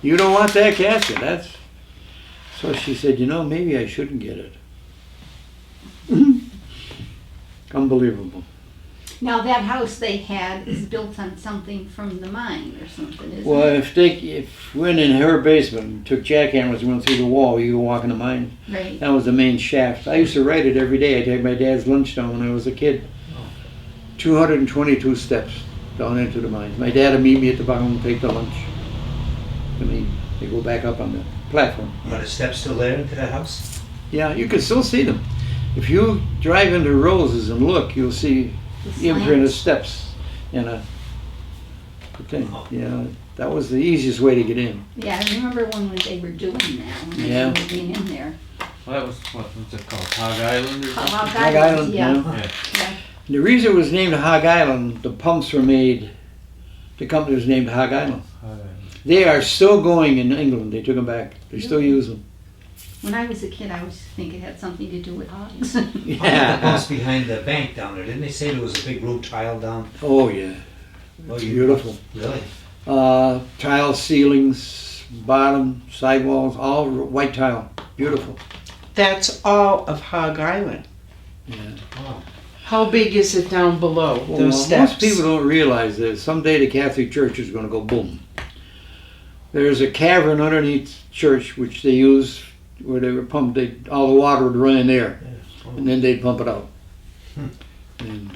You don't want that casket, that's... So she said, you know, maybe I shouldn't get it. Unbelievable. Now that house they had is built on something from the mine or something, isn't Well, it? if we went in her basement and took jackhammers and went through the wall, you could walk in the mine. Right. That was the main shaft. I used to ride it every day. I take my dad's lunch down when I was a kid. 222 steps down into the mine. My dad would meet me at the bottom and take the lunch. I mean, they go back up on the platform. Are the steps still there into that house? Yeah, you can still see them. If you drive into Rose's and look, you'll see The imprint of slants. steps in a thing. Yeah, that was the easiest way to get in. Yeah, I remember when they were doing that, when they Yeah. were moving in there. Well, that was, what's it called, Hog Island or something? Hog Hog Island, Island, yeah. Yeah. Yeah. The reason it was named Hog Island, the pumps were made, the company was named Hog Island. Hog Island. They are still going in England. They took them back. They still use them. When I was a kid, I always think it had something to do with hogs. The Yeah. house behind the bank down there, didn't they say there was a big road tile down? Oh, yeah. Oh, It's you- beautiful. Really? Tile ceilings, bottom, sidewalls, all white tile. Beautiful. That's all of Hog Island. Yeah. Wow. How big is it down below, Well, those steps? most people don't realize that someday the Catholic Church is going to go boom. There's a cavern underneath church which they use where they were pumped. All the water would run in there, and then they'd pump it out. And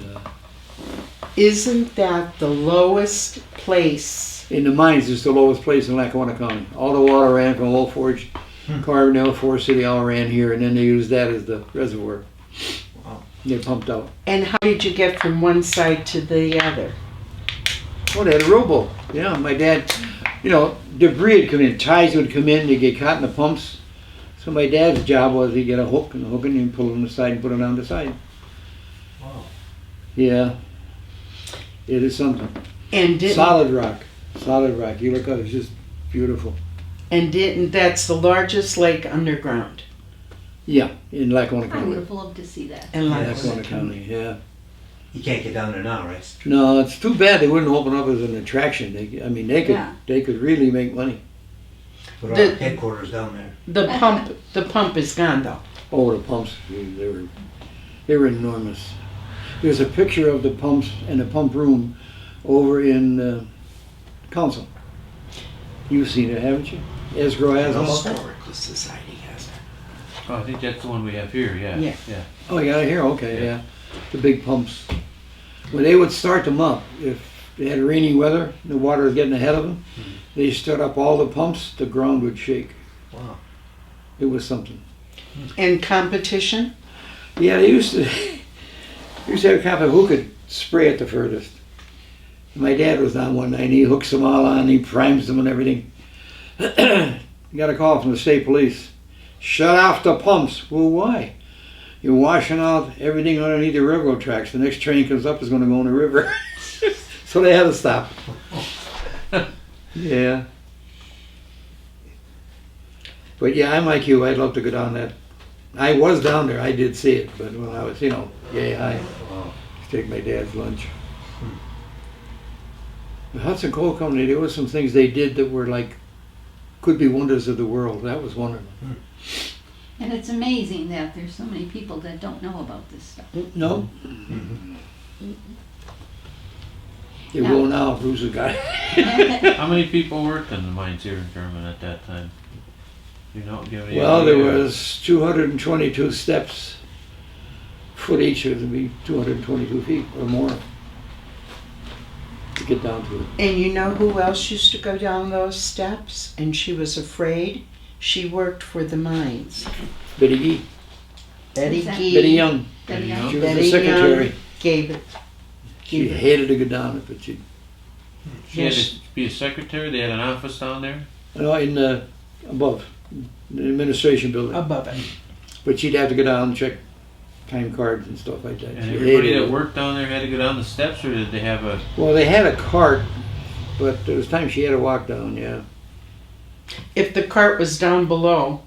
Isn't that the lowest place? in the mines, it's the lowest place in Lackawanna County. All the water ran from Old Forge Carbondale, Forest City all ran here, and then they used that as the reservoir. Wow. They pumped out. And how did you get from one side to the other? Oh, they had a rowboat. Yeah, my dad, debris would come in, ties would come in, they'd get caught in the pumps. So my dad's job was he'd get a hook and he'd pull it on the side and put it on the side. Wow. Yeah, it is something. And didn't, Solid rock. You look up, it's just beautiful. that's the largest lake underground Yeah, in Lackawanna I would County. have loved to see that. in Yeah, Lackawanna County, yeah. You can't get down there now, right? No, it's too bad they wouldn't open up as an attraction. They could really make money. Put our The- headquarters down there. The pump is gone though. Oh, the pumps, they were enormous. There's a picture of the pumps and the pump room over in council. You've seen it, haven't you? Escrow has them. Historical Society has it. Oh, I think that's the one we have here, yeah. Yeah. Oh, you got it here? Okay, yeah. The big pumps. When they would start them up, if they had rainy weather, the water was getting ahead of them, they start up all the pumps, the ground would shake. Wow. It was something. And competition? Yeah, they used to have a competition who could spray it the furthest. My dad was on one night, and he hooks them all on, he primes them and everything. Got a call from the state police. Shut off the pumps. Well, why? You're washing out everything underneath the railroad tracks. The next train comes up is going to go in the river. So they had to stop. Yeah. But yeah, I'm like you. I'd love to go down that. I was down there. I did see it. But when I was, yay high, to take my dad's lunch. The Hudson Coal Company, there were some things they did that were like, could be wonders of the world. That was one of them. And it's amazing that there's so many people that don't know about this stuff. No? They No. will now. Who's the guy? How many people worked in the mines here in German at that time? Do you have any Well, there idea? was 222 steps, foot each, it would be 222 feet or more to get down to it. And you know who else used to go down those steps? And she was afraid? She worked for the mines. Betty Gee, Betty Who's that? Gee. Betty Young. Betty Young. Young. She was Betty the secretary. Young gave it. She hated to go down it, but she, She had to be a secretary, they had an office down there? in the, above, the administration building. Above it. But she'd have to go down and check time cards and stuff like that. And She everybody hated that it. worked down there had to go down the steps, or did they have a... Well, they had a cart, but there was times she had to walk down, yeah. If the cart was down below,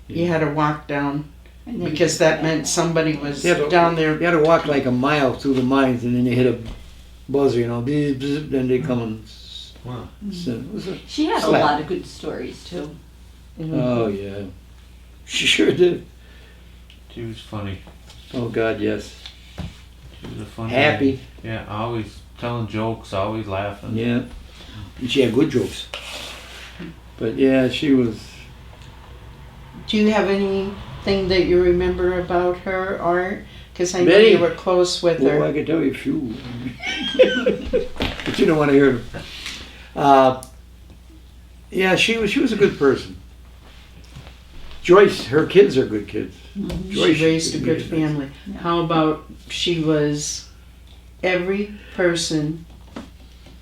you Yeah. had to walk down And then because that meant somebody was Yeah, but- down there. You had to walk like a mile through the mines, and then you hit a buzzer, beep, beep, then they come and Wow. send. It was a- She had a Slap. lot of good stories too. Oh yeah, she sure did. She was funny. Oh God, yes. She was a funny... Happy, Yeah, always telling jokes, always laughing. yeah. And she had good jokes. But yeah, she was. Do you have anything that you remember about her, Art? Because I know Betty? you were close with Well, I her. could tell you a few, but you don't want to hear them. Yeah, she was a good person. Joyce, her kids are good kids. Joyce She raised a could good be nice. family. Yeah. How about she was every person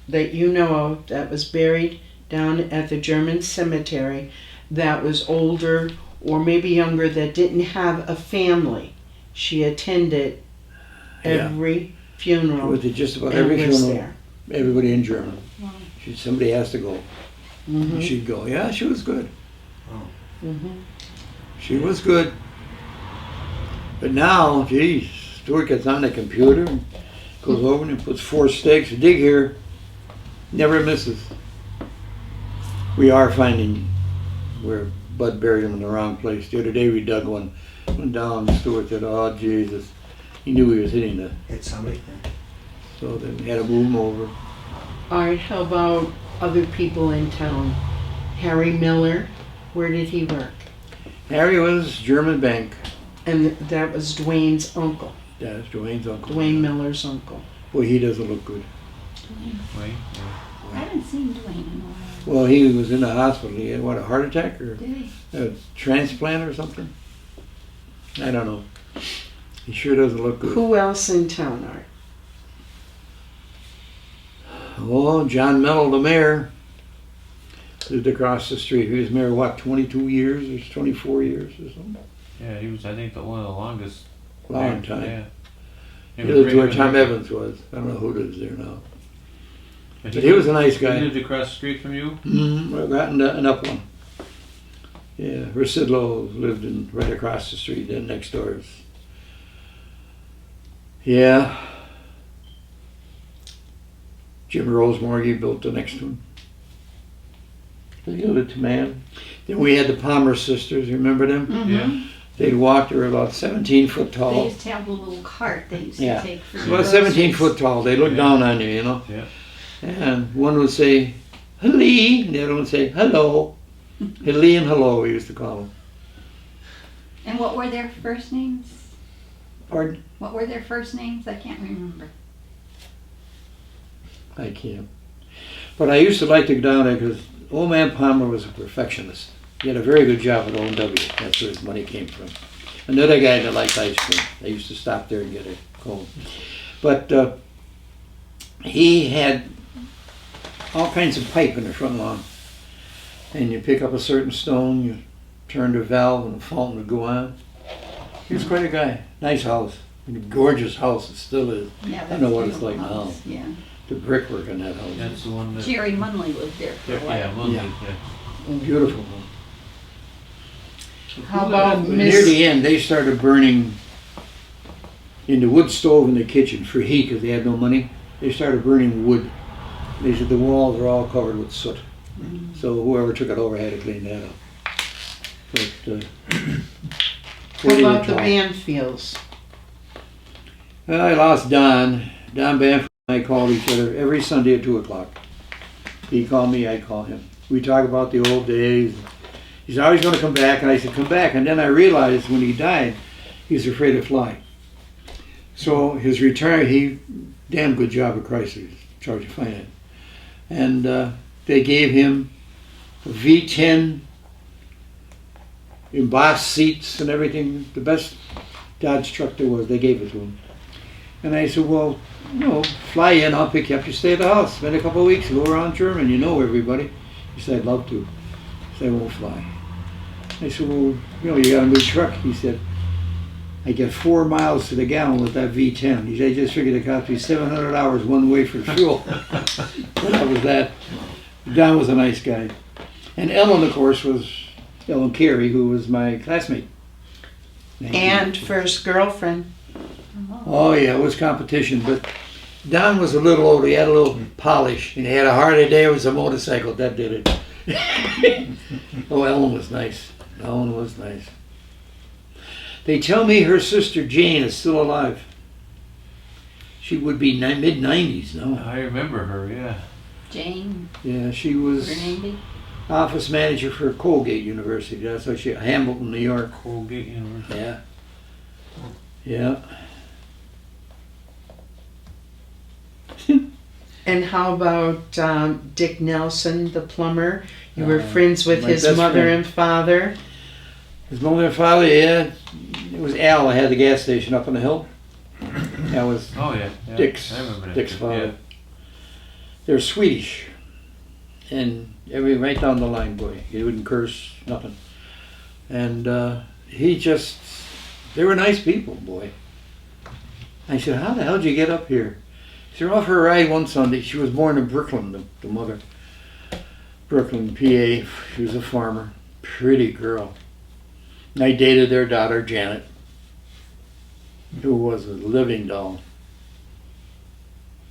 that you know of that was buried down at the German cemetery that was older or maybe younger that didn't have a family. She attended Yeah. every funeral With just about and every was funeral, there. everybody in German. Wow. Somebody has to go. Mhm. She'd go. Yeah, she was good. Mhm. She was good. But now, geez, Stuart gets on the computer, goes over and puts 4 stakes, dig here, never misses. We are finding where Bud buried him in the wrong place. The other day we dug one, went down, and Stuart said, oh Jesus. He knew he was hitting the, Hit somebody. so then we had to move him over. Art, how about other people in town? Harry Miller, where did he work? Harry was German bank. And that was Dwayne's uncle, That's Dwayne's uncle. Dwayne Miller's uncle. Boy, he doesn't look good. Right? I haven't seen Dwayne in a while. Well, he was in the hospital. He had, what, a heart attack or Did he? a transplant or something? I don't know. He sure doesn't look good. Who else in town, Art? Oh, John Mello, the mayor, lived across the street. He was mayor, what, 22 years or 24 years or something? Yeah, he was, I think, one of the longest. Long time. Yeah. He lived where Tom Evans was. I don't know who lives there now. But he was a nice guy. He lived across the street from you? Mm-hmm. Well, got an up one. Yeah, Residlo lived right across the street, then next door. Yeah. Jim Rosemorgy built the next one. They lived to man. Then we had the Palmer sisters, you remember them? Mm-hmm. Yeah. They'd walk, they were about 17 foot They tall. used to have a little cart they used Yeah. to take for About 17 groceries. foot tall. They looked Yeah. down on you, you know? Yeah. And one would say, "Hello," and the other one would say, "Hello." Hello and hello, we used to call them. And what were their first names? Pardon? What were their first names? I can't remember. I can't. But I used to like to go down there because old man Palmer was a perfectionist. He had a very good job at O&W. That's where his money came from. Another guy that liked ice cream. I used to stop there and get a cone. But he had all kinds of pipe in the front lawn. And you pick up a certain stone, you turn the valve and the fountain would go on. He was quite a guy. Nice house. A gorgeous house. It still is. Yeah, I don't know what it's beautiful like now. house, Yeah. The brickwork in that house. That's the one that. Jerry Munley lived there for a while. Yeah, Munley, Yeah. yeah. Beautiful. How about Near Miss? the end, they started burning in the wood stove in the kitchen for heat because they had no money. They started burning wood. They said the walls are all covered with soot. So whoever took it over had to clean that up. But How about the Banfields? I lost Don. Don Banfield and I called each other every Sunday at 2 o'clock. He called me, I call him. We talk about the old days. He's always going to come back, and I said, come back. And then I realized when he died, he was afraid to fly. So his retirement, he, damn good job at Chrysler, charge of finance. And they gave him a V10, embossed seats and everything, the best Dodge truck there was, they gave it to him. And I said, well, fly in, I'll pick you up, you stay at the house, spend a couple of weeks, go around German, you know everybody. He said, I'd love to. He said, I won't fly. I said, well, you got a new truck. He said, I get 4 miles to the gallon with that V10. He said, I just figured it cost me 700 hours one way for fuel. So that was that. Don was a nice guy. And Ellen, of course, was Ellen Carey, who was my classmate. And first girlfriend. Oh, yeah, it was competition. But Don was a little older. He had a little polish. And he had a Harley Davidson motorcycle. That did it. Oh, Ellen was nice. Ellen was nice. They tell me her sister Jane is still alive. She would be mid-90s now. I remember her, yeah. Jane, Yeah, she was Bernanke. office manager for Colgate University. That's how she, Hamilton, New York. Colgate University. Yeah. Yeah. And how about Dick Nelson, the plumber? You were Uh, friends with my his best mother friend. and father. His mother and father, yeah. It was Al. I had the gas station up on the hill. That was Oh, yeah. Yeah. Dick's I remember that. Dick's father. Yeah. They're Swedish, and right down the line, boy. He wouldn't curse, nothing. And they were nice people, boy. I said, how the hell did you get up here? He said, off her ride one Sunday. She was born in Brooklyn, the mother. Brooklyn, PA. She was a farmer. Pretty girl. I dated their daughter, Janet, who was a living doll.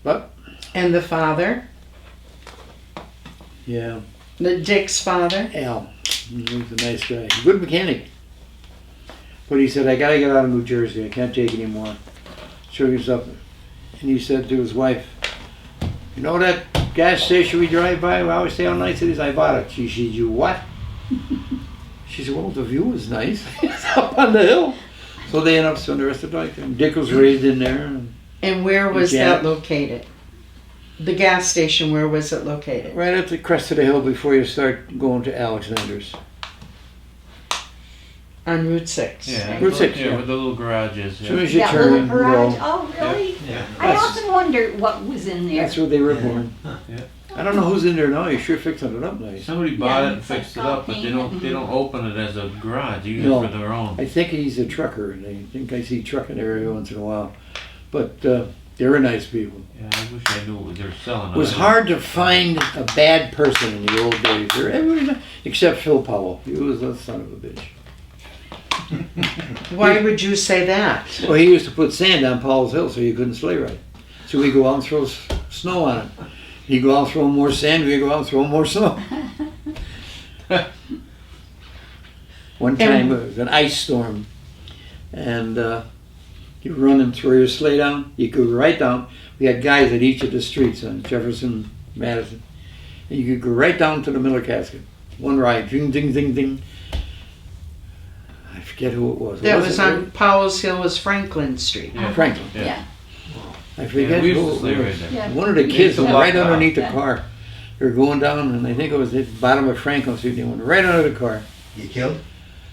But, And the father, yeah, Dick's father. Al. He was a nice guy. Good mechanic. But he said, I gotta get out of New Jersey. I can't take anymore. So he was up. And he said to his wife, you know that gas station we drive by? We always stay all night. He said, I bought it. She said, you what? She said, well, the view is nice. It's up on the hill. So they ended up spending the rest of the night. And Dick was raised in there. And where was Janet. that located? The gas station, where was it located? Right at the crest of the hill before you start going to Alexander's. On Route 6. Yeah, Route 6, yeah, yeah. where the little garage is. As soon Yeah. as you That turn little and garage, go, oh, really? Yeah. I often wondered what was in there. that's where they were Yeah. born. Yeah. I don't know who's in there now. You're sure fixing it up nice. Somebody bought Yeah, it and it's like fixed it up, but they don't open it as a garage. They use No. it for their own. I think he's a trucker, and I think I see trucking there every once in a while. But they're nice people. Yeah, I wish I knew what they were selling. It was hard to find a bad person in the old days. They're everybody, except Phil Powell. He was a son of a bitch. Why would you say that? Well, he used to put sand on Powell's Hill so you couldn't sleigh ride. So we go out and throw snow on it. He'd go out and throw more sand, we'd go out and throw more snow. One time it was an ice storm, and you run and throw your sleigh down, you go right down. We had guys at each of the streets on Jefferson, Madison, and you could go right down to the Miller Casket. One ride, ding, ding, ding, ding. I forget who it was. That Was was it on Powell's Hill, was Franklin Street. Yeah. Franklin. Yeah. Yeah, I Yeah, forget we used who to it sleigh was. ride there. yeah. One of the They kids used to went walk right down. underneath the Yeah. car. They were going down, and I think it was at the bottom of Franklin Street. They went right under the car. You killed?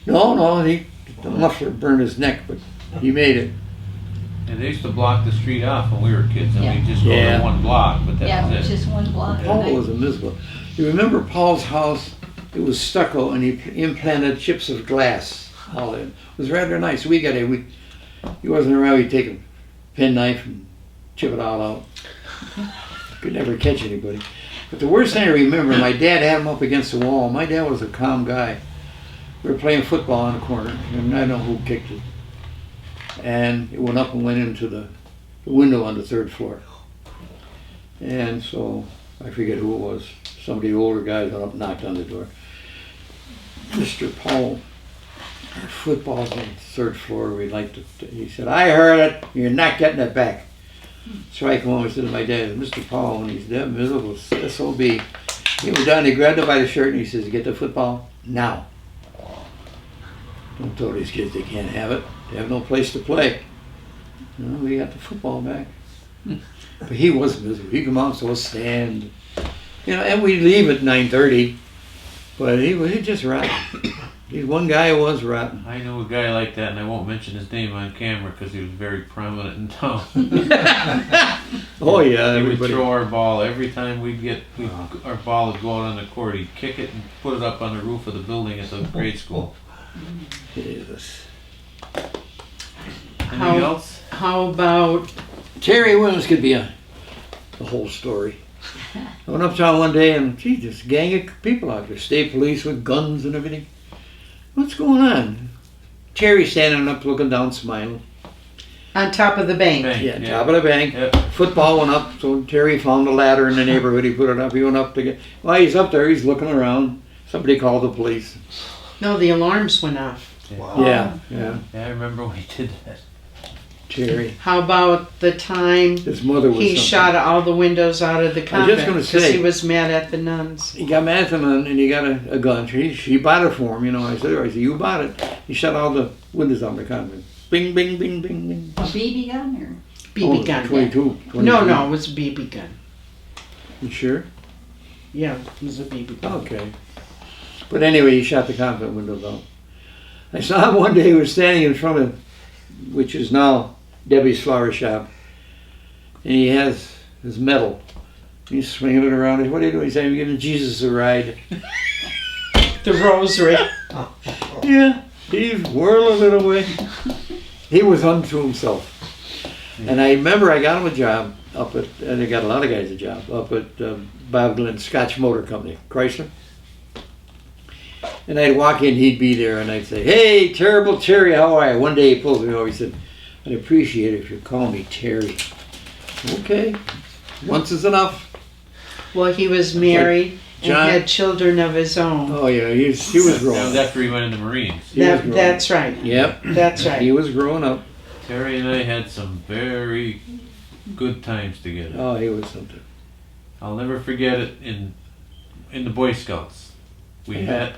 No, the muffler burned his neck, but he made it. And they used to block the street off when we were kids, and Yeah. we'd just go Yeah. to one block, but Yeah, that it was was it. just one block. Paul was a miserable. You remember Paul's house? It was stucco, and he implanted chips of glass all in. It was rather nice. We got it. He wasn't around. He'd take a penknife and chip it all out. Could never catch anybody. But the worst thing I remember, my dad had him up against the wall. My dad was a calm guy. We were playing football in the corner, and I don't know who kicked it. And it went up and went into the window on the third floor. And so, I forget who it was. Some of the older guys went up and knocked on the door. Mr. Powell, our football's on the third floor. We'd like to, he said, I heard it. You're not getting it back. So I come over and said to my dad, Mr. Powell, and he's that miserable SOB. He went down, he grabbed him by the shirt, and he says, get the football now. Don't tell these kids they can't have it. They have no place to play. No, we got the football back. But he was miserable. He'd come out, so stand. You know, and we'd leave at 9:30. But he was just rotten. He's one guy who was rotten. I know a guy like that, and I won't mention his name on camera because he was very prominent in town. Oh yeah, He would everybody. throw our ball every time our ball would go out on the court. He'd kick it and put it up on the roof of the building at the grade school. Jesus. Anything How- else? How about, Terry Williams could be a whole story. I went uptown one day and gee, this gang of people out there, state police with guns and everything. What's going on? Terry standing up, looking down, smiling. on top of the bank? Bank, Yeah, top of the bank. Yep. Football went up, so Terry found a ladder in the neighborhood. He put it up. He went up to get. While he's up there, he's looking around. Somebody called the police. No, the alarms went off. Wow. Yeah. Yeah, I remember when he did that. Terry. How about the time His mother was. he something. shot all the windows out of the I was convent just gonna because say- he was mad at the nuns? He got mad at them and he got a gun. She bought it for him, you know. I said, you bought it. He shut all the windows on the convent. Bing, bing, bing, bing, bing. A BB gun or? BB Oh, gun. 22. No, it was a BB gun. You sure? Yeah, it was a BB gun. Okay. But anyway, he shot the convent windows out. I saw him one day, he was standing in front of, which is now Debbie's flower shop. And he has his medal. He's swinging it around. What are you doing? He's saying, I'm giving Jesus a ride. The rosary. Yeah, he's whirling it away. He was unto himself. And I remember I got him a job up at, and I got a lot of guys a job, up at Bob Glynn's Scotch Motor Company, Chrysler. And I'd walk in, he'd be there, and I'd say, hey, Terrible Terry, how are you? One day he pulled me over, he said, I'd appreciate it if you call me Terry. Okay, once is enough. Well, he was married John- and had children of his own. Oh yeah, he was That growing was up. after he went in the Marines. He was growing That's right. Yep, That's right. he was growing up. Terry and I had some very good times together. Oh, he was something. I'll never forget it in the Boy Scouts. We Yeah. met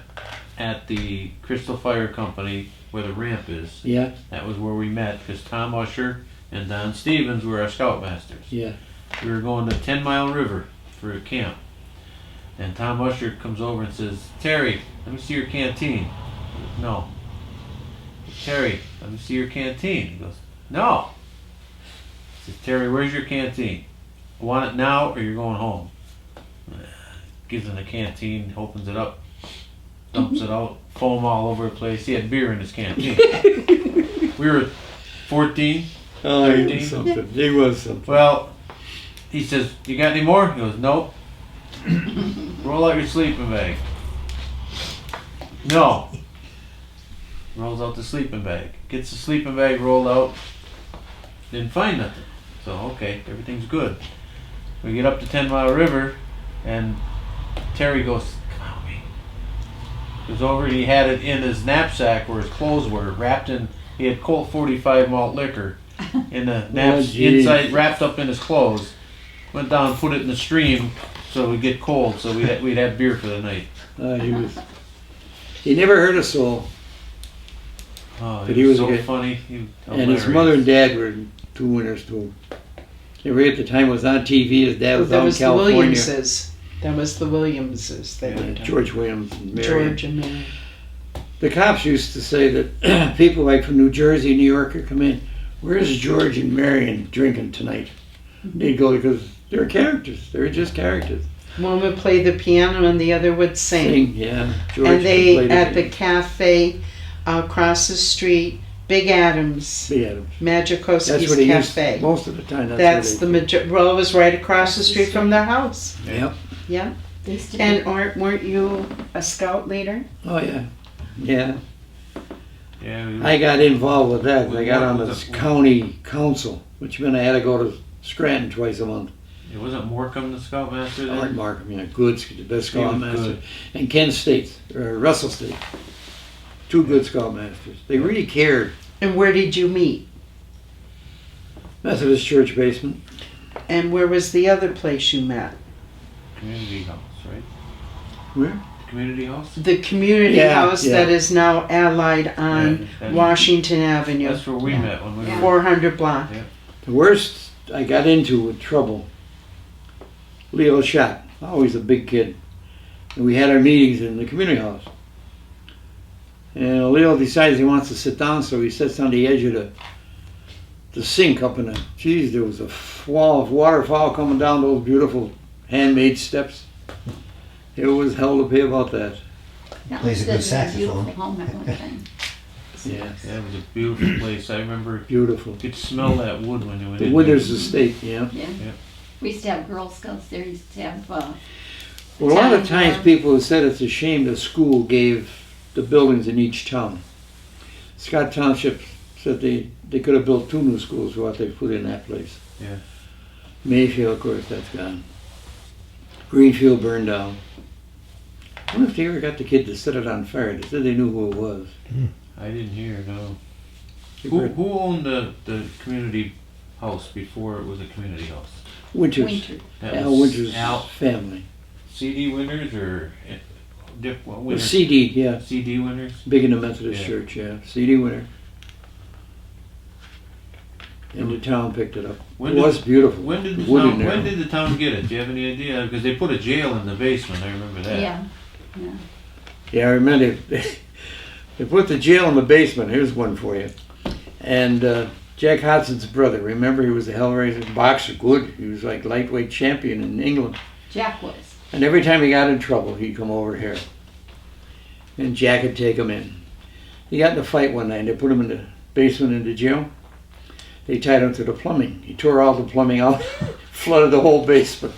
at the Crystal Fire Company where the ramp is. Yeah, That was where we met because Tom Usher and Don Stevens were our scoutmasters. yeah. We were going to 10 Mile River for a camp. And Tom Usher comes over and says, Terry, let me see your canteen. I goes, no. Terry, let me see your canteen. He goes, no. He says, Terry, where's your canteen? I want it now or you're going home. Gives him the canteen, opens it up, dumps it out, foam all over the place. He had beer in his canteen. We were 14, Oh, he 13. was something. He was something. Well, he says, you got any more? He goes, nope. Roll out your sleeping bag. No. Rolls out the sleeping bag. Gets the sleeping bag rolled out. Didn't find nothing. So, okay, everything's good. We get up to 10 Mile River, and Terry goes, come on, me. Goes over and he had it in his knapsack where his clothes were, wrapped in, he had Colt 45 malt liquor in the inside, wrapped up in his clothes. Went down, put it in the stream so it would get cold, so we'd have beer for the night. He never hurt a soul. Oh, But he was so good. funny. And his mother and dad were two winners too. Every at the time was on TV. His dad was That out in was the California. Williamses. That was the Williamses. They were done. George Williams and Mary. George and Mary. The cops used to say that people like from New Jersey, New York would come in. Where's George and Marion drinking tonight? They'd go because they're characters. They're just characters. One would play the piano and the other would sing. Yeah. George And they, played at the piano. cafe across the street, Big Adams, Big Adams. That's Majikowski's what he used Cafe. most of the time. That's the well, it was right across the street from their house. Yep. Yeah. They used to And be- weren't you a scout leader? Oh yeah. Yeah. Yeah, I got involved with that. I got on the Was it- county council, which meant I had to go to Scranton twice a month. it wasn't Morecambe the Scoutmaster Art then? Markham, yeah, good, the best He was scoutmaster. good. And Ken State, or Russell State. Two good scoutmasters. They really cared. And where did you meet? Methodist church basement. And where was the other place you met? Community house, right? Where? Community house? The community Yeah, house yeah. that is now allied on Yeah, that- Washington Avenue, That's where we Yeah. met when we Yeah. were. 400 block. The worst I got into with trouble, Leo shot, always a big kid. And we had our meetings in the community house. And Leo decides he wants to sit down, so he sits on the edge of the sink up in the, geez, there was a wall of waterfall coming down those beautiful handmade steps. It was hell to pay about that. That Plays a good was a beautiful saxophone. home at one time. Yeah, Yeah, it was a beautiful place. I remember beautiful. you could smell that wood when you went The in. Winters Estate, yeah. Yeah. Yeah. We used to have Girl Scouts there. We used to have, Well, a lot of Town times board. people have said it's a shame the school gave the buildings in each town. Scott Township said they could have built 2 new schools for what they put in that place. Yeah. Mayfield, of course, that's gone. Greenfield burned down. I wonder if they ever got the kid to set it on fire. They said they knew who it was. I didn't hear, no. They Who, burned- who owned the community house before it was a community house? Winters. Winter. That Al was Winters' Al family. CD Winters or what Winters? CD, yeah. CD Winters? Big in the Methodist Yeah. church, yeah. CD winner. And the town picked it up. When It did- was beautiful. When did The the wood in town, there. when did the town get it? Do you have any idea? Because they put a jail in the basement. I remember that. Yeah. Yeah, I remember they put the jail in the basement. Here's one for you. And Jack Hodson's brother, remember he was a Hellraiser boxer, good. He was like lightweight champion in England. Jack was. And every time he got in trouble, he'd come over here. And Jack would take him in. He got in a fight one night. They put him in the basement in the jail. They tied him to the plumbing. He tore all the plumbing out, flooded the whole basement.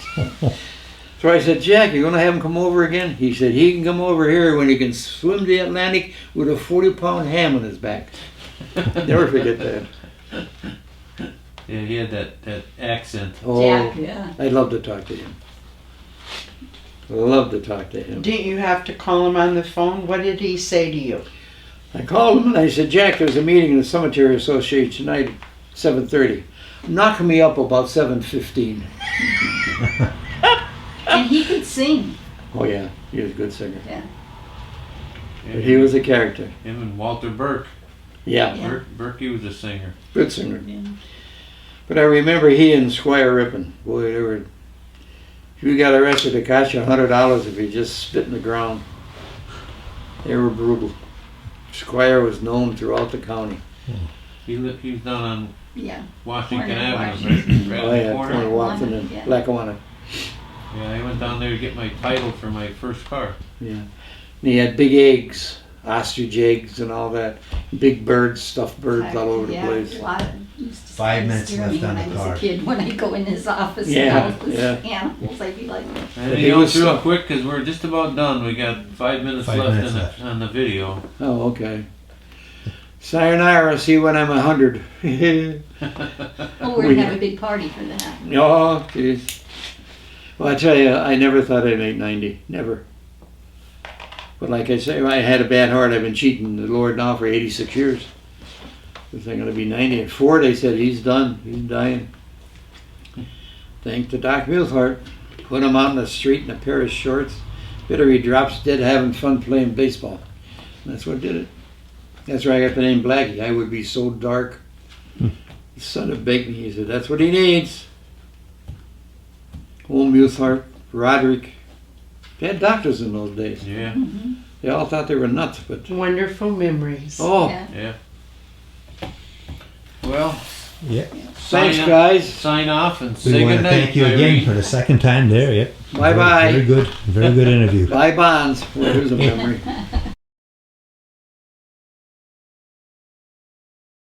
So I said, Jack, you going to have him come over again? He said, he can come over here when he can swim the Atlantic with a 40-pound ham on his back. Never forget that. Yeah, he had that accent. Oh, Jack, yeah. I'd love to talk to him. Love to talk to him. Didn't you have to call him on the phone? What did he say to you? I called him and I said, Jack, there's a meeting in the Cemetery Association tonight at 7:30. Knock me up about 7:15. And he could sing. Oh yeah, he was a good singer. Yeah. But he was a character. Him and Walter Burke. Yeah, Yeah. Burke was a singer. good singer. Yeah. But I remember he and Squire Rippon, boy, they were, if you got arrested, it cost you $100 if you just spit in the ground. They were brutal. Squire was known throughout the county. He was down on Yeah. Washington Corner, Avenue, Washington. right Oh in yeah, the corner. corner Watson Yeah. and Lackawanna. Yeah, I went down there to get my title for my first car. Yeah. And he had big eggs, ostrich eggs and all that. Big birds, stuffed birds all over the Yeah, place. a lot of, used to 5 minutes scare left me on when the I was card. a kid. When I go in his office Yeah, and all those yeah. animals, I'd be like, And he he was through so- it quick because we're just about done. We got 5 minutes 5 left, minutes left. on the video. Oh, okay. Sayonara, see you when I'm 100. oh, we're We- gonna have a big party for that. Oh, jeez. Well, I tell you, I never thought I'd make 90. Never. But like I say, I had a bad heart. I've been cheating the Lord now for 86 years. Was I going to be 90? At 4, they said, he's done. He's dying. Thank to Doc Mulehart. Put him out in the street in a pair of shorts. Bitter he drops dead having fun playing baseball. That's what did it. That's where I got the name Blackie. I would be so dark. The son of Bacon, he said, that's what he needs. Old Mulehart, Roderick. They had doctors in those days. Yeah, Mhm. They all thought they were nuts, but Wonderful memories. oh, Yeah. yeah. Well, Yeah. thanks sign, guys. sign off and We say want to goodnight. thank you again Irene. for the second time there. Yep. Bye-bye. Very good. Very good interview. Bye Bonds. Well, here's a memory.